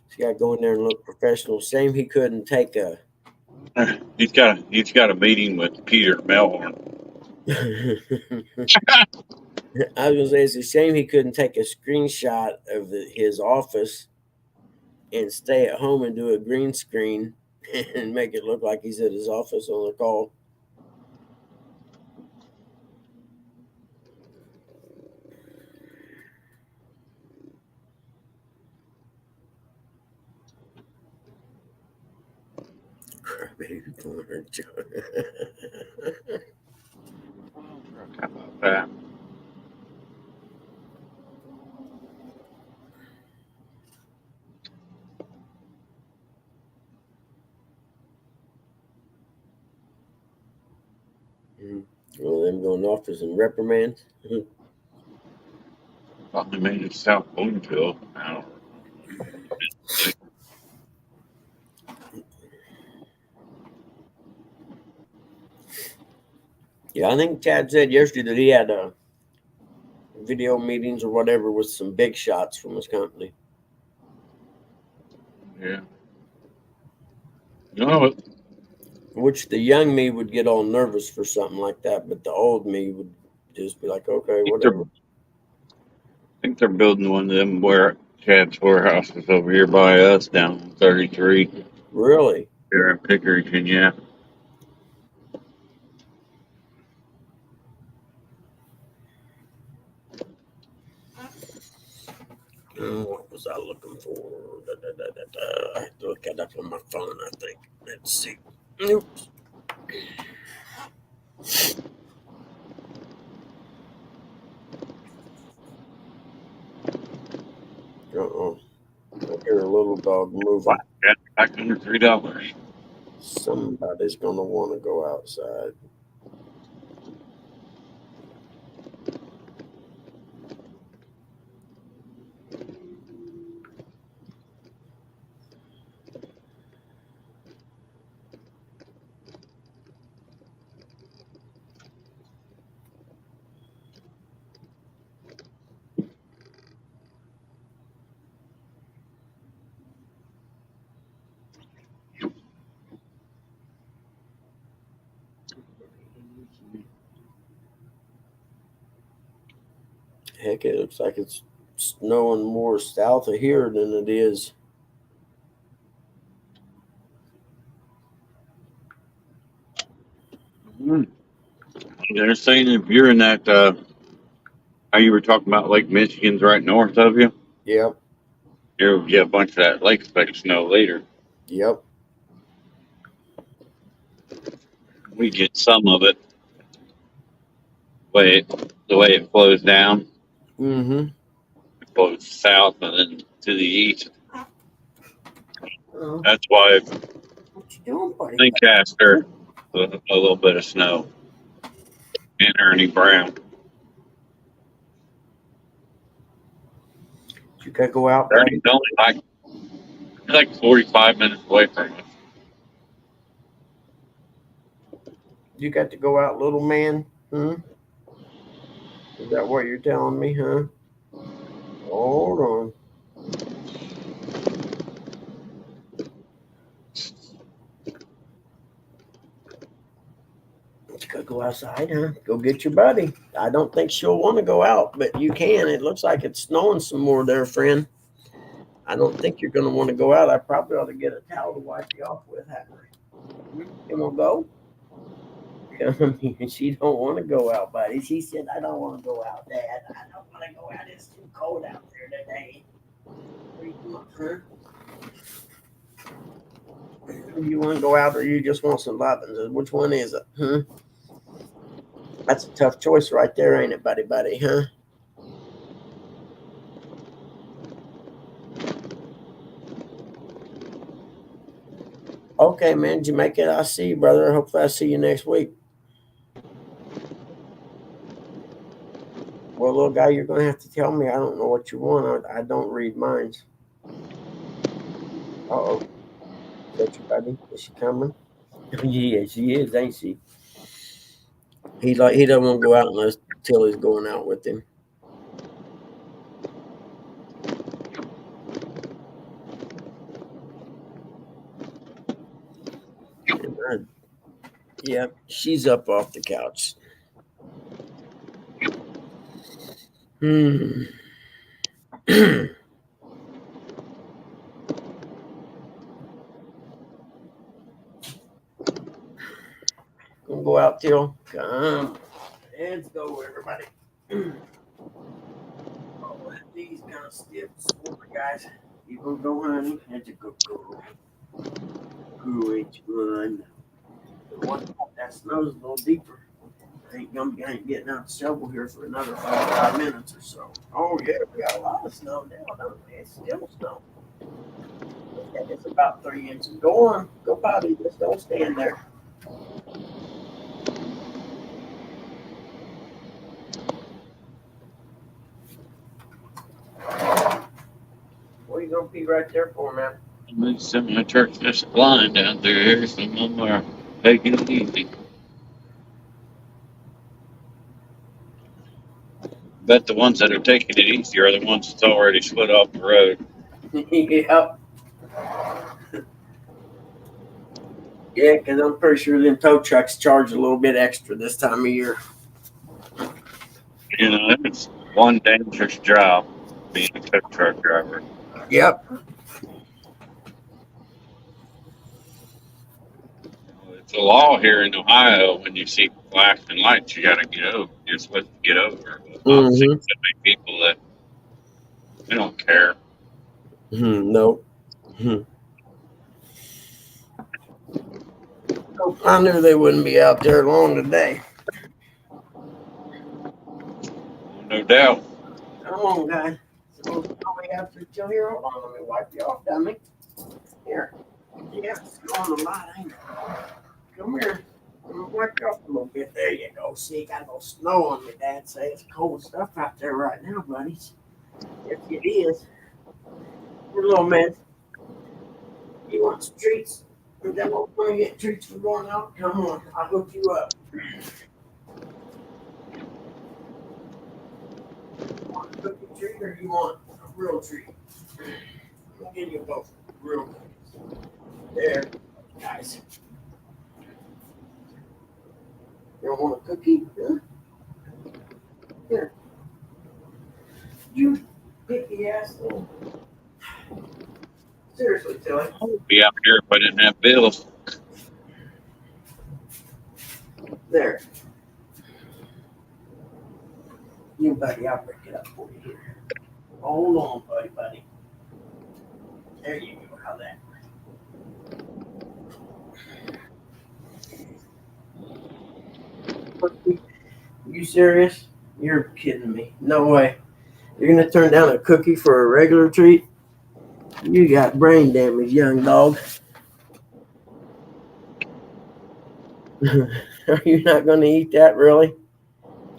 He's got to go in there and look professional. Shame he couldn't take a. He's got a meeting with Peter Melhorn. I was gonna say it's a shame he couldn't take a screenshot of his office and stay at home and do a green screen and make it look like he's at his office on the call. Baby corner, John. How about that? Well, them going off as some reprimands. Probably made it South Bloomfield. I don't know. Yeah, I think Chad said yesterday that he had video meetings or whatever with some big shots from his company. Yeah. No, Which the young me would get all nervous for something like that, but the old me would just be like, okay, whatever. I think they're building one of them where Chad's warehouses over here by us down on 33 Really? here in Pickerington. Yeah. What was I looking for? I have to look it up on my phone, I think. Let's see. Oops. Uh-oh. I hear a little dog moving. Chad's back under $3. Somebody's going to want to go outside. Heck, it looks like it's snowing more south of here than it is. They're saying if you're in that, how you were talking about Lake Michigan's right north of you, Yep. you'll get a bunch of that lake effect snow later. Yep. We get some of it the way it flows down. Mm-hmm. It flows south and then to the east. Oh, That's why what you doing, buddy? Lancaster a little bit of snow and Ernie Brown. You gotta go out, buddy. Ernie's only like 45 minutes away from us. You got to go out, little man. Is that what you're telling me, huh? Hold on. You gotta go outside, huh? Go get your buddy. I don't think she'll want to go out, but you can. It looks like it's snowing some more there, friend. I don't think you're gonna want to go out. I probably ought to get a towel to wipe you off with, hadn't I? You wanna go? She don't want to go out, buddy. She said, I don't want to go out, Dad. I don't want to go out. It's too cold out there today. What do you want, huh? You want to go out or you just want some loving? Which one is it, huh? That's a tough choice right there, ain't it, buddy, huh? Okay, man, did you make it? I'll see you, brother. Hopefully I see you next week. Well, little guy, you're going to have to tell me. I don't know what you want. I don't read minds. Uh-oh. Is that your buddy? Is she coming? Yeah, she is, ain't she? He doesn't want to go out unless Tilly's going out with him. Yeah, she's up off the couch. Gonna go out, Till. Come. Let's go, everybody. Oh, these kind of stiff, sport guys. You gonna go, honey? That's a good girl. Good one. The one that snow's a little deeper. ain't getting out the shovel here for another 5 minutes or so. Oh yeah, we got a lot of snow now, don't we? It's still snow. It's about 3 inches. Go on, go potty. Just don't stand there. What are you gonna pee right there for, man? Some of my church just flying down through here. Some of them are taking it easy. Bet the ones that are taking it easy are the ones that's already slid off the road. Yep. Yeah, because I'm pretty sure them tow trucks charge a little bit extra this time of year. You know, it's one dangerous job being a tow truck driver. Yep. It's a law here in Ohio. When you see flashing lights, you got to get over. You're supposed to get over. But I've seen Mm-hmm. so many people that they don't care. Nope. I knew they wouldn't be out there long today. No doubt. Come on, guys. So we have to chill here. Hold on, let me wipe you off, dummy. Here. Yeah, it's going a lot, ain't it? Come here. Let me wipe you off a little bit. There you go. See, got a little snow on me, Dad. Say it's cold stuff out there right now, buddies. Yes, it is. Here, little man. You want some treats? Is that what we're gonna get treats for going out? Come on, I'll hook you up. You want a cookie treat or you want a real treat? I'll give you both real cookies. There, guys. You don't want a cookie? Huh? Here. You picky ass little. Seriously, Tilly. I would be out here if I didn't have bills. There. You buddy, I'll break it up for you here. Hold on, buddy. There you go. How that? You serious? You're kidding me. No way. You're gonna turn down a cookie for a regular treat? You got brain damage, young dog. Are you not gonna eat that, really?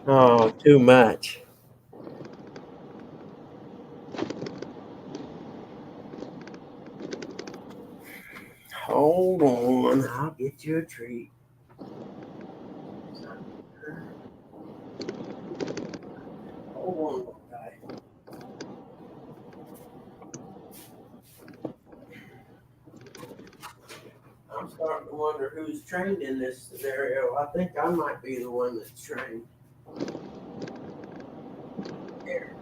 Oh, too much. Hold on, I'll get you a treat. Hold on, little guy. I'm starting to wonder who's trained in this scenario. I think I might be the one that's trained. Here.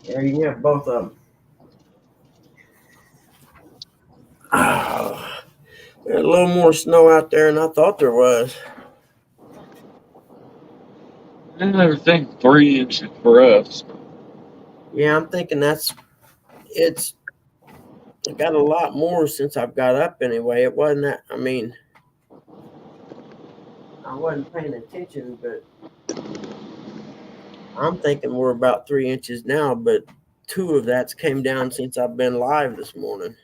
There you have both of them. Oh, there's a little more snow out there than I thought there was. Another thing, 3 inches for us. Yeah, I'm thinking it's got a lot more since I've got up anyway. It wasn't that, I wasn't paying attention, but I'm thinking we're about 3 inches now, but 2 of that's came down since I've been live this morning.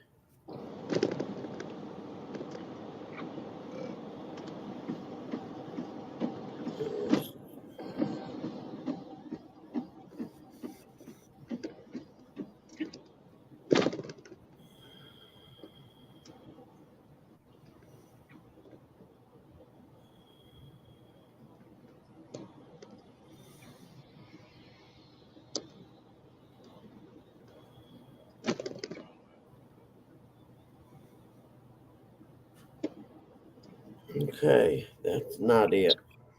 Okay, that's not it.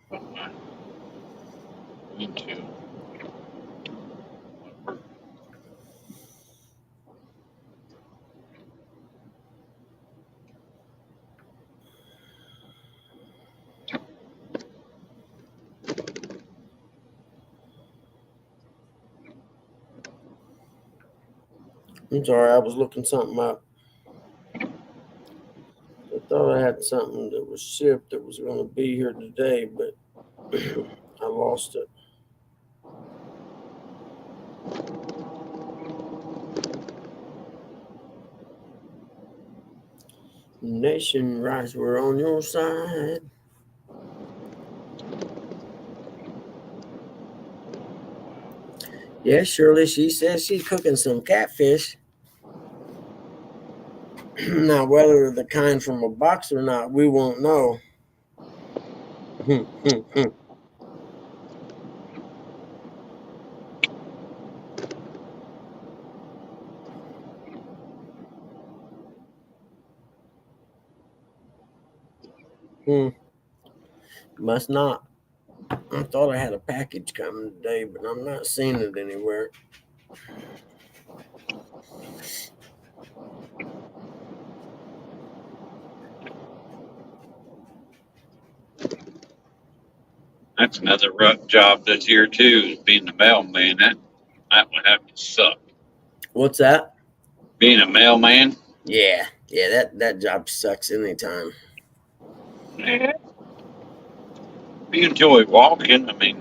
1, 2. I'm sorry, I was looking something up. I thought I had something that was shipped that was going to be here today, but I lost it. Nation Rice, we're on your side. Yeah, Shirley, she says she's cooking some catfish. Now, whether the kind from a box or not, we won't know. Must not. I thought I had a package coming today, but I'm not seeing it anywhere. That's another rough job this year too, is being the mailman. That would have to suck. What's that? Being a mailman. Yeah, that job sucks anytime. Yeah. You enjoy walking. I mean,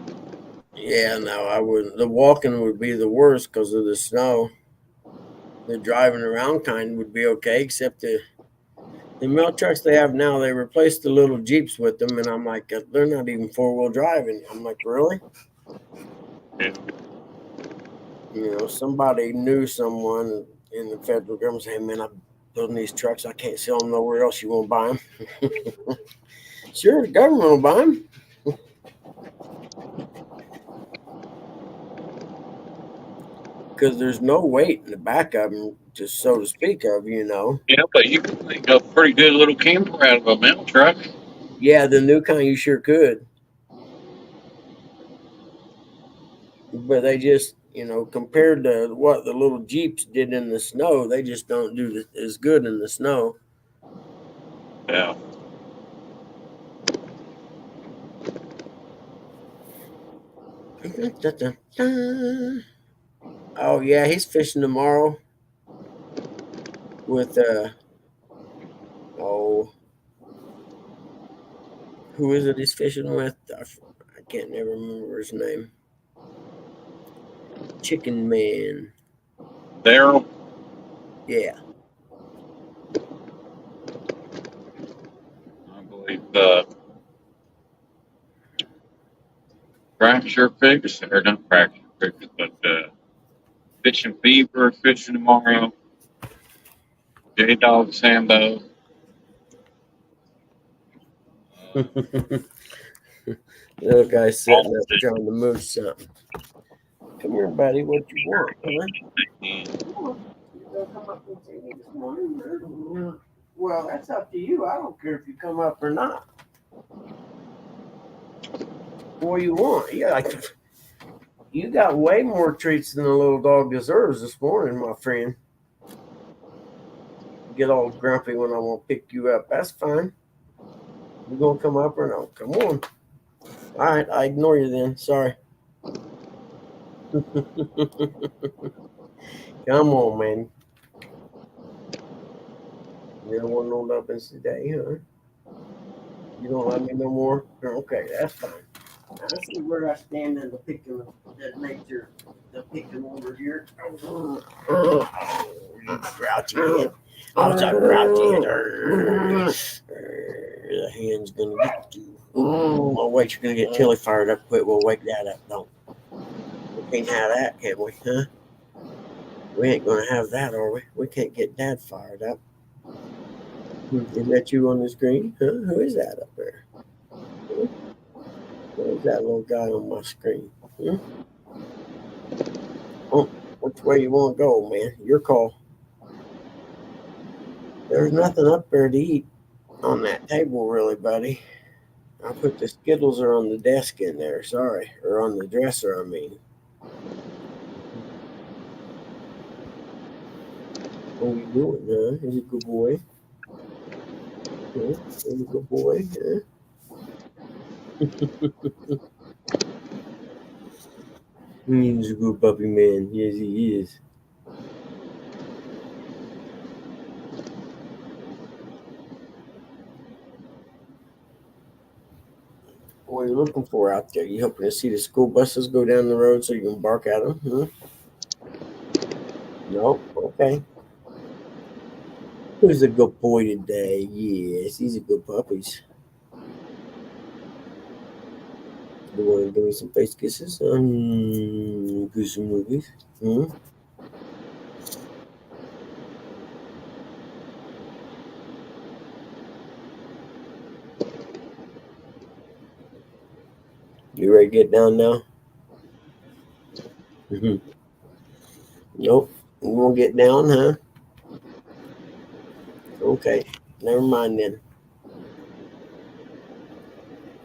Yeah, no, I wouldn't. The walking would be the worst because of the snow. The driving around kind would be okay, except the mail trucks they have now, they replaced the little Jeeps with them, and I'm like, they're not even 4-wheel driving. I'm like, really? yeah. Somebody knew someone in the federal government saying, man, I'm building these trucks. I can't sell them nowhere else. You want to buy them? Sure, the government will buy them. Because there's no weight in the back of them, just so to speak of. Yeah, but you can make a pretty good little camper out of a mail truck. Yeah, the new kind you sure could. But they just, compared to what the little Jeeps did in the snow, they just don't do as good in the snow. Yeah. Oh yeah, he's fishing tomorrow with oh, who is it he's fishing with? I can't never remember his name. Chicken Man. Daryl. Yeah. I believe Fracture Fix, or not Fracture Fix, but Fishing Fever, Fishing Tomorrow, J Dog Sambo. Little guy sitting All up the trying to move something. Come here, buddy. What you want, huh? things. You gonna come up and see me this morning? Or? Well, that's up to you. I don't care if you come up or not. What do you want? You got way more treats than the little dog deserves this morning, my friend. Get all grumpy when I want to pick you up. That's fine. You gonna come up or no? Come on. All right, I ignore you then. Sorry. Come on, man. You don't want no lovings today, huh? You don't love me no more? Okay, that's fine. Now, let's see where I stand in the picking that nature, the picking order here. Oh, you grouchy head. Oh, it's a grouchy head. The hand's gonna get you. Oh, wait, you're gonna get Tilly fired up quick. We'll wake that up. Don't. We can't have that, can we? Huh? We ain't gonna have that, are we? We can't get Dad fired up. Is that you on the screen? Huh? Who is that up there? Huh? Who is that little guy on my screen? Huh? Oh, which way you want to go, man? Your call. There's nothing up there to eat on that table, really, buddy. I put the Skittles are on the desk in there. Sorry, or on the dresser. I mean. What are you doing, huh? Is a good boy? Huh? Is a good boy? Huh? He's a good puppy man. Yes, he is. What are you looking for out there? You hoping to see the school buses go down the road so you can bark at them? Huh? No? Okay. Who's a good boy today? Yes, he's a good puppies. You want to give me some face kisses? Do some movies. Hmm? You ready to get down now? Hmm. Nope. You won't get down, huh? Okay. Never mind then.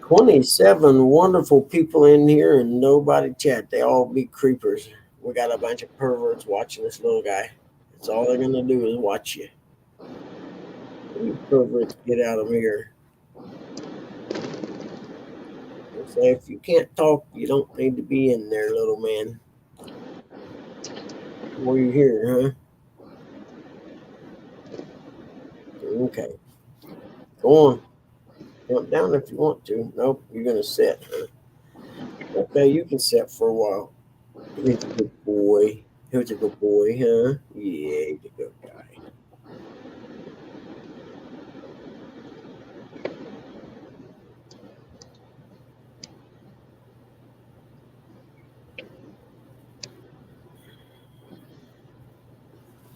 27 wonderful people in here and nobody chat. They all be creepers. We got a bunch of perverts watching this little guy. That's all they're going to do is watch you. You perverts, get out of here. They say if you can't talk, you don't need to be in there, little man. What are you here, huh? Okay. Go on. Jump down if you want to. Nope, you're going to sit, huh? Okay, you can sit for a while. He's a good boy. He's a good boy, huh? Yeah, he's a good guy.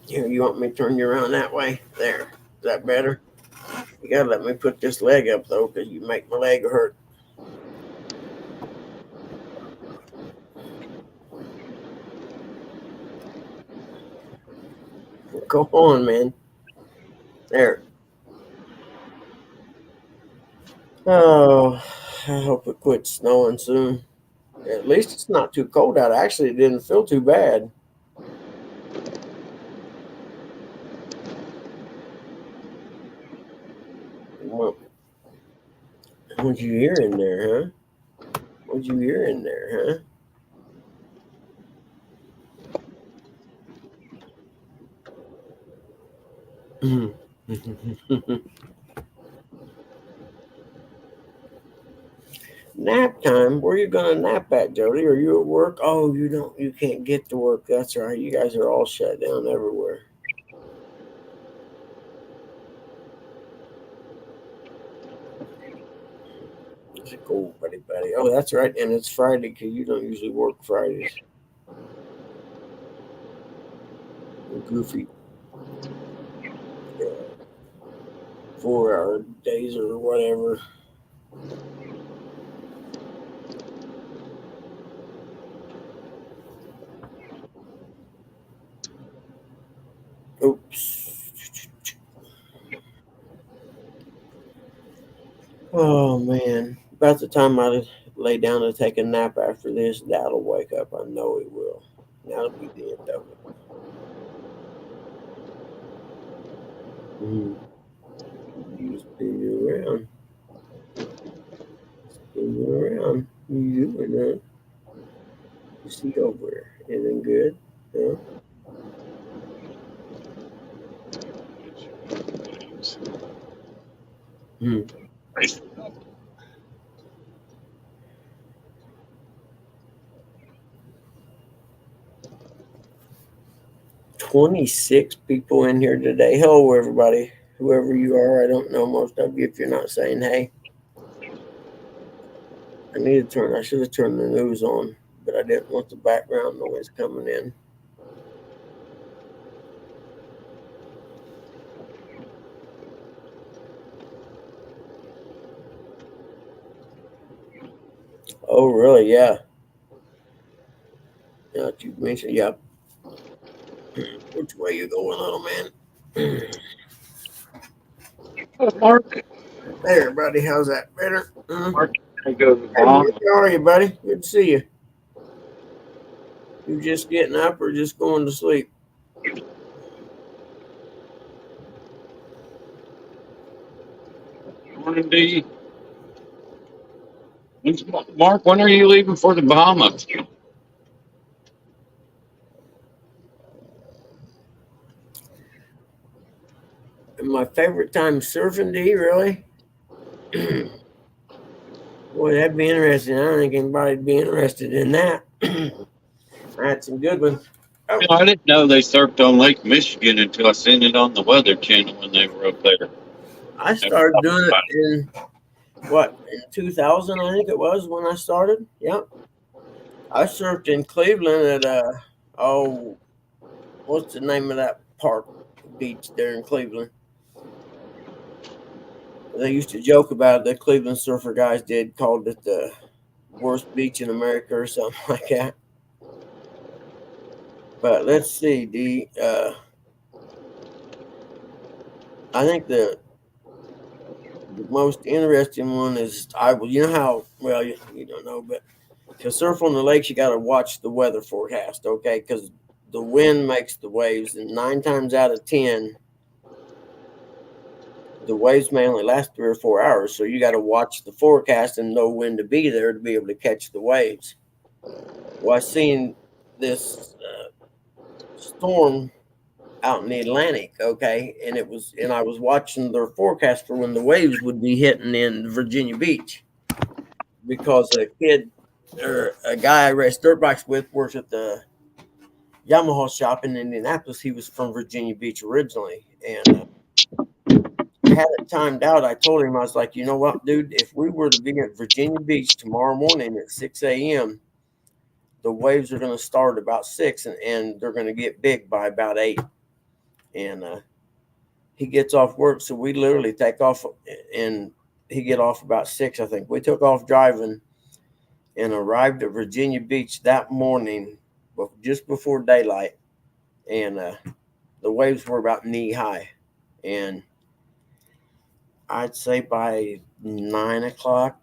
Here, you want me to turn you around that way? There. Is that better? You gotta let me put this leg up though, because you make my leg hurt. Go on, man. There. Oh, I hope it quits snowing soon. At least it's not too cold out. Actually, it didn't feel too bad. What'd you hear in there, huh? What'd you hear in there, huh? Nap time? Where are you gonna nap at, Jody? Are you at work? Oh, you can't get to work. That's right. You guys are all shut down everywhere. It's a cool, buddy. Oh, that's right. And it's Friday because you don't usually work Fridays. Goofy. 4 hour days or whatever. Oops. Oh man. About the time I lay down to take a nap after this, Dad'll wake up. I know he will. That'll be the end of it. Mm. You spin you around. Spin you around. You doing that? You see over there. Anything good? Huh? Hmm. 26 people in here today. Hello, everybody. Whoever you are, I don't know most of you if you're not saying hey. I should have turned the news on, but I didn't want the background noise coming in. Oh, really? Yeah. Now that you mentioned, yeah. Which way you going, little man? Mark, There, buddy. How's that? Better? Mark, I go to the Hey, Mark, bomb. how are you, buddy? Good to see you. You just getting up or just going to sleep? Morning, D. Mark, when are you leaving for the Bahamas? And my favorite time surfing, D, really? Boy, that'd be interesting. I don't think anybody'd be interested in that. I had some good ones. Oh, You know, I didn't know they surfed on Lake Michigan until I seen it on the Weather Channel when they were up there. I They were started talking doing it about in in 2000, I think it was when I started. Yeah. I surfed in Cleveland at oh, what's the name of that park beach there in Cleveland? They used to joke about it. The Cleveland surfer guys did called it the worst beach in America or something like that. But let's see, D. I think the most interesting one is you know how well you don't know, but to surf on the lakes you got to watch the weather forecast, okay? Because the wind makes the waves, and 9 times out of 10, the waves may only last 3 or 4 hours. So you got to watch the forecast and know when to be there to be able to catch the waves. Well, I seen this storm out in the Atlantic, okay, and I was watching their forecast for when the waves would be hitting in Virginia Beach because a kid or a guy I raced dirt bikes with works at the Yamaha shop in Indianapolis. He was from Virginia Beach originally, and I had it timed out. I told him, I was like, you know what, dude, if we were to be at Virginia Beach tomorrow morning at 6 a.m., the waves are going to start about 6 and they're going to get big by about 8. And he gets off work, so we literally take off, and he get off about 6, I think. We took off driving and arrived at Virginia Beach that morning, just before daylight, and the waves were about knee high, and I'd say by 9 o'clock,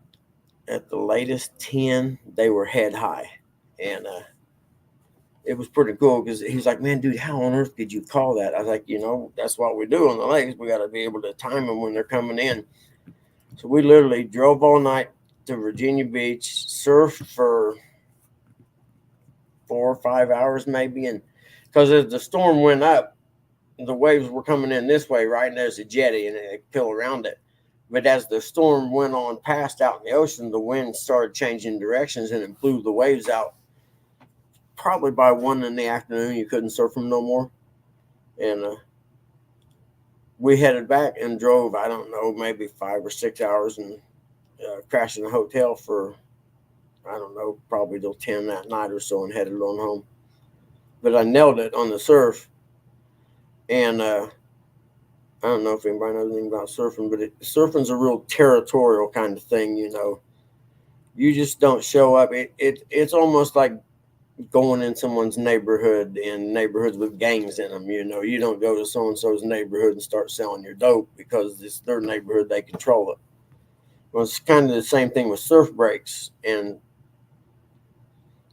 at the latest 10, they were head high, and it was pretty cool because he's like, man, dude, how on earth did you call that? I was like, that's what we do on the lakes. We got to be able to time them when they're coming in. So we literally drove all night to Virginia Beach, surfed for 4 or 5 hours maybe, and because as the storm went up, the waves were coming in this way, right? And there's a jetty and they peel around it. But as the storm went on past out in the ocean, the wind started changing directions and it blew the waves out. Probably by 1 in the afternoon, you couldn't surf them no more. And we headed back and drove, I don't know, maybe 5 or 6 hours and crashed in a hotel for, I don't know, probably till 10 that night or so and headed on home. But I nailed it on the surf. And I don't know if anybody knows anything about surfing, but surfing's a real territorial kind of thing, You just don't show up. It's almost like going in someone's neighborhood in neighborhoods with gangs in them. You don't go to so-and-so's neighborhood and start selling your dope because it's their neighborhood, they control it. Well, it's kind of the same thing with surf breaks, and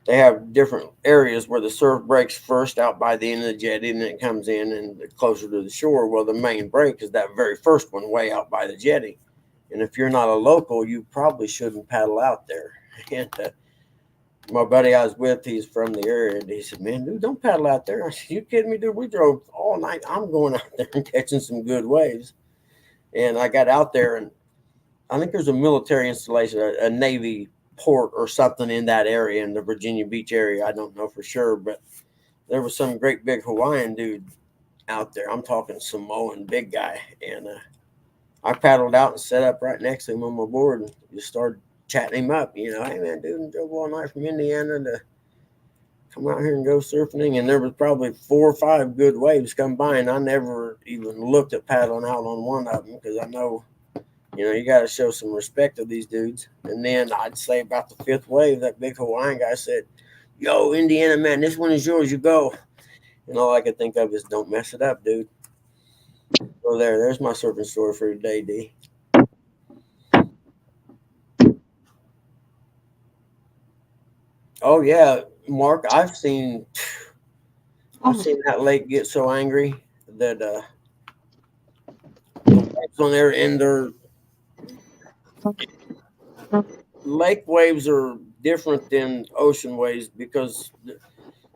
they have different areas where the surf breaks first out by the end of the jetty, and then it comes in and closer to the shore. Well, the main break is that very first one way out by the jetty. And if you're not a local, you probably shouldn't paddle out there. And my buddy I was with, he's from the area, and he said, man, dude, don't paddle out there. I said, you kidding me, dude? We drove all night. I'm going out there and catching some good waves. And I got out there, and I think there's a military installation, a Navy port or something in that area, in the Virginia Beach area. I don't know for sure, but there was some great big Hawaiian dude out there. I'm talking Samoan big guy. And I paddled out and set up right next to him on my board and just started chatting him up. Hey, man, dude, I drove all night from Indiana to come out here and go surfing. And there was probably 4 or 5 good waves come by, and I never even looked at paddling out on one of them because I know, you got to show some respect to these dudes. And then I'd say about the 5th wave, that big Hawaiian guy said, yo, Indiana, man, this one is yours. You go. And all I could think of is don't mess it up, dude. So there's my surfing story for today, D. Oh, yeah, Mark, I've seen that lake get so angry that the waves on there, and their lake waves are different than ocean waves because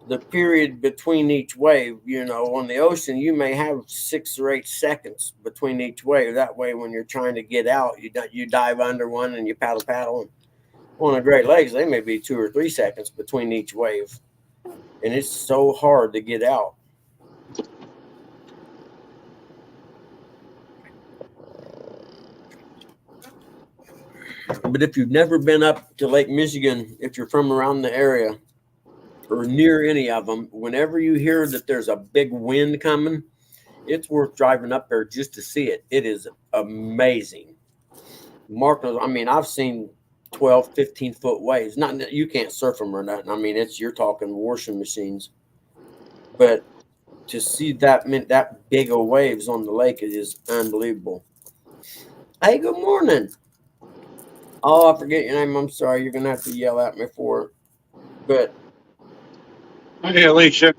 the period between each wave, on the ocean, you may have 6 or 8 seconds between each wave. That way, when you're trying to get out, you dive under one and you paddle. On the Great Lakes, they may be 2 or 3 seconds between each wave, and it's so hard to get out. But if you've never been up to Lake Michigan, if you're from around the area or near any of them, whenever you hear that there's a big wind coming, it's worth driving up there just to see it. It is amazing. Mark knows, I mean, I've seen 12, 15-foot waves. Not that you can't surf them or nothing. I mean, you're talking washing machines. But to see that big of waves on the lake, it is unbelievable. Hey, good morning. Oh, I forget your name. I'm sorry. You're gonna have to yell at me for it. But Hey, Alicia.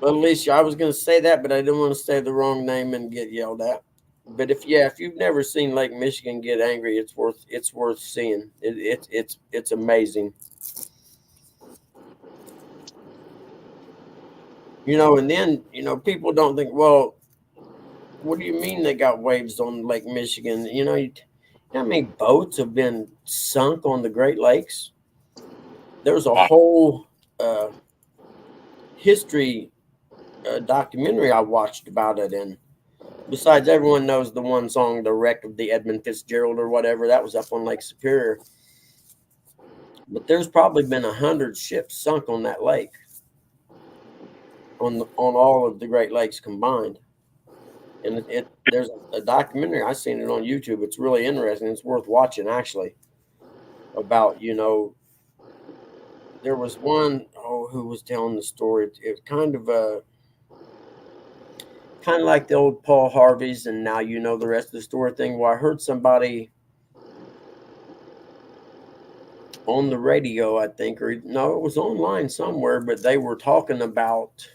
Alicia, I was gonna say that, but I didn't want to say the wrong name and get yelled at. But if you've never seen Lake Michigan get angry, it's worth seeing. It's amazing. And then people don't think, well, what do you mean they got waves on Lake Michigan? You know how many boats have been sunk on the Great Lakes? There's a whole history documentary I watched about it, and besides, everyone knows the one song, "The Wreck of the Edmund Fitzgerald" or whatever. That was up on Lake Superior. But there's probably been 100 ships sunk on that lake, on all of the Great Lakes combined. And there's a documentary. I've seen it on YouTube. It's really interesting. It's worth watching, actually, about, there was one, who was telling the story. It was kind of like the old Paul Harvey's and now the rest of the story thing. Well, I heard somebody on the radio, I think, or no, it was online somewhere, but they were talking about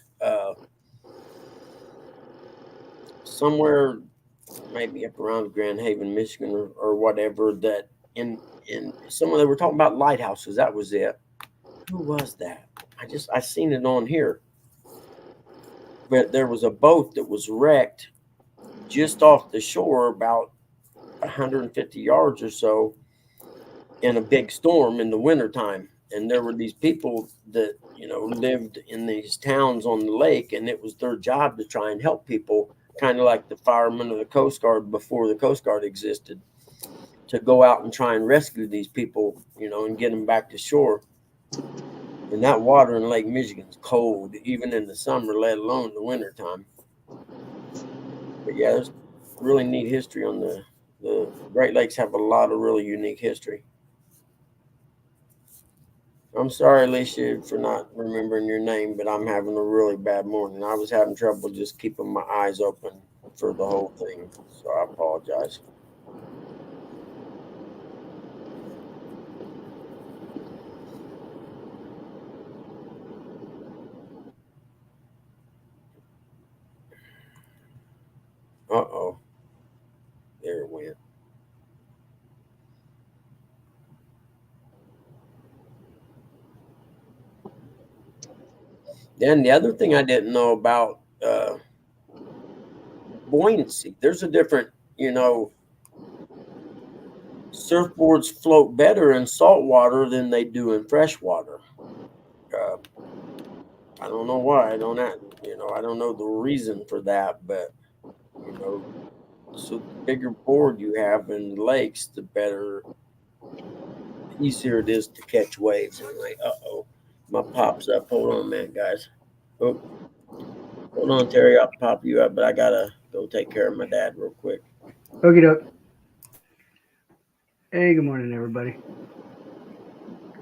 somewhere maybe up around Grand Haven, Michigan, or whatever, that in someone, they were talking about lighthouses. That was it. Who was that? I seen it on here. But there was a boat that was wrecked just off the shore, about 150 yards or so, in a big storm in the wintertime. And there were these people that, lived in these towns on the lake, and it was their job to try and help people, kind of like the firemen of the Coast Guard before the Coast Guard existed, to go out and try and rescue these people, and get them back to shore. And that water in Lake Michigan's cold, even in the summer, let alone the wintertime. But yeah, there's really neat history on the Great Lakes. Have a lot of really unique history. I'm sorry, Alicia, for not remembering your name, but I'm having a really bad morning. I was having trouble just keeping my eyes open for the whole thing, so I apologize. Uh-oh. There it went. Then the other thing I didn't know about buoyancy. There's a different, surfboards float better in salt water than they do in fresh water. I don't know why. I don't know the reason for that, but so the bigger board you have in lakes, the easier it is to catch waves. Anyway, my pop's up. Hold on a minute, guys. Oh, hold on, Terry. I'll pop you up, but I gotta go take care of my dad real quick. Okie doke. Hey, good morning, everybody.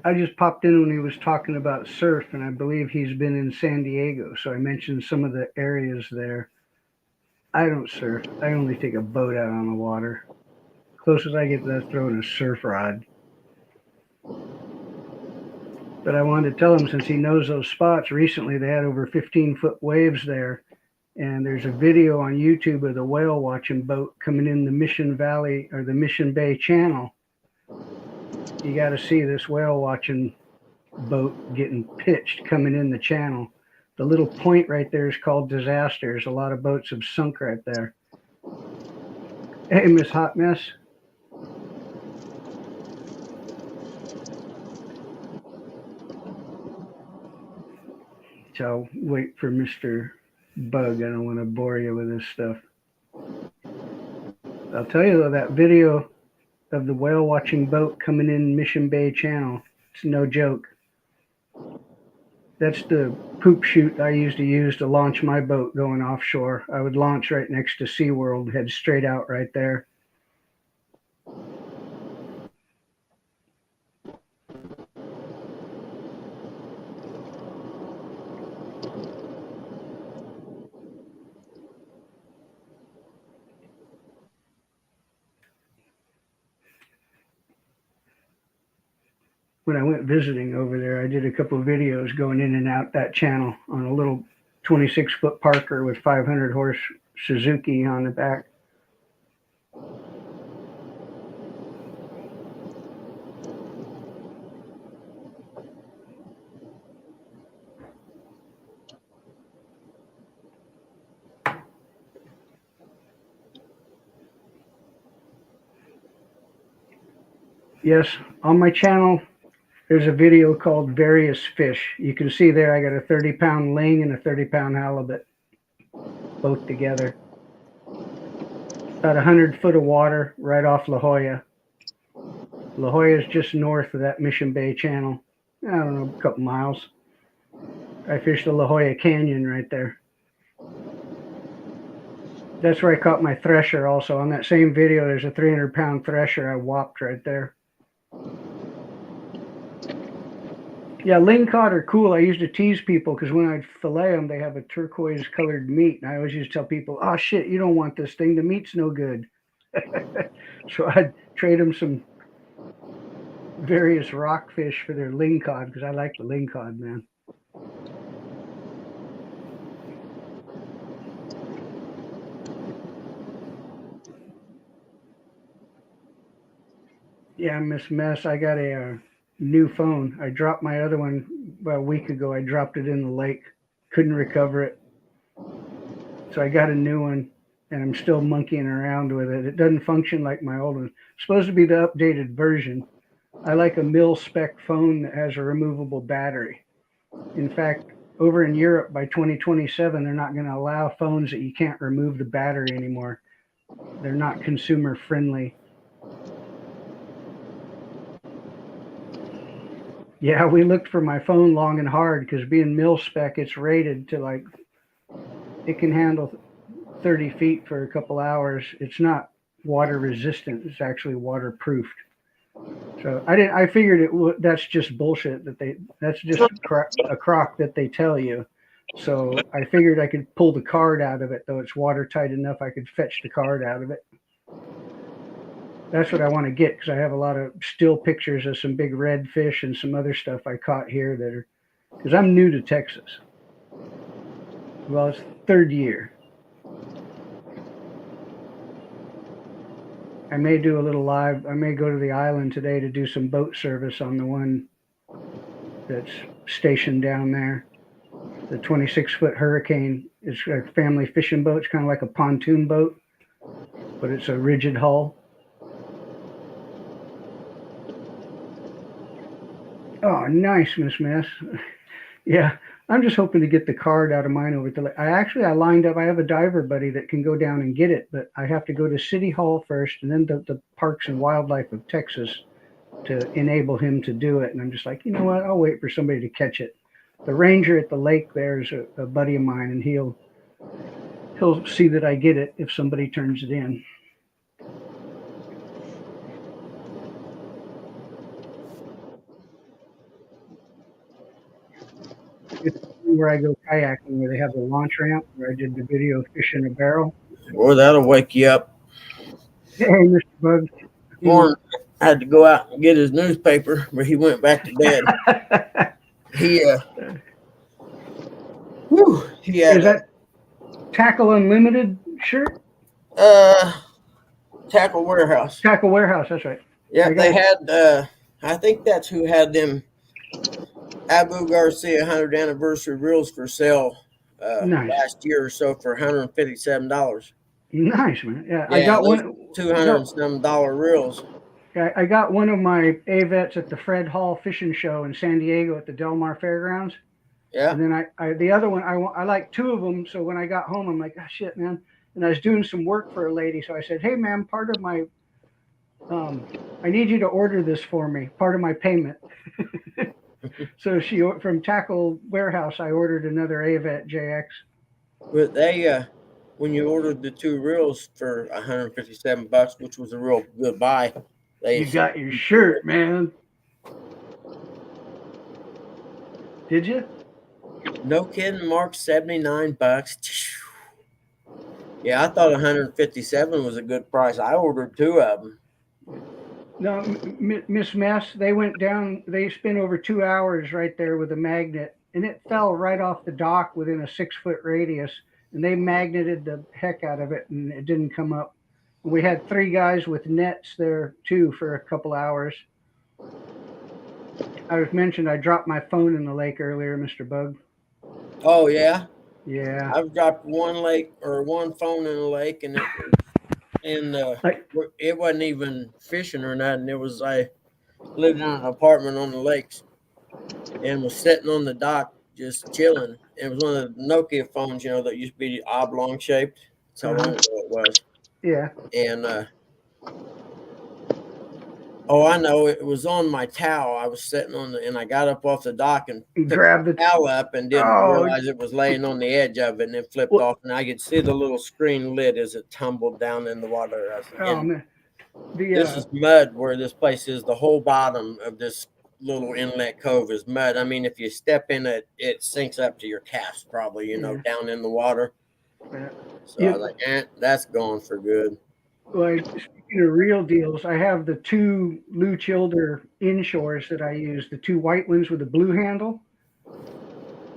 I just popped in when he was talking about surf, and I believe he's been in San Diego, so I mentioned some of the areas there. I don't surf. I only take a boat out on the water. Closest I get to that, throwing a surf rod. But I wanted to tell him, since he knows those spots, recently they had over 15-foot waves there, and there's a video on YouTube of the whale watching boat coming in the Mission Valley or the Mission Bay Channel. You got to see this whale watching boat getting pitched coming in the channel. The little point right there is called Disasters. A lot of boats have sunk right there. Hey, Miss Hot Mess. So I'll wait for Mr. Bug. I don't want to bore you with this stuff. I'll tell you though, that video of the whale watching boat coming in Mission Bay Channel, it's no joke. That's the poop chute I used to launch my boat going offshore. I would launch right next to SeaWorld, head straight out right there. When I went visiting over there, I did a couple of videos going in and out that channel on a little 26-foot Parker with 500 horse Suzuki on the back. Yes, on my channel, there's a video called Various Fish. You can see there I got a 30-pound ling and a 30-pound halibut, both together. About 100 foot of water right off La Jolla. La Jolla is just north of that Mission Bay Channel. I don't know, a couple miles. I fished the La Jolla Canyon right there. That's where I caught my thresher also. On that same video, there's a 300-pound thresher I whopped right there. Yeah, lingcod are cool. I used to tease people because when I'd fillet them, they have a turquoise colored meat. And I always used to tell people, oh shit, you don't want this thing. The meat's no good. So I'd trade them some various rockfish for their lingcod because I like the lingcod, man. Yeah, Miss Mess, I got a new phone. I dropped my other one about a week ago. I dropped it in the lake. Couldn't recover it. So I got a new one, and I'm still monkeying around with it. It doesn't function like my old one. It's supposed to be the updated version. I like a mil-spec phone that has a removable battery. In fact, over in Europe, by 2027, they're not going to allow phones that you can't remove the battery anymore. They're not consumer friendly. Yeah, we looked for my phone long and hard because being mil-spec, it's rated to like, it can handle 30 feet for a couple hours. It's not water resistant. It's actually waterproofed. So I figured that's just bullshit that's just a crock that they tell you. So I figured I could pull the card out of it, though it's watertight enough. I could fetch the card out of it. That's what I want to get because I have a lot of still pictures of some big redfish and some other stuff I caught here that are, because I'm new to Texas. Well, it's third year. I may do a little live. I may go to the island today to do some boat service on the one that's stationed down there. The 26-foot Hurricane. It's a family fishing boat. It's kind of like a pontoon boat, but it's a rigid hull. Oh, nice, Miss Mess. Yeah, I'm just hoping to get the card out of mine over at the lake. I lined up. I have a diver buddy that can go down and get it, but I have to go to City Hall first and then the Parks and Wildlife of Texas to enable him to do it. And I'm just like, you know what? I'll wait for somebody to catch it. The ranger at the lake there is a buddy of mine, and he'll see that I get it if somebody turns it in. It's where I go kayaking, where they have the launch ramp, where I did the video of fish in a barrel. Boy, that'll wake you up. Hey, Mr. Bugs. Warren had to go out and get his newspaper, but he went back to bed. He had Is that Tackle Unlimited shirt? Tackle Warehouse. Tackle Warehouse, that's right. Yeah, they had, I think that's who had them Abu Garcia 100th anniversary reels for sale Nice. last year or so for $157. Nice, man. Yeah, I got one. $200 reels. I got one of my AVETs at the Fred Hall Fishing Show in San Diego at the Del Mar Fairgrounds. Yeah. And then the other one, I like two of them. So when I got home, I'm like, oh, shit, man. And I was doing some work for a lady. So I said, hey, ma'am, part of my, I need you to order this for me, part of my payment. So from Tackle Warehouse, I ordered another AVET JX. But they, when you ordered the two reels for $157, which was a real good buy, You got your shirt, man. Did you? No kidding, Mark, $79. Yeah, I thought 157 was a good price. I ordered two of them. No, Miss Mess, they went down. They spent over 2 hours right there with a magnet, and it fell right off the dock within a 6-foot radius. And they magneted the heck out of it, and it didn't come up. We had 3 guys with nets there too for a couple hours. I was mentioned I dropped my phone in the lake earlier, Mr. Bug. Oh yeah, Yeah. I've dropped one phone in a lake, and it wasn't even fishing or nothing. It was I lived in an apartment on the lakes, and was sitting on the dock just chilling. It was one of the Nokia phones, that used to be oblong shaped. That's how long ago it was. Yeah. And oh, I know, it was on my towel. I was sitting and I got up off the dock and grabbed the towel up and didn't realize it was laying on the edge of it, and it flipped off, and I could see the little screen lid as it tumbled down in the water. Man. This is mud where this place is. The whole bottom of this little inlet cove is mud. I mean, if you step in it, it sinks up to your calves probably, down in the water. Yeah. So I was like, that's gone for good. Well, speaking of real deals, I have the 2 Lou Childer inshores that I use, the 2 white ones with the blue handle.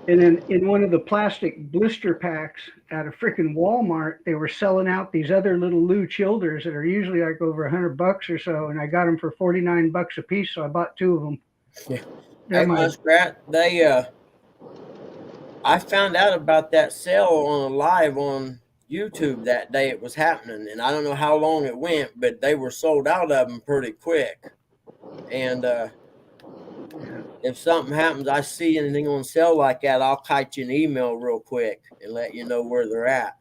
And then in one of the plastic blister packs at a freaking Walmart, they were selling out these other little Lou Childers that are usually like over $100 or so. And I got them for $49 a piece. So I bought 2 of them. Yeah. Hey, Muskrat, I found out about that sale on a live on YouTube that day it was happening, and I don't know how long it went, but they were sold out of them pretty quick. And if something happens, I see anything on sale like that, I'll kite you an email real quick and let you know where they're at.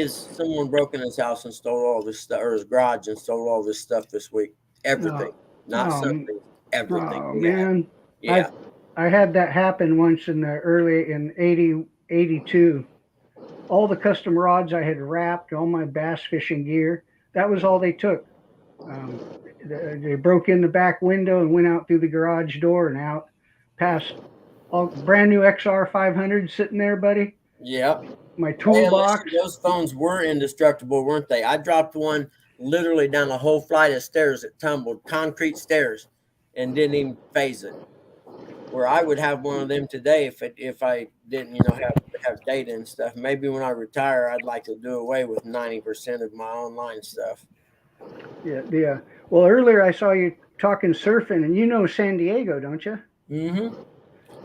Someone broke in his house and stole all this stuff, or his garage and stole all this stuff this week. Everything, everything. Oh man, yeah. I had that happen once in 82. All the custom rods I had wrapped, all my bass fishing gear, that was all they took. They broke in the back window and went out through the garage door and out past all brand new XR 500 sitting there, buddy. Yeah. My toolbox. Those phones were indestructible, weren't they? I dropped one literally down a whole flight of stairs that tumbled, concrete stairs, and didn't even phase it. Where I would have one of them today if I didn't, have data and stuff. Maybe when I retire, I'd like to do away with 90% of my online stuff. Yeah. Well, earlier I saw you talking surfing, and San Diego, don't you? Mm-hmm.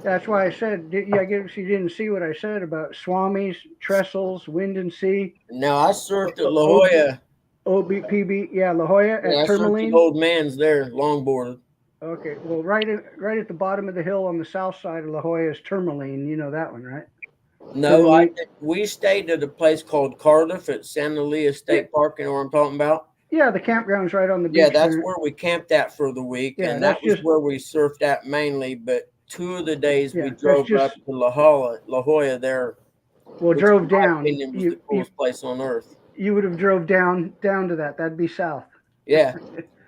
That's why I said, I guess you didn't see what I said about Swamis, Trestles, Wind and Sea. No, I surfed at La Jolla. OBPB, La Jolla at Tourmaline. I surfed Old Man's there, longboarded. Okay, well, right at the bottom of the hill on the south side of La Jolla is Tourmaline. You know that one, right? No, we stayed at a place called Cardiff at Santa Lia State Park. You know what I'm talking about? Yeah, the campground's right on the beach. Yeah, that's where we camped at for the week, and that was where we surfed at mainly. But 2 of the days we drove up to La Jolla there. Well, drove down. It was the coolest place on earth. You would have drove down to that. That'd be south. Yeah.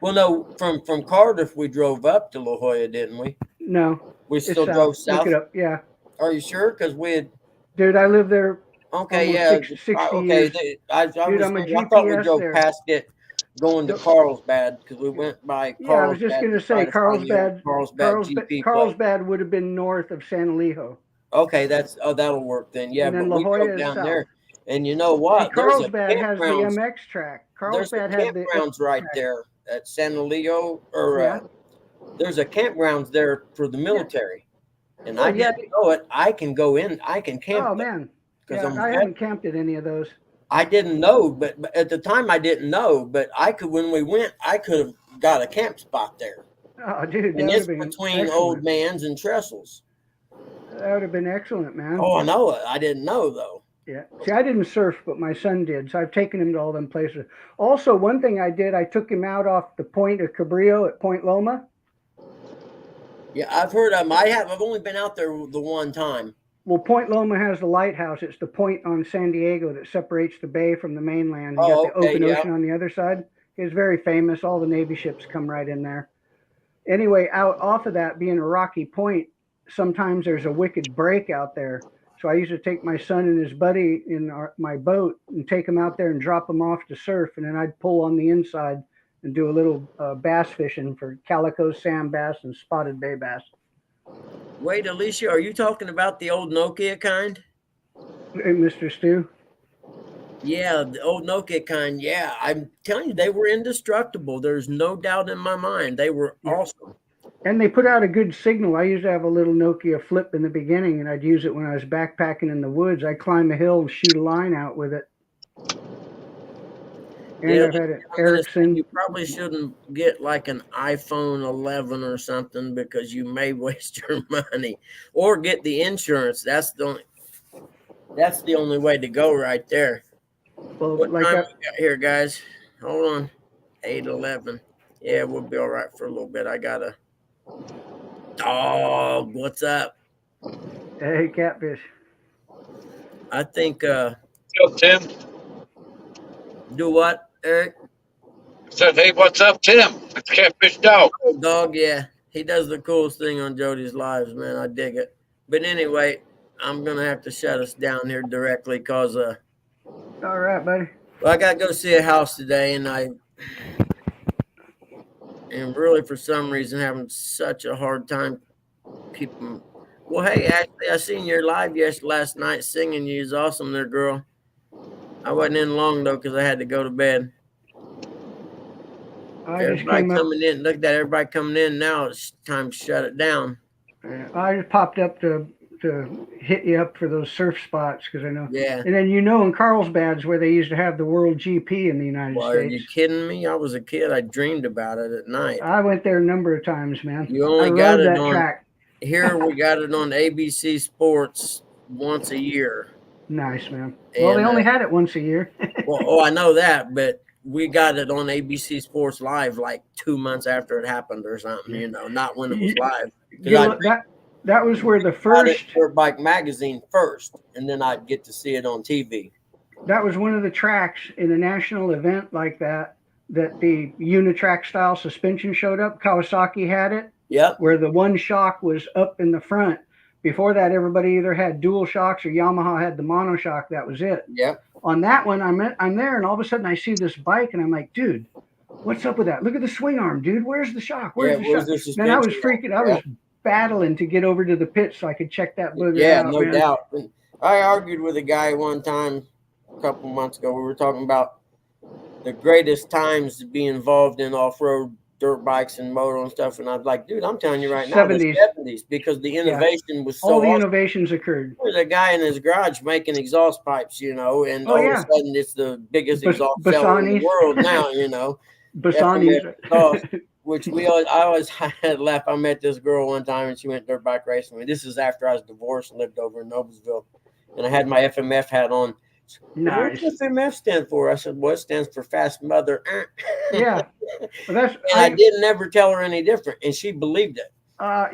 Well, no, from Cardiff we drove up to La Jolla, didn't we? No, we still drove south. Look it up. Yeah. Are you sure? Because we had. Dude, I lived there. Okay, yeah. 60 years. I thought we drove past it going to Carlsbad because we went by Carlsbad. Yeah, I was just going to say Carlsbad would have been north of San Elijo. Okay, that'll work then. Yeah, but we drove down there. And you know what? Carlsbad has the MX track. Carlsbad has the campgrounds right there at San Elijo, there's a campgrounds there for the military. And I didn't know it. I can go in. I can camp. Oh man, I haven't camped at any of those. I didn't know, but at the time I didn't know. But when we went, I could have got a camp spot there. Oh, dude, and it's between Old Man's and Trestles. That would have been excellent, man. Oh, I know it. I didn't know though. Yeah. See, I didn't surf, but my son did, so I've taken him to all them places. Also, one thing I did, I took him out off the point of Cabrillo at Point Loma. Yeah, I've heard of them. I've only been out there the one time. Well, Point Loma has the lighthouse. It's the point on San Diego that separates the bay from the mainland. You got the open ocean on the other side. It's very famous. All the Navy ships come right in there. Anyway, out off of that, being a rocky point, sometimes there's a wicked break out there. So I used to take my son and his buddy in my boat and take them out there and drop them off to surf. And then I'd pull on the inside and do a little bass fishing for calico, sand bass, and spotted bay bass. Wait, Alicia, are you talking about the old Nokia kind? Hey, Mr. Stu? Yeah, the old Nokia kind. Yeah, I'm telling you, they were indestructible. There's no doubt in my mind. They were awesome. And they put out a good signal. I used to have a little Nokia flip in the beginning, and I'd use it when I was backpacking in the woods. I'd climb a hill and shoot a line out with it. And Yeah, I've had an Ericsson. You probably shouldn't get like an iPhone 11 or something because you may waste your money, or get the insurance. That's the only way to go right there. Well, What like time that, we got here, guys? Hold on. 8:11. Yeah, we'll be all right for a little bit. I got a dog. What's up? hey, catfish. I think Yo, Tim. do what, Eric? Said, hey, what's up, Tim? It's Catfish Dog. Dog, yeah. He does the coolest thing on Jody's lives, man. I dig it. But anyway, I'm gonna have to shut us down here directly because All right, buddy. well, I gotta go see a house today, and I am really for some reason having such a hard time keeping. Well, hey, actually, I seen your live last night singing. You was awesome there, girl. I wasn't in long though because I had to go to bed. Everybody coming in. Look at that. Everybody coming in now. It's time to shut it down. I just popped up to hit you up for those surf spots because I know. Yeah. And then in Carlsbad's where they used to have the World GP in the United States. Are you kidding me? I was a kid. I dreamed about it at night. I went there a number of times, man. You only got it on track. Here we got it on ABC Sports once a year. Nice, man. Well, they only had it once a year. Well, I know that, but we got it on ABC Sports Live like 2 months after it happened or something, not when it was live. That was where the first Dirt Bike Magazine first, and then I'd get to see it on TV. That was one of the tracks in a national event like that the unitrack style suspension showed up. Kawasaki had it. Yep. Where the one shock was up in the front. Before that, everybody either had dual shocks or Yamaha had the monoshock. That was it. Yep. On that one, I'm there, and all of a sudden I see this bike, and I'm like, dude, what's up with that? Look at the swing arm, dude. Where's the shock? Where's the shock? Man, I was freaking. I was battling to get over to the pit so I could check that booger out. Yeah, no doubt. I argued with a guy one time a couple months ago. We were talking about the greatest times to be involved in off-road dirt bikes and moto and stuff, and I was like, dude, I'm telling you right now, the 70s, because the innovation was so all the awesome. innovations occurred. There's a guy in his garage making exhaust pipes, and all of a sudden it's the biggest exhaust seller in the world now, Bassani's. Which I always had laugh. I met this girl one time and she went dirt bike racing with me. This is after I was divorced and lived over in Noblesville, and I had my FMF hat on. Nice. What does FMF stand for? I said, well, it stands for Fast Mother. Yeah. Well, I didn't ever tell her any different, and she believed it.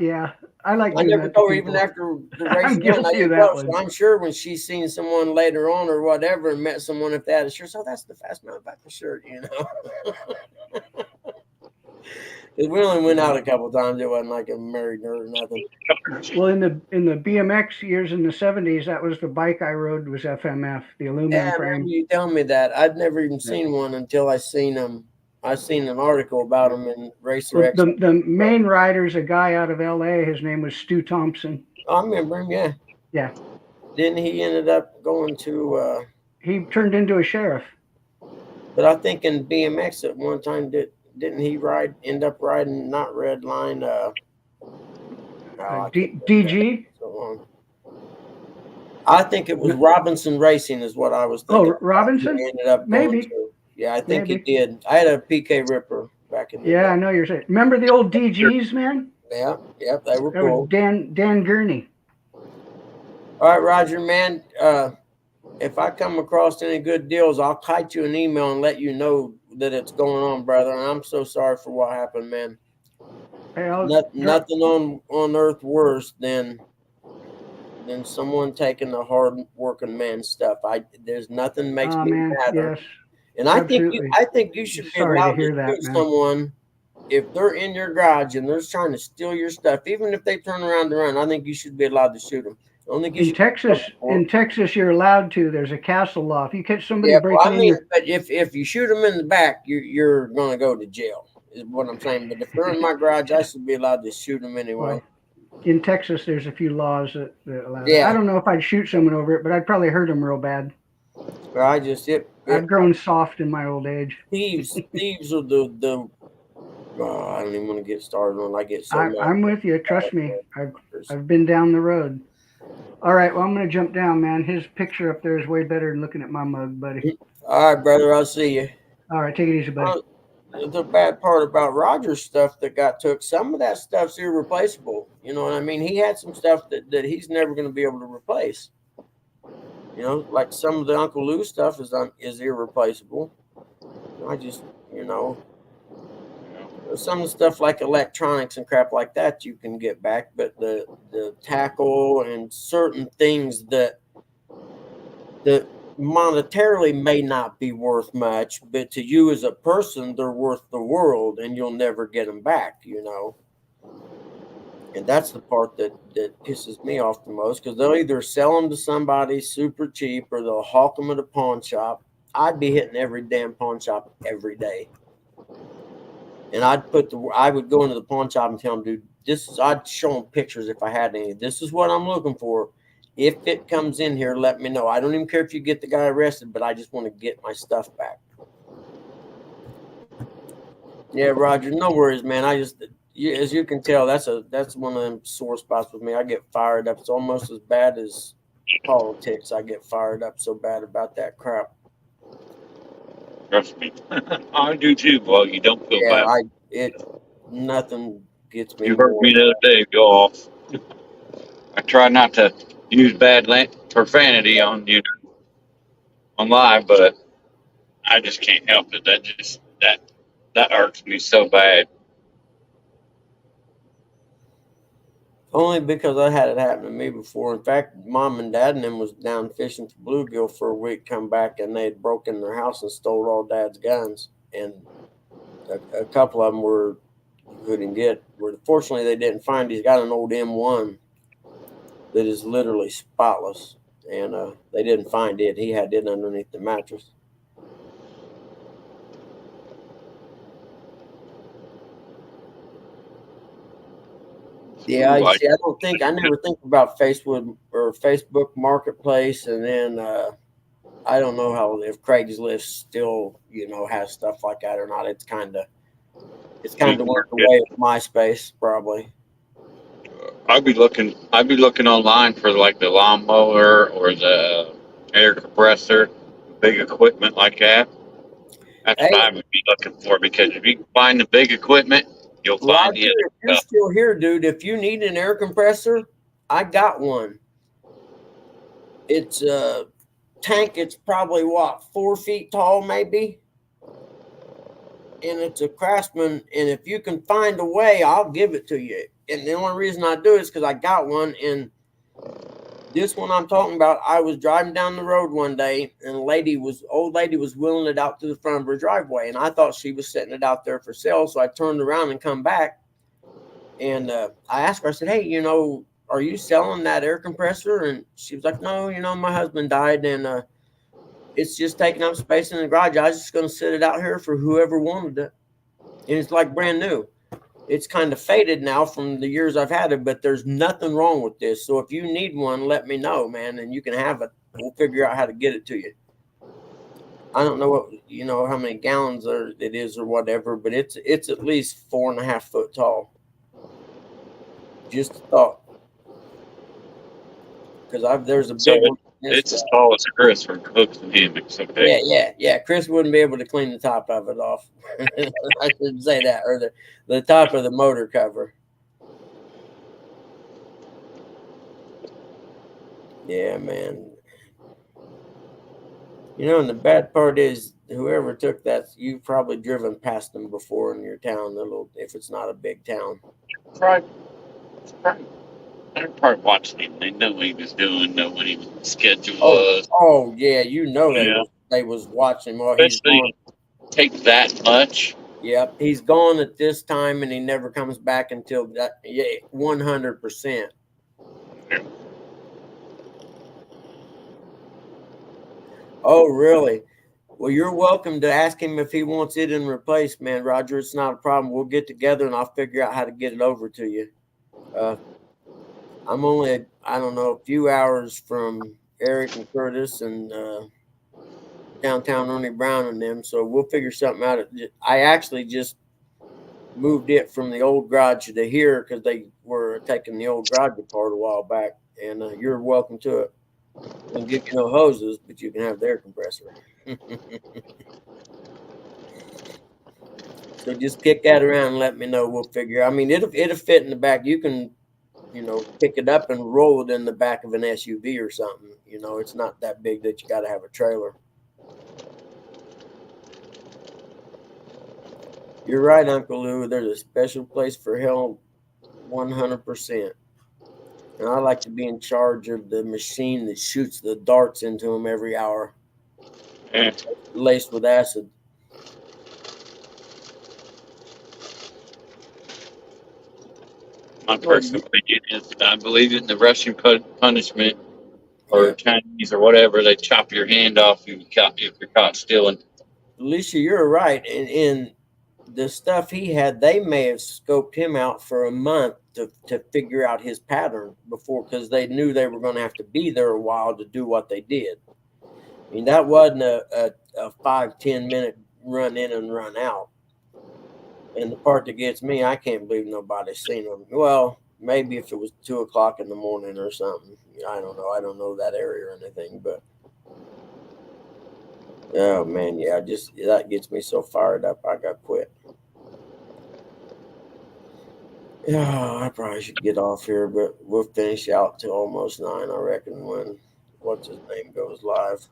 Yeah. I never told her even after the race. I'm sure when she's seen someone later on or whatever and met someone, if that is sure, so that's the Fast Mother bike for sure, We only went out a couple of times. It wasn't like a married her or nothing. Well, in the BMX years in the 70s, that was the bike I rode was FMF, the aluminum frame. You tell me that. I'd never even seen one until I seen them. I seen an article about them in Racer X. The main rider's a guy out of LA. His name was Stu Thompson. I remember him. Yeah. Yeah. Didn't he ended up going to? He turned into a sheriff. But I think in BMX at one time didn't he end up riding not Red Line? DG. I think it was Robinson Racing is what I was thinking. Oh, Robinson? He ended up maybe. Yeah, I think he did. I had a PK Ripper back in the day. I know you're saying. Remember the old DGs, man? Yeah, they were cool. Dan Gurney. All right, Roger, man. If I come across any good deals, I'll kite you an email and let you know that it's going on, brother. And I'm so sorry for what happened, man. Hey, I'll drop. Nothing on earth worse than someone taking the hard working man's stuff. There's nothing makes Oh me man, madder. yes, And absolutely. I think you should be Sorry to allowed to hear that, shoot man. someone if they're in your garage and they're trying to steal your stuff, even if they turn around to run. I think you should be allowed to shoot them. I don't think you should be in trouble for it. In Texas, you're allowed to. There's a castle law. If you catch somebody Yeah, well, breaking I in mean, your, but if you shoot them in the back, you're going to go to jail. Is what I'm saying. But if they're in my garage, I should be allowed to shoot them anyway. well, in Texas, there's a few laws that allow that. I Yeah, don't know if I'd shoot someone over it, but I'd probably hurt them real bad. but I just I've grown soft in my old age. thieves are the. I don't even want to get started on. I get so mad. I'm with you. Trust me. I've been down the road. All right. Well, I'm gonna jump down, man. His picture up there is way better than looking at my mug, buddy. All right, brother. I'll see you. All right. Take it easy, buddy. The bad part about Roger's stuff that got took, some of that stuff's irreplaceable. You know what I mean? He had some stuff that he's never going to be able to replace. You know, like some of the Uncle Lou stuff is irreplaceable. I just, you know, some of the stuff like electronics and crap like that you can get back, but the tackle and certain things that monetarily may not be worth much, but to you as a person, they're worth the world, and you'll never get them back. You know, and that's the part that pisses me off the most, because they'll either sell them to somebody super cheap or they'll hawk them at a pawn shop. I'd be hitting every damn pawn shop every day. And I would go into the pawn shop and tell them, dude, I'd show them pictures if I had any. This is what I'm looking for. If it comes in here, let me know. I don't even care if you get the guy arrested, but I just want to get my stuff back. Yeah, Roger, no worries, man. As you can tell, that's one of them sore spots with me. I get fired up. It's almost as bad as politics. I get fired up so bad about that crap. Trust me. I do too. Well, you don't feel Yeah, bad. nothing gets me You heard more. me the other day go off. I try not to use bad profanity on on live, but I just can't help it. That irks me so bad. Only because I had it happen to me before. In fact, mom and dad and them was down fishing for bluegill for a week, come back and they had broken their house and stole all dad's guns. And a couple of them were you couldn't get. Fortunately, they didn't find. He's got an old M1 that is literally spotless, and they didn't find it. He had it underneath the mattress. Yeah, Ooh, I see. I never think about Facebook Marketplace, and then I don't know how if Craigslist still has stuff like that or not. It's kind of went the way of MySpace probably. I'd be looking online for like the lawnmower or the air compressor, big equipment like that. That's what Hey, I would be looking for, because if you can find the big equipment, you'll find the Roger, other if you're stuff. still here, dude, if you need an air compressor, I got one. It's a tank. It's probably 4 feet tall, maybe, and it's a Craftsman. And if you can find a way, I'll give it to you. And the only reason I do it is because I got one. And this one I'm talking about, I was driving down the road one day, and old lady was wheeling it out to the front of her driveway, and I thought she was setting it out there for sale. So I turned around and come back, and I asked her. I said, "Hey, are you selling that air compressor?" And she was like, "No, my husband died, and it's just taking up space in the garage. I was just going to sit it out here for whoever wanted it, and it's like brand new. It's kind of faded now from the years I've had it, but there's nothing wrong with this. So if you need one, let me know, man, and you can have it. We'll figure out how to get it to you." I don't know how many gallons it is or whatever, but it's at least 4.5 foot tall. Just a thought, because there's a So big one. it's as tall as Chris for hooks and hammocks. Okay. Yeah. Chris wouldn't be able to clean the top of it off. I shouldn't say that, or the top of the motor cover. Yeah, man. You know, and the bad part is, whoever took that, you've probably driven past them before in your town, if it's not a big town. Right. Right. They're probably watching him. They know what he was doing, know what his schedule Oh, was. oh yeah, you know Yeah. they was watching while he's gone. Especially take that much. Yep, he's gone at this time, and he never comes back until that. Yeah, 100%. Oh, really? Well, you're welcome to ask him if he wants it in replaced, man, Roger. It's not a problem. We'll get together and I'll figure out how to get it over to you. Uh, I'm only, I don't know, a few hours from Eric and Curtis and downtown Ernie Brown and them, so we'll figure something out. I actually just moved it from the old garage to here because they were taking the old garage apart a while back, and you're welcome to it. We'll give you no hoses, but you can have their compressor. So just kick that around and let me know. We'll figure. I mean, it'll fit in the back. You can, pick it up and roll it in the back of an SUV or something. It's not that big that you got to have a trailer. You're right, Uncle Lou. There's a special place for hell, 100%. And I like to be in charge of the machine that shoots the darts into them every hour, Yeah. laced with acid. My Well, personal opinion is I believe in the Russian punishment or yeah, Chinese or whatever. They chop your hand off if you're caught stealing. Alicia, you're right. And in the stuff he had, they may have scoped him out for a month to figure out his pattern before, because they knew they were going to have to be there a while to do what they did. I mean, that wasn't a 5-10 minute run in and run out. And the part that gets me, I can't believe nobody's seen him. Well, maybe if it was 2 o'clock in the morning or something. I don't know. I don't know that area or anything, but oh man, yeah, just that gets me so fired up. I got quit. Yeah, I probably should get off here, but we'll finish out till almost 9, I reckon, when what's his name goes live.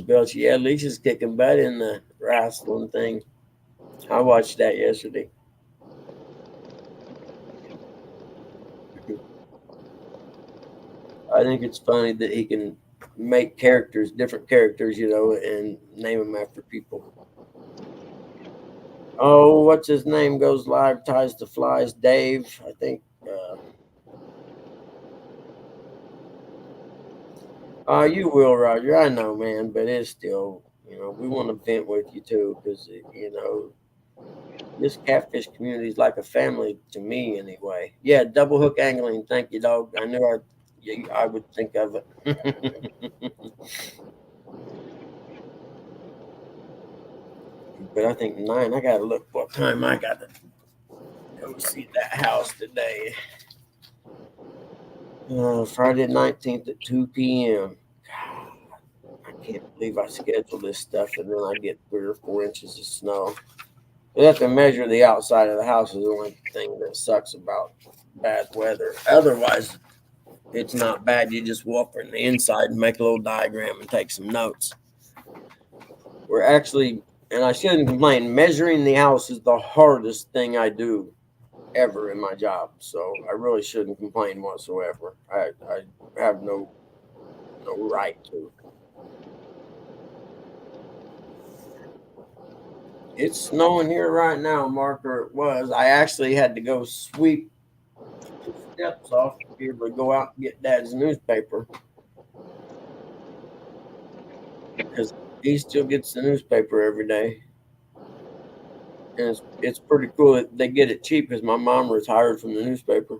Belch, yeah, Alicia's kicking butt in the wrestling thing. I watched that yesterday. I think it's funny that he can make characters, different characters, and name them after people. Oh, what's his name goes live, ties the flies, Dave, I think. You will, Roger. I know, man, but it's still, we want to vent with you too, because this catfish community is like a family to me, anyway. Yeah, double hook angling. Thank you, dog. I knew I would think of it. But I think 9. I gotta look what time I gotta go see that house today. Friday 19th at 2 p.m. I can't believe I scheduled this stuff and then I get 3 or 4 inches of snow. We have to measure the outside of the house is the only thing that sucks about bad weather. Otherwise, it's not bad. You just walk from the inside and make a little diagram and take some notes. We're actually, and I shouldn't complain, measuring the house is the hardest thing I do ever in my job. So I really shouldn't complain whatsoever. I have no right to. It's snowing here right now, Mark, or it was. I actually had to go sweep the steps off to be able to go out and get Dad's newspaper, because he still gets the newspaper every day. And it's pretty cool that they get it cheap because my mom retired from the newspaper.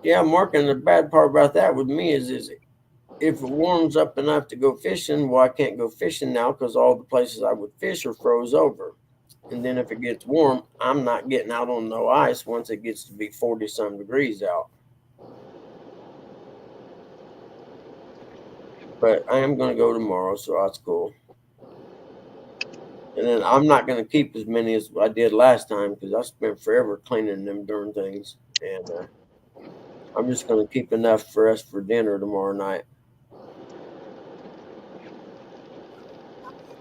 Yeah, Mark, and the bad part about that with me is if it warms up enough to go fishing, well, I can't go fishing now because all the places I would fish are froze over. And then if it gets warm, I'm not getting out on no ice once it gets to be 40 some degrees out. But I am going to go tomorrow, so that's cool. And then I'm not going to keep as many as I did last time because I spent forever cleaning them darn things. And I'm just going to keep enough for us for dinner tomorrow night.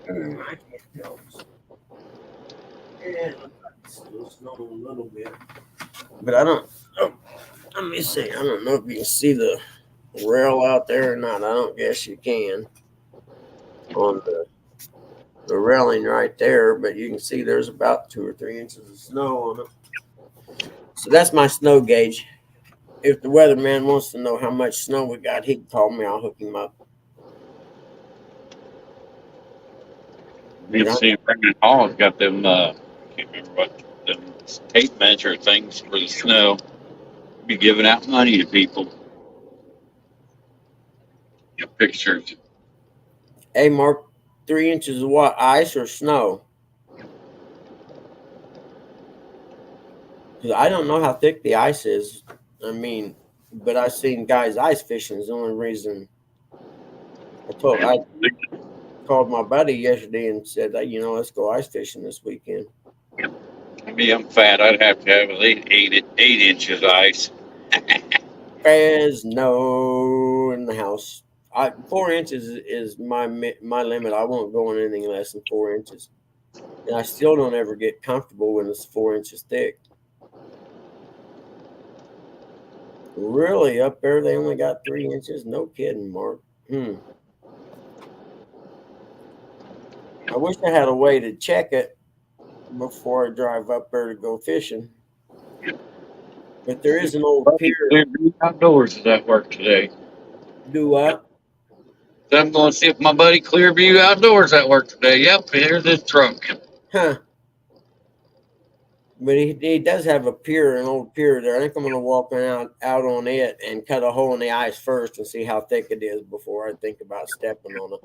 I can't tell. Yeah, it looks like it's still snowing a little bit. But I don't. Oh, let me see. I don't know if you can see the rail out there or not. I don't guess you can on the railing right there, but you can see there's about 2 or 3 inches of snow on it. So that's my snow gauge. If the weatherman wants to know how much snow we got, he can call me. I'll hook him up. You But see, Brandon Hall's got them. Can't remember what them tape measure things for the snow. Be giving out money to people. Get pictures. hey, Mark, 3 inches of what? Ice or snow? Because I don't know how thick the ice is. I mean, but I've seen guys ice fishing. Is the only reason I called my buddy yesterday and said, let's go ice fishing this weekend. Me, I'm fat. I'd have to have at least 8 inches of ice. There's no in the house. 4 inches is my limit. I won't go on anything less than 4 inches, and I still don't ever get comfortable when it's 4 inches thick. Really, up there they only got 3 inches? No kidding, Mark. I wish I had a way to check it before I drive up there to go fishing. But there is an old pier. Clearview Outdoors is at work today. Do what? So I'm going to see if my buddy Clearview Outdoors at work today. Yep, here's his trunk. Huh. But he does have a pier, an old pier there. I think I'm going to walk out on it and cut a hole in the ice first and see how thick it is before I think about stepping on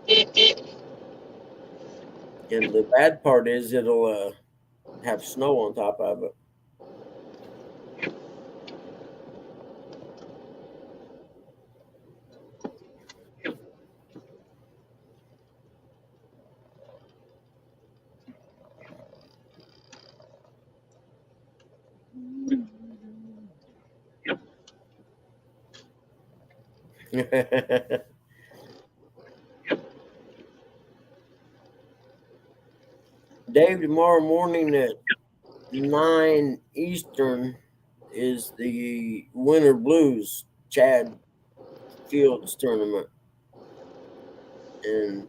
it. And the bad part is it'll have snow on top of it. Dave, tomorrow morning at 9 Eastern is the Winter Blues Chad Fields tournament. And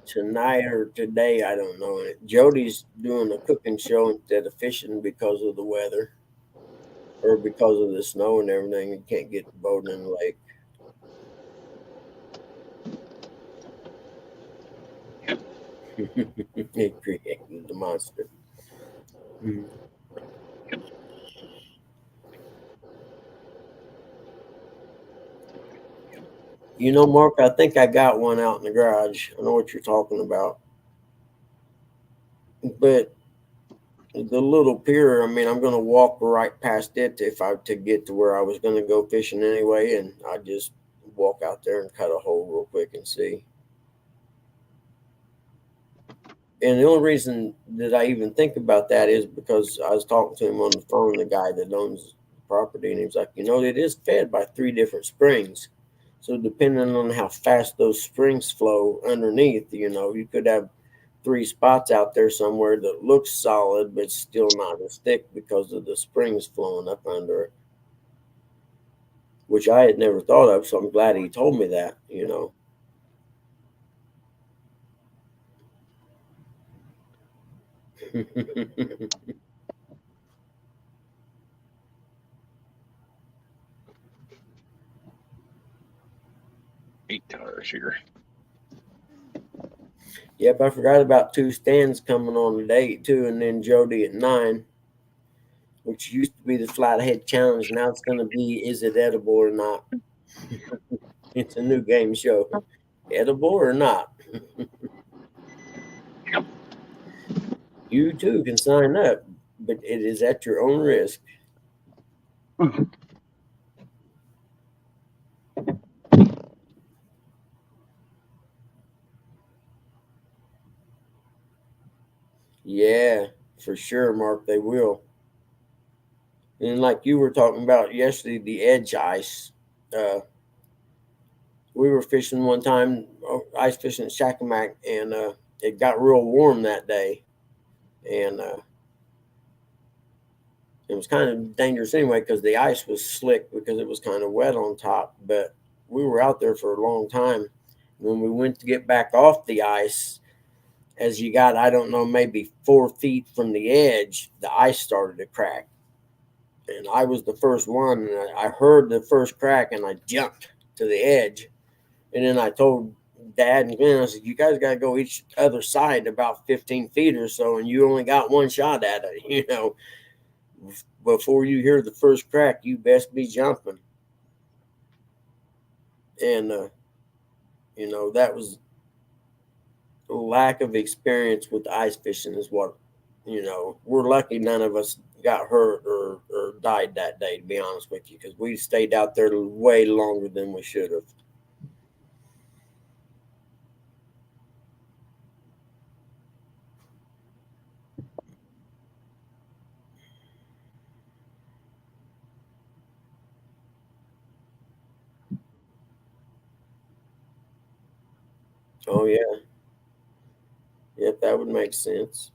tonight or today, I don't know. Jody's doing a cooking show instead of fishing because of the weather or because of the snow and everything. You can't get boating in the lake. He created the monster. You know, Mark, I think I got one out in the garage. I know what you're talking about. But the little pier, I mean, I'm going to walk right past it to get to where I was going to go fishing anyway. And I just walk out there and cut a hole real quick and see. And the only reason that I even think about that is because I was talking to him on the phone, the guy that owns the property, and he was like, it is fed by 3 different springs. So depending on how fast those springs flow underneath, you could have 3 spots out there somewhere that looks solid, but still not as thick because of the springs flowing up under it, which I had never thought of. So I'm glad he told me that, $8 here. Yep, I forgot about 2 stands coming on today too, and then Jody at 9, which used to be the flathead challenge. Now it's going to be, is it edible or not? It's a new game show. Edible or not? You too can sign up, but it is at your own risk. Yeah, for sure, Mark. They will. And like you were talking about yesterday, the edge ice. Uh, we were fishing one time, ice fishing at Shakamak, and it got real warm that day, and it was kind of dangerous anyway because the ice was slick because it was kind of wet on top. But we were out there for a long time. When we went to get back off the ice, as you got, I don't know, maybe 4 feet from the edge, the ice started to crack. And I was the first one, and I heard the first crack, and I jumped to the edge. And then I told Dad and Glenn, I said, "You guys got to go each other side about 15 feet or so, and you only got one shot at it. Before you hear the first crack, you best be jumping." And that was lack of experience with ice fishing is what, we're lucky none of us got hurt or died that day, to be honest with you, because we stayed out there way longer than we should have. Oh, yeah. Yep, that would make sense.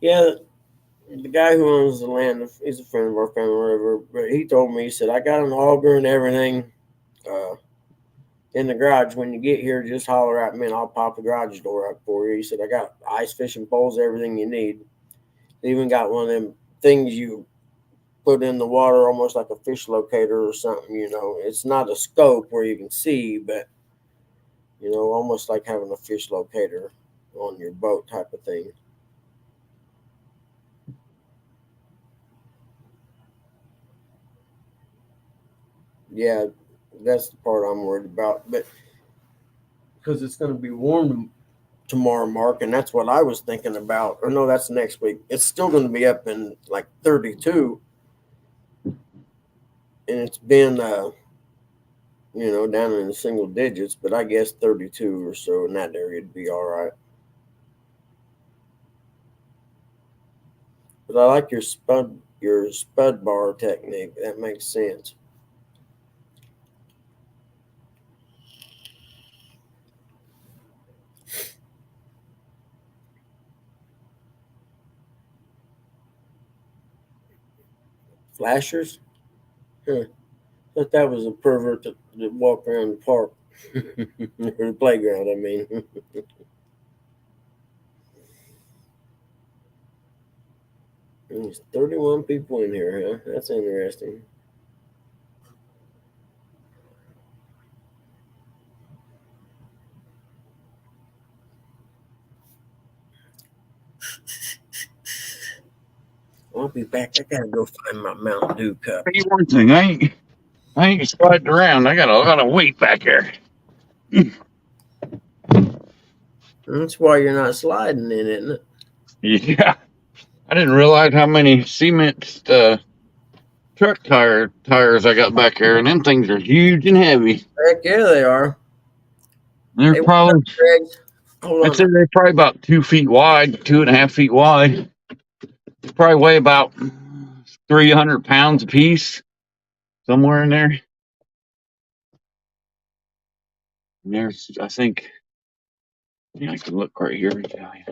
Yeah, the guy who owns the land, he's a friend of our family, or whatever. But he told me, he said, "I got an auger and everything uh, in the garage. When you get here, just holler at me, and I'll pop the garage door up for you." He said, "I got ice fishing poles, everything you need. They even got one of them things you put in the water, almost like a fish locator or something. It's not a scope where you can see, but almost like having a fish locator on your boat type of thing." Yeah, that's the part I'm worried about. But because it's going to be warm tomorrow, Mark, and that's what I was thinking about. Or no, that's next week. It's still going to be up in like 32, and it's been down in the single digits, but I guess 32 or so in that area would be all right. But I like your spud bar technique. That makes sense. Flashers? Huh. Thought that was a pervert that walked around the park or the playground. I mean, there's 31 people in here, huh? That's interesting. I'll be back. I gotta go find my Mountain Dew Tell you cups. one thing, I ain't sliding around. I got a lot of weight back here. That's why you're not sliding in it, isn't it? Yeah, I didn't realize how many cement truck tires I got back here, and them things are huge and heavy. Heck yeah, they are. They're Hey, what's up, probably, Greg? Hold I'd on. say they're probably about 2 feet wide, 2.5 feet wide. Probably weigh about 300 pounds a piece, somewhere in there. And there's, I think, yeah, I can look right here and tell you.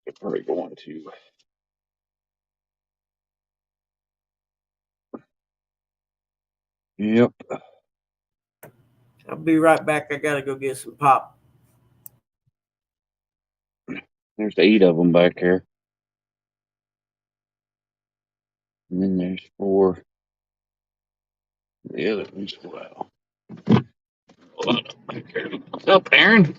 They're probably going to. Yep, I'll be right back. I gotta go get some pop. there's 8 of them back here, and then there's 4 the other ones. Well, a lot of them back here. What's up, Aaron?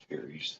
series.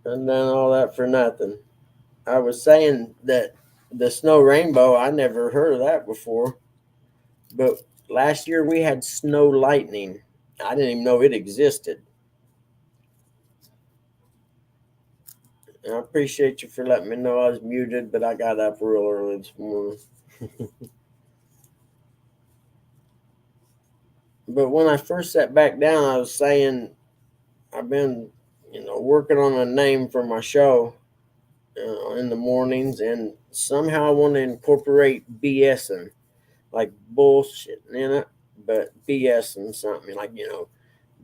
And done all that for nothing. I was saying that the snow rainbow, I never heard of that before. But last year we had snow lightning. I didn't even know it existed. And I appreciate you for letting me know I was muted, but I got up real early this morning. But when I first sat back down, I was saying I've been, working on a name for my show in the mornings, and somehow I want to incorporate BSing, like bullshit in it, but BSing something like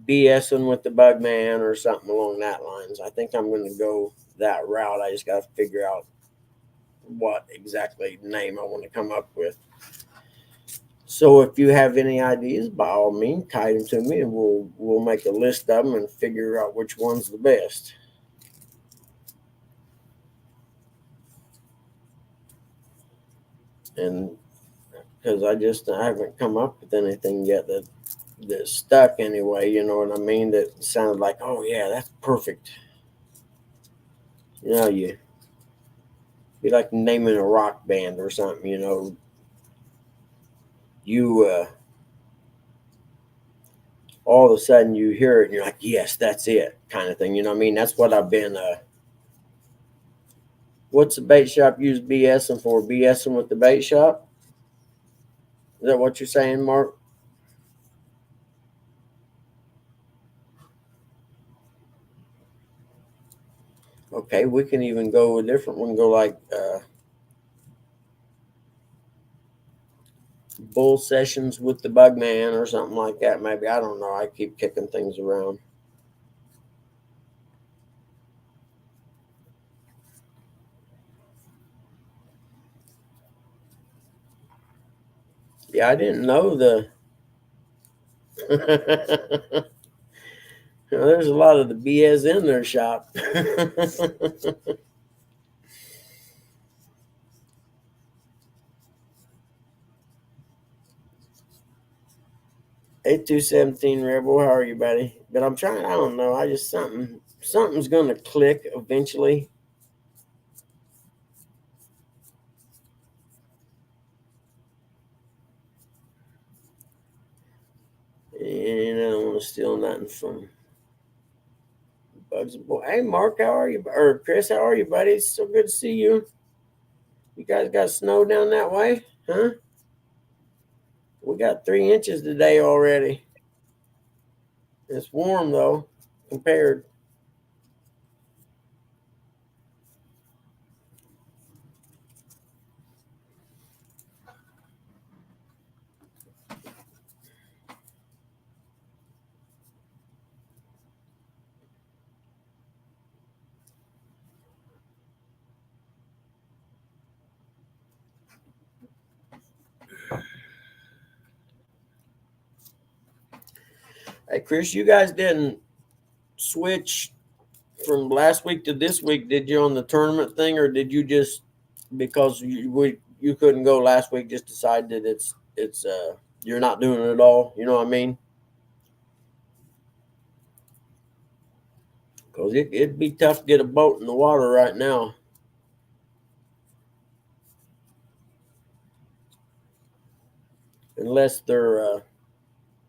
BSing with the bug man or something along that lines. I think I'm going to go that route. I just got to figure out what exactly name I want to come up with. So if you have any ideas, by all means, kite them to me, and we'll make a list of them and figure out which one's the best. And because I haven't come up with anything yet that stuck anyway. You know what I mean? That sounded like, oh yeah, that's perfect. You be like naming a rock band or something. You all of a sudden you hear it and you're like, yes, that's it, kind of thing. You know what I mean? That's what I've been. What's the bait shop use BSing for? BSing with the bait shop? Is that what you're saying, Mark? Okay, we can even go a different one. Go like bull sessions with the bug man or something like that. Maybe, I don't know. I keep kicking things around. Yeah, I didn't know the. There's a lot of the BS in their shop. 8217 Rebel, how are you, buddy? But I'm trying. I don't know. I just something's gonna click eventually. And I don't want to steal nothing from Bugs Boy. Hey, Mark, how are you? Or Chris, how are you, buddy? It's so good to see you. You guys got snow down that way, huh? We got 3 inches today already. It's warm though, compared. Hey, Chris, you guys didn't switch from last week to this week, did you, on the tournament thing, or did you just because you couldn't go last week, just decide that it's you're not doing it at all? You know what I mean? Because it'd be tough to get a boat in the water right now. Unless they're,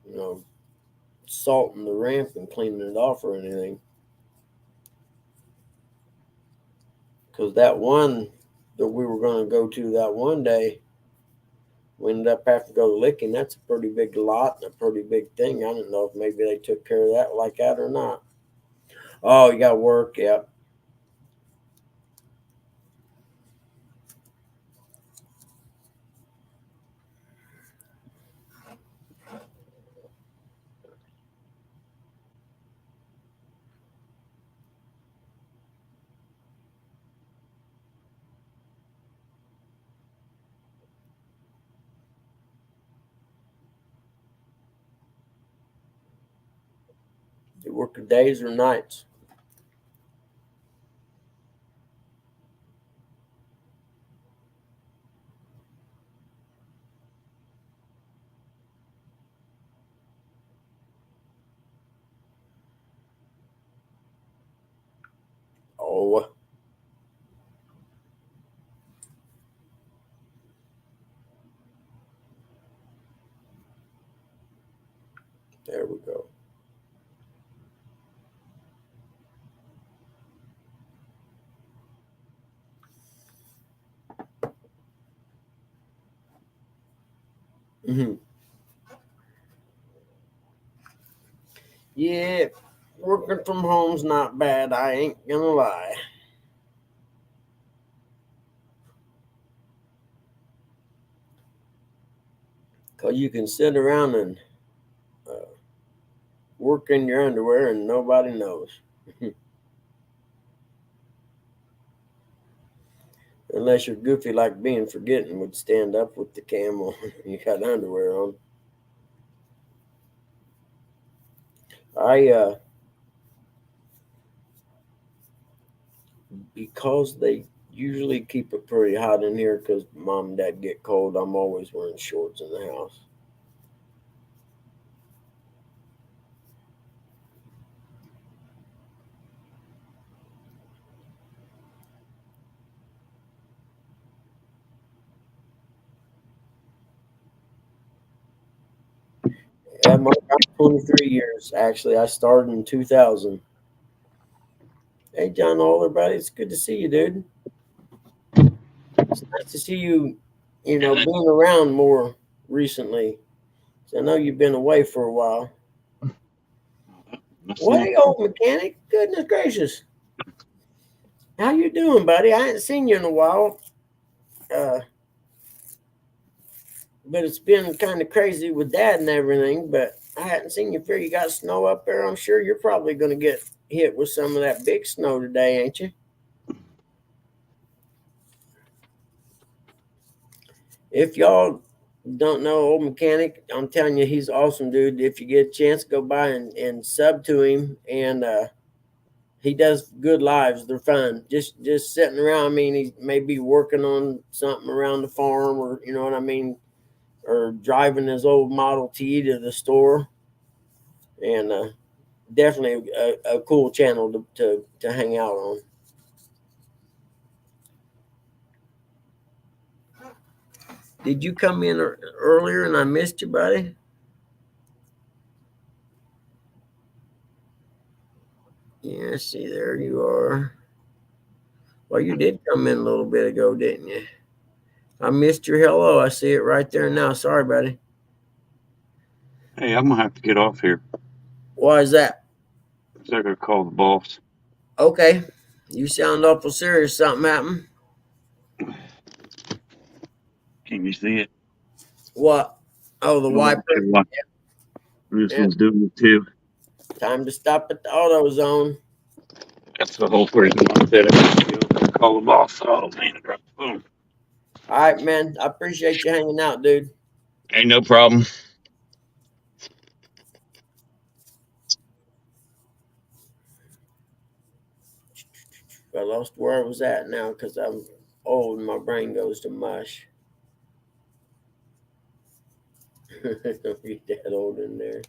you know, salting the ramp and cleaning it off or anything. Because that one that we were going to go to that one day, we ended up having to go to Licking. That's a pretty big lot and a pretty big thing. I don't know if maybe they took care of that like that or not. Oh, you got work, yeah. You work days or nights? Oh, there we go. Mm-hmm. Yeah, working from home's not bad. I ain't gonna lie. Because you can sit around and work in your underwear and nobody knows. Unless you're goofy like being forgetting would stand up with the cam on. You got underwear on. I because they usually keep it pretty hot in here because mom and dad get cold. I'm always wearing shorts in the house. Yeah, Mark, I'm 23 years actually. I started in 2000. Hey, John Older, buddy, it's good to see you, dude. It's nice to see you, you know, being around more recently. So I know you've been away for a while. Way old mechanic, goodness gracious. How you doing, buddy? I ain't seen you in a while. But it's been kind of crazy with dad and everything. But I hadn't seen you here. You got snow up there. I'm sure you're probably going to get hit with some of that big snow today, ain't you? If y'all don't know old mechanic, I'm telling you, he's awesome, dude. If you get a chance, go by and sub to him. And he does good lives. They're fun. Just sitting around. I mean, he may be working on something around the farm, or you know what I mean, or driving his old Model T to the store. And definitely a cool channel to hang out on. Did you come in earlier and I missed you, buddy? Yeah, see, there you are. Well, you did come in a little bit ago, didn't you? I missed your hello. I see it right there now. Sorry, buddy. Hey, I'm gonna have to get off here. Why is that? So I gotta call the boss. Okay. You sound awful serious. Something happened? Can you see it? What? Oh, the wiper. This Yeah. one's doing it too. Time to stop at the auto zone. That's the whole reason why I said I call the boss. Oh man, boom. All right, man. I appreciate you hanging out, dude. Ain't no problem. I lost where I was at now because I'm old and my brain goes to mush. Don't get that old in there.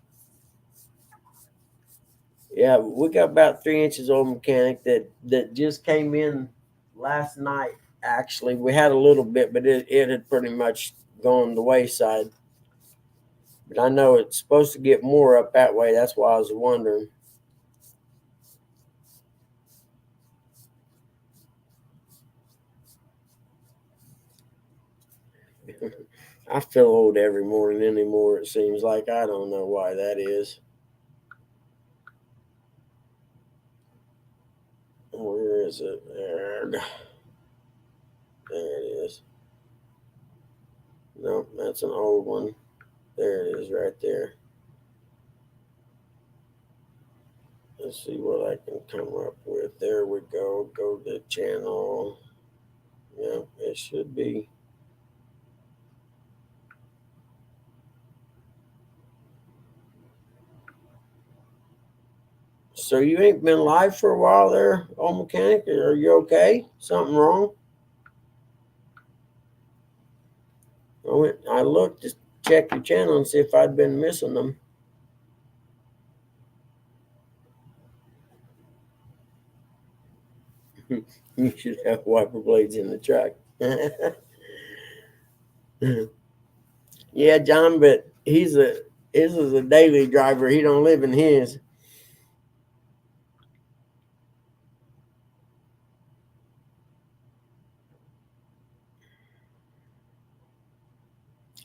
Yeah, we got about 3 inches old mechanic that just came in last night. Actually, we had a little bit, but it had pretty much gone the wayside. But I know it's supposed to get more up that way. That's why I was wondering. I feel old every morning anymore. It seems like I don't know why that is. Where is it? There it is. Nope, that's an old one. There it is, right there. Let's see what I can come up with. There we go. Go to channel. Yeah, it should be. So you ain't been live for a while there, old mechanic? Are you okay? Something wrong? I looked to check your channel and see if I'd been missing them. You should have wiper blades in the truck. Yeah, John, but his is a daily driver. He don't live in his.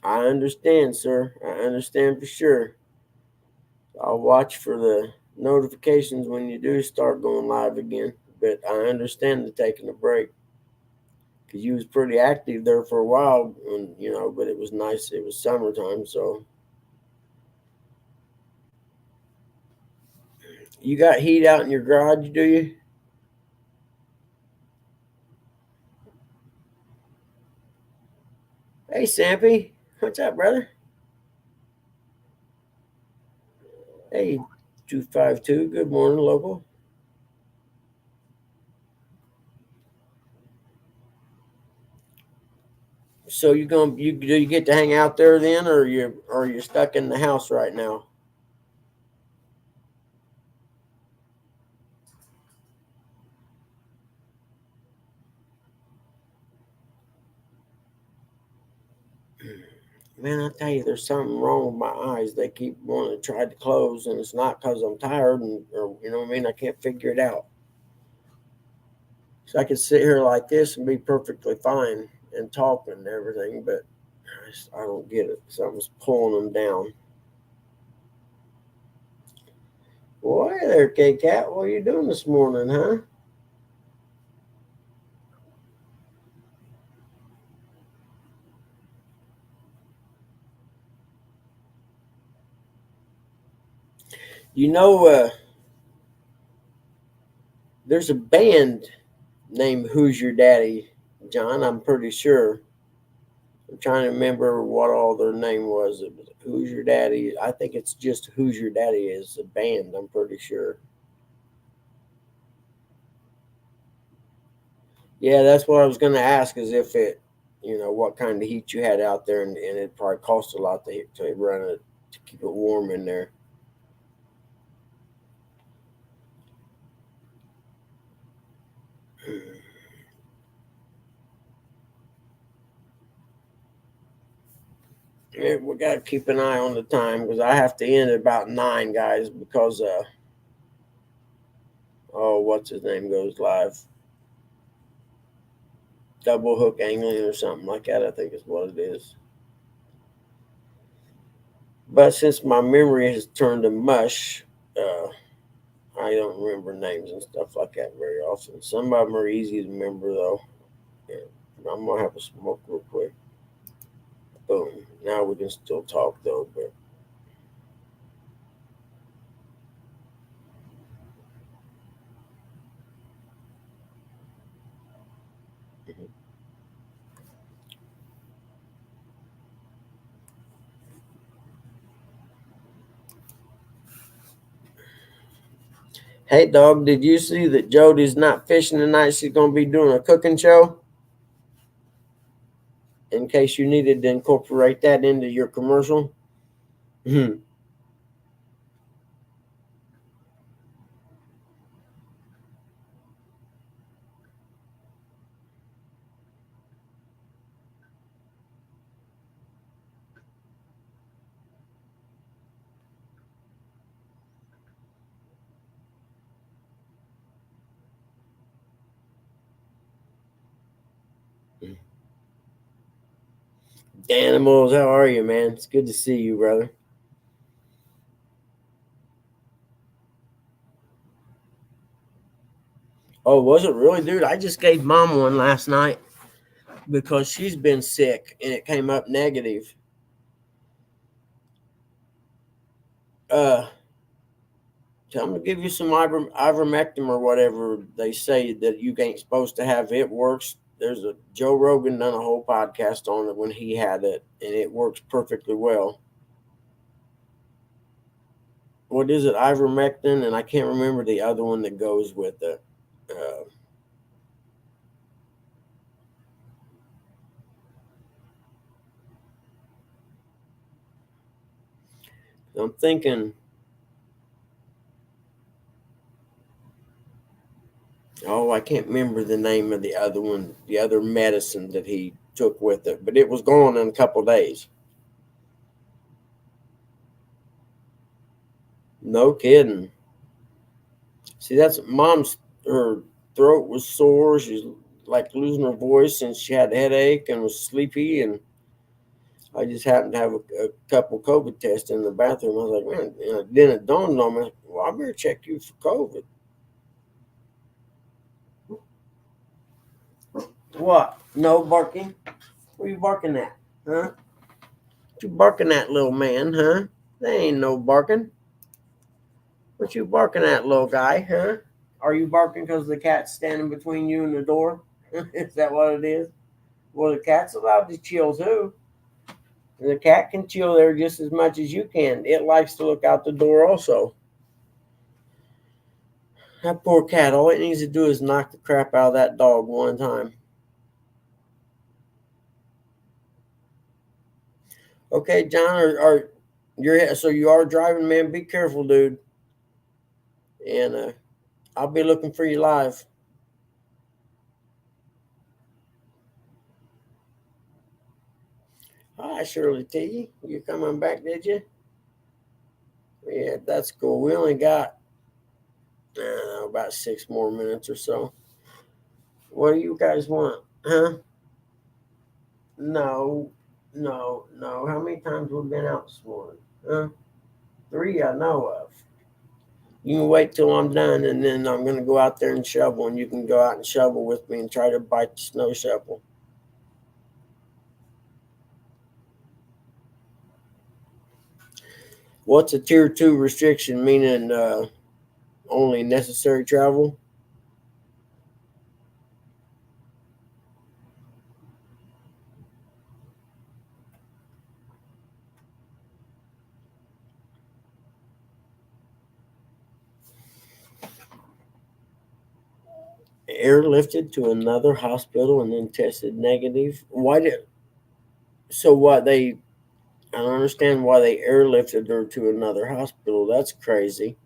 I understand, sir. I understand for sure. I'll watch for the notifications when you do start going live again. But I understand the taking a break because you was pretty active there for a while, and but it was nice. It was summertime, so you got heat out in your garage, do you? Hey, Sampy, what's up, brother? Hey, 252. Good morning, local. So do you get to hang out there then, or you stuck in the house right now? Man, I tell you, there's something wrong with my eyes. They keep wanting to try to close, and it's not because I'm tired, or you know what I mean. I can't figure it out. So I could sit here like this and be perfectly fine and talk and everything, but I don't get it. Something's pulling them down. Well, hey there, K Cat. What are you doing this morning, huh? You know, there's a band named Who's Your Daddy, John. I'm pretty sure. I'm trying to remember what all their name was. It was Who's Your Daddy. I think it's just Who's Your Daddy is a band. I'm pretty sure. Yeah, that's what I was going to ask. Is if what kind of heat you had out there, and it probably cost a lot to run it to keep it warm in there. Yeah, we got to keep an eye on the time because I have to end at about 9, guys, because what's his name goes live. Double hook angling or something like that, I think is what it is. But since my memory has turned to mush, I don't remember names and stuff like that very often. Some of them are easy to remember, though. Yeah, I'm going to have a smoke real quick. Boom. Now we can still talk, though, but. Hey, dog, did you see that Jody's not fishing tonight? She's going to be doing a cooking show. In case you needed to incorporate that into your commercial. I'm Danimals, how are you, man? It's good to see you, brother. Oh, was it really, dude? I just gave Mom one last night because she's been sick and it came up negative. Tell them to give you some ivermectin or whatever they say that you ain't supposed to have. It works. There's a Joe Rogan done a whole podcast on it when he had it, and it works perfectly well. What is it? Ivermectin, and I can't remember the other one that goes with it. I'm thinking, I can't remember the name of the other one, the other medicine that he took with it, but it was gone in a couple of days. No kidding. See, that's Mom's, her throat was sore. She's like losing her voice, and she had a headache and was sleepy. And I just happened to have a couple COVID tests in the bathroom. I was like, man, then it dawned on me, well, I better check you for COVID. What? No barking? What are you barking at? Huh? What you barking at, little man, huh? There ain't no barking. What you barking at, little guy, huh? Are you barking because the cat's standing between you and the door? Is that what it is? Well, the cat's allowed to chill too. The cat can chill there just as much as you can. It likes to look out the door also. That poor cat, all it needs to do is knock the crap out of that dog one time. Okay, John, so you are driving, man. Be careful, dude. And I'll be looking for you live. Hi, Shirley T. You coming back, did you? Yeah, that's cool. We only got about 6 more minutes or so. What do you guys want? Huh? No. How many times we've been out this morning? Huh? 3 I know of. You can wait till I'm done, and then I'm going to go out there and shovel, and you can go out and shovel with me and try to bite the snow shovel. What's a tier 2 restriction, meaning only necessary travel? Airlifted to another hospital and then tested negative. I don't understand why they airlifted her to another hospital. That's crazy.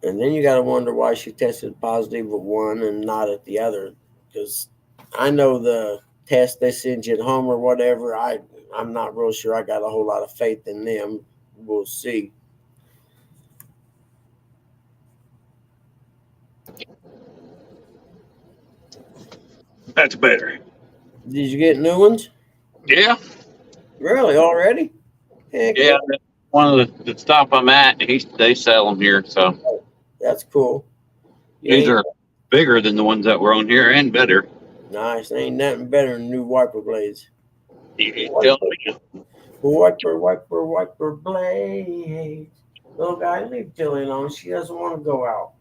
And then you got to wonder why she tested positive at one and not at the other. Because I know the test they send you at home or whatever, I'm not real sure I got a whole lot of faith in them. We'll see. That's better. Did you get new ones? Yeah. Really? Already? Heck yeah. Yeah, one of the stop I'm at, they sell them here, so That's cool. these are bigger than the ones that were on here and better. Nice. Ain't nothing better than new wiper blades. You tell me. Wiper blades. Little guy, leave Tilly alone. She doesn't want to go out.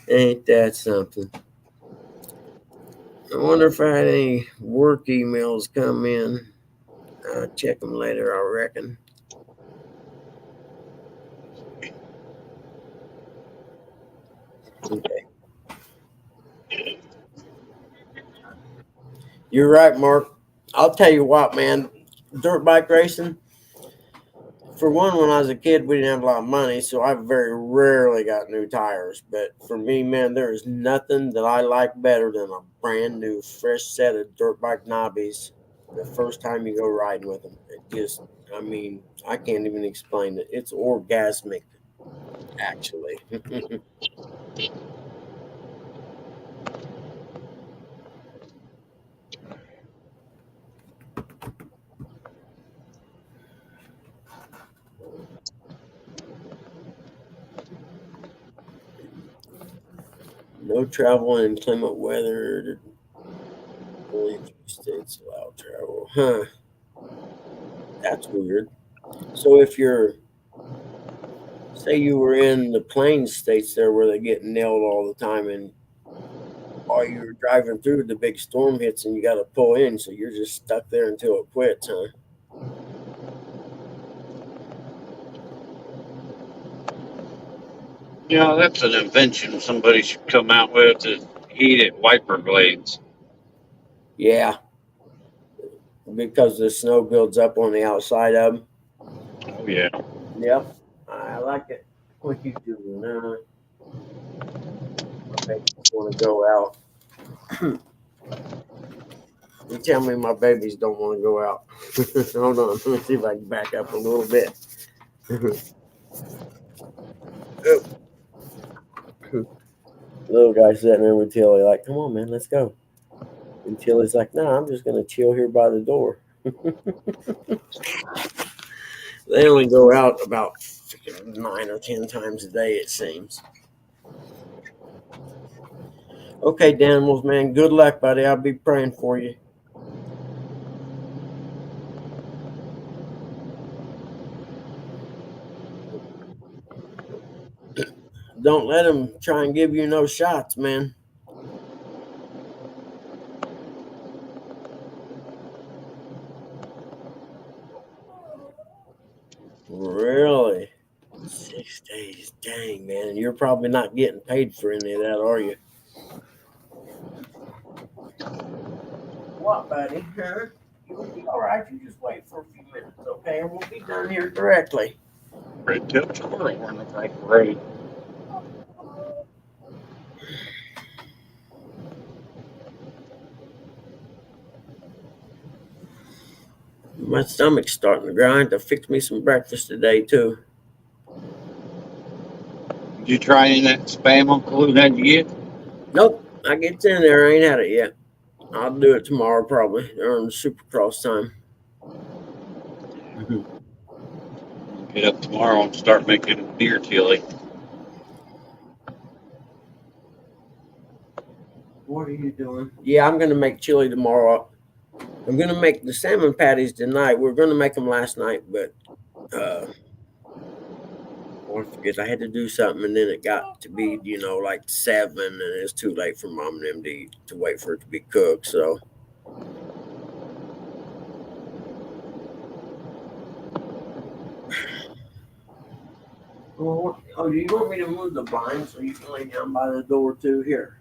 Ain't that something? I wonder if I had any work emails come in. I'll check them later, I reckon. Okay. You're right, Mark. I'll tell you what, man. Dirt bike racing, for one, when I was a kid, we didn't have a lot of money, so I very rarely got new tires. But for me, man, there is nothing that I like better than a brand new, fresh set of dirt bike knobbies the first time you go riding with them. It just, I mean, I can't even explain it. It's orgasmic, actually. No travel in inclement weather. Only a few states allow travel. Huh. That's weird. So if you're, say you were in the plains states there where they get nailed all the time, and while you're driving through, the big storm hits and you got to pull in, so you're just stuck there until it quits, huh? You know, that's an invention somebody should come out with to heated wiper blades. Yeah, because the snow builds up on the outside of them. Oh, yeah. Yep, I like it. What you doing? My babies want to go out. You tell me my babies don't want to go out. Hold on, let me see if I can back up a little bit. Little guy sitting there with Tilly, like, come on, man, let's go. And Tilly's like, no, I'm just going to chill here by the door. They only go out about 9 or 10 times a day, it seems. Okay, Dan Wolf, man, good luck, buddy. I'll be praying for you. Don't let them try and give you no shots, man. Really? 6 days. Dang, man. You're probably not getting paid for any of that, are you? What, buddy? Huh? You'll be all right. You just wait for a few minutes, okay? And we'll be done here directly. Red tips are on the right grade. My stomach's starting to grind. To fix me some breakfast today, too. Did you try any of that spam Uncle Lou had you get? Nope. I get in there. I ain't had it yet. I'll do it tomorrow, probably, during the Supercross time. Get up tomorrow and start making beer chili. What are you doing? Yeah, I'm going to make chili tomorrow. I'm going to make the salmon patties tonight. We were going to make them last night, but I forget. I had to do something, and then it got to be, like 7, and it's too late for Mom and them to wait for it to be cooked. So, oh, do you want me to move the blind so you can lay down by the door too? Here,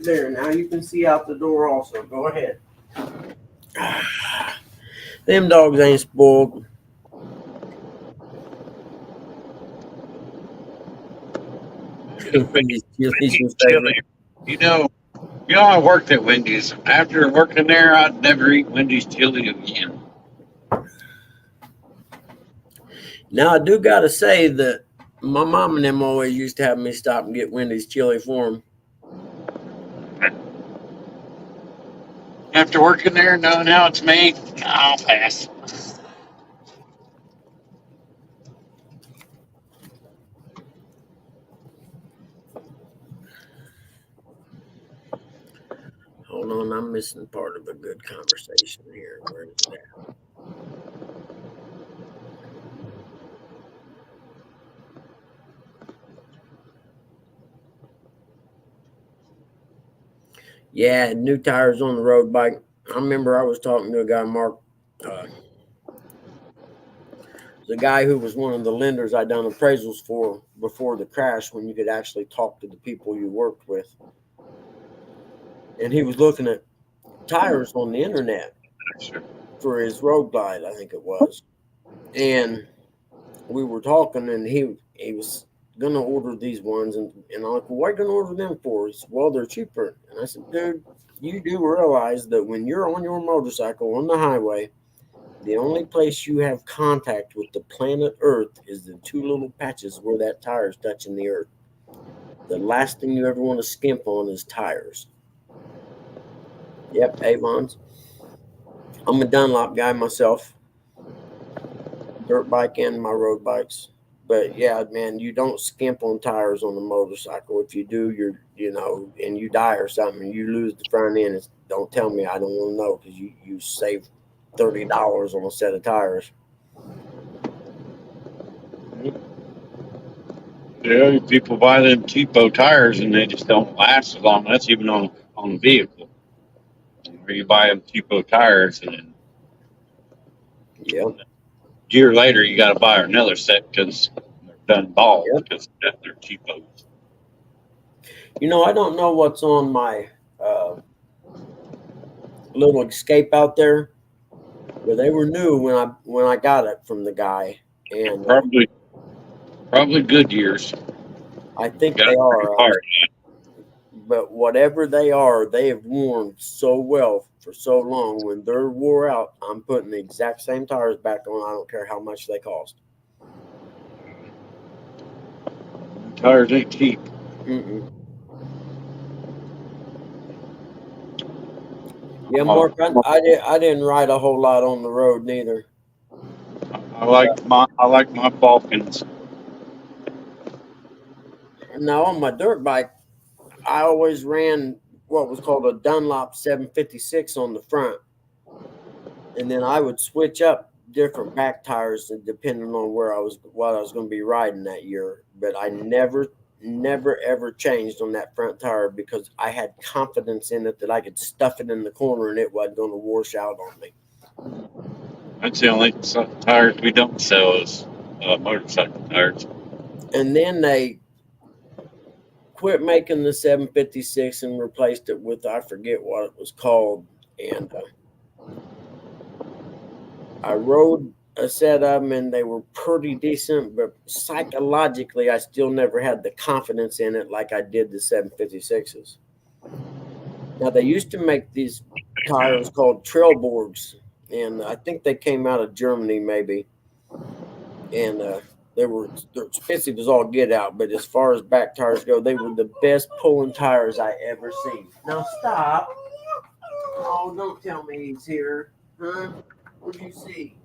there. Now you can see out the door also. Go ahead. Them dogs ain't spoiled. Wendy's chili's your favorite. You know, I worked at Wendy's. After working there, I'd never eat Wendy's chili again. Now I do gotta say that my mom and them always used to have me stop and get Wendy's chili for them. After working there, knowing how it's made, I'll pass. Hold on, I'm missing part of a good conversation here. Where is that? Yeah, new tires on the road bike. I remember I was talking to a guy, Mark, uh, the guy who was one of the lenders I done appraisals for before the crash, when you could actually talk to the people you worked with. And he was looking at tires on the internet Sure. for his road glide, I think it was. And we were talking, and he was gonna order these ones, and I'm like, well, what are you gonna order them for? He said, well, they're cheaper. And I said, dude, you do realize that when you're on your motorcycle on the highway, the only place you have contact with the planet Earth is the two little patches where that tire is touching the earth. The last thing you ever want to skimp on is tires. Yep, Avons. I'm a Dunlop guy myself, dirt bike and my road bikes. But yeah, man, you don't skimp on tires on the motorcycle. If you do, and you die or something, you lose the front end. Don't tell me, I don't want to know, because you save $30 on a set of tires. Yeah, people buy them cheapo tires and they just don't last as long. That's even on a vehicle. Where you buy them cheapo tires and then Yep. a year later you got to buy another set because they're done bald Yep. because they're cheapo. I don't know what's on my little Escape out there, but they were new when I got it from the guy, and Probably good years. I think Got they a pretty are. hard. But whatever they are, they have worn so well for so long. When they're wore out, I'm putting the exact same tires back on. I don't care how much they cost. Tires ain't cheap. Mm-mm. Yeah, Mark, I didn't ride a whole lot on the road neither. I like my Balkans. Now on my dirt bike, I always ran what was called a Dunlop 756 on the front, and then I would switch up different back tires depending on what I was going to be riding that year. But I never ever changed on that front tire because I had confidence in it that I could stuff it in the corner and it wasn't going to wash out on me. That's the only tires we don't sell is motorcycle tires. And then they quit making the 756 and replaced it with, I forget what it was called, and I rode a set of them and they were pretty decent, but psychologically, I still never had the confidence in it like I did the 756s. Now, they used to make these tires called Trailborgs, and I think they came out of Germany, maybe. And they're expensive as all get out, but as far as back tires go, they were the best pulling tires I ever seen. Now, stop. Oh, don't tell me he's here. Huh? What'd you see?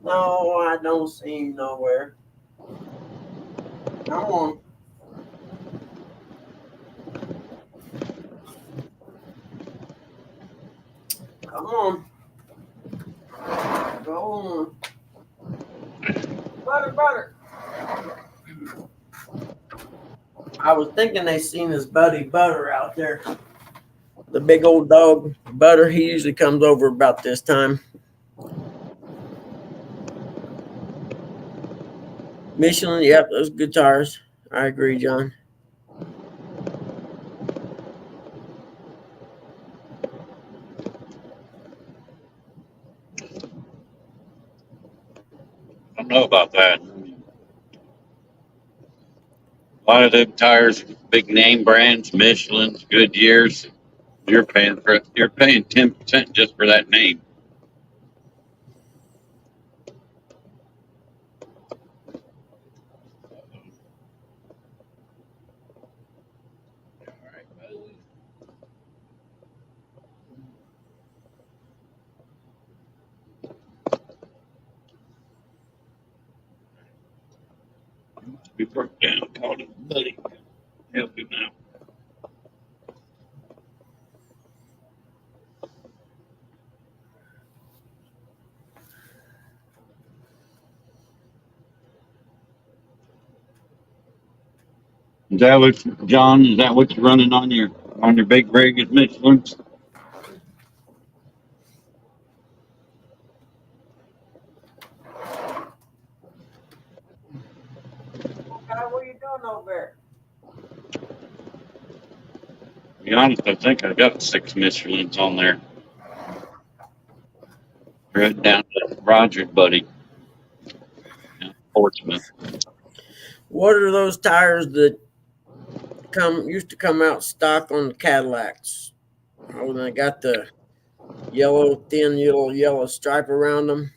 No, I don't see him nowhere. Come on. Come on. Go on. Butter. I was thinking they seen his buddy Butter out there. The big old dog, Butter, he usually comes over about this time. Michelin, yep, those good tires. I agree, John. I don't know about that. A lot of them tires, big name brands, Michelin's, Goodyear's. You're paying 10% just for that name. We broke down, called him buddy. Help him now. Is that what, John? Is that what you're running on your On your big rig at Michelin's. What are you doing over there? To be honest, I think I got 6 Michelin's on there. Right down to Roger, buddy. Yeah, Portsmouth. What are those tires that used to come out stock on the Cadillacs? Oh, they got the thin yellow stripe around them.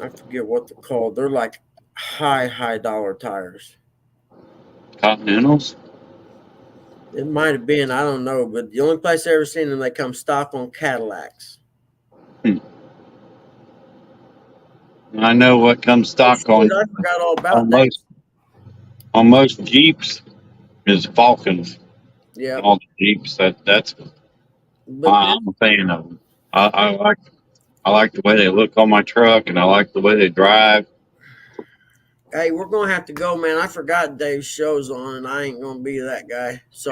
I forget what they're called. They're like high dollar tires. Continentals? It might have been, I don't know, but the only place I ever seen them, they come stock on Cadillacs. I know what comes stock Shoot, on I forgot all about that. On most Jeeps is Falcons. Yeah, All the Jeeps. That's why I'm a fan of them. I like the way they look on my truck, and I like the way they drive. hey, we're gonna have to go, man. I forgot Dave's show's on, and I ain't gonna be that guy. So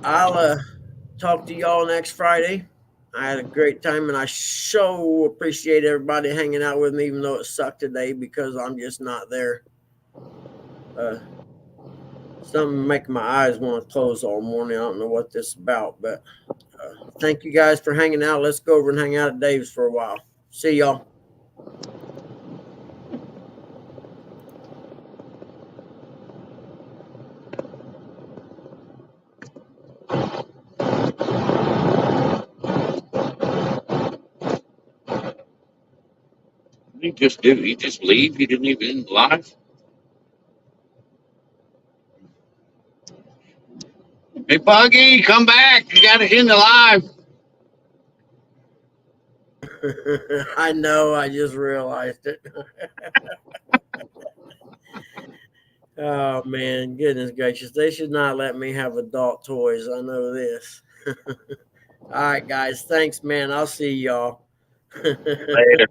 I'll talk to y'all next Friday. I had a great time, and I so appreciate everybody hanging out with me, even though it sucked today because I'm just not there. Something making my eyes want to close all morning. I don't know what this is about, but thank you guys for hanging out. Let's go over and hang out at Dave's for a while. See y'all. What did he just do? He just leave? He didn't even end live? Hey, Buggy, come back. You got to end the live. I know. I just realized it. Oh, man. Goodness gracious. They should not let me have adult toys. I know this. All right, guys. Thanks, man. I'll see y'all. Later.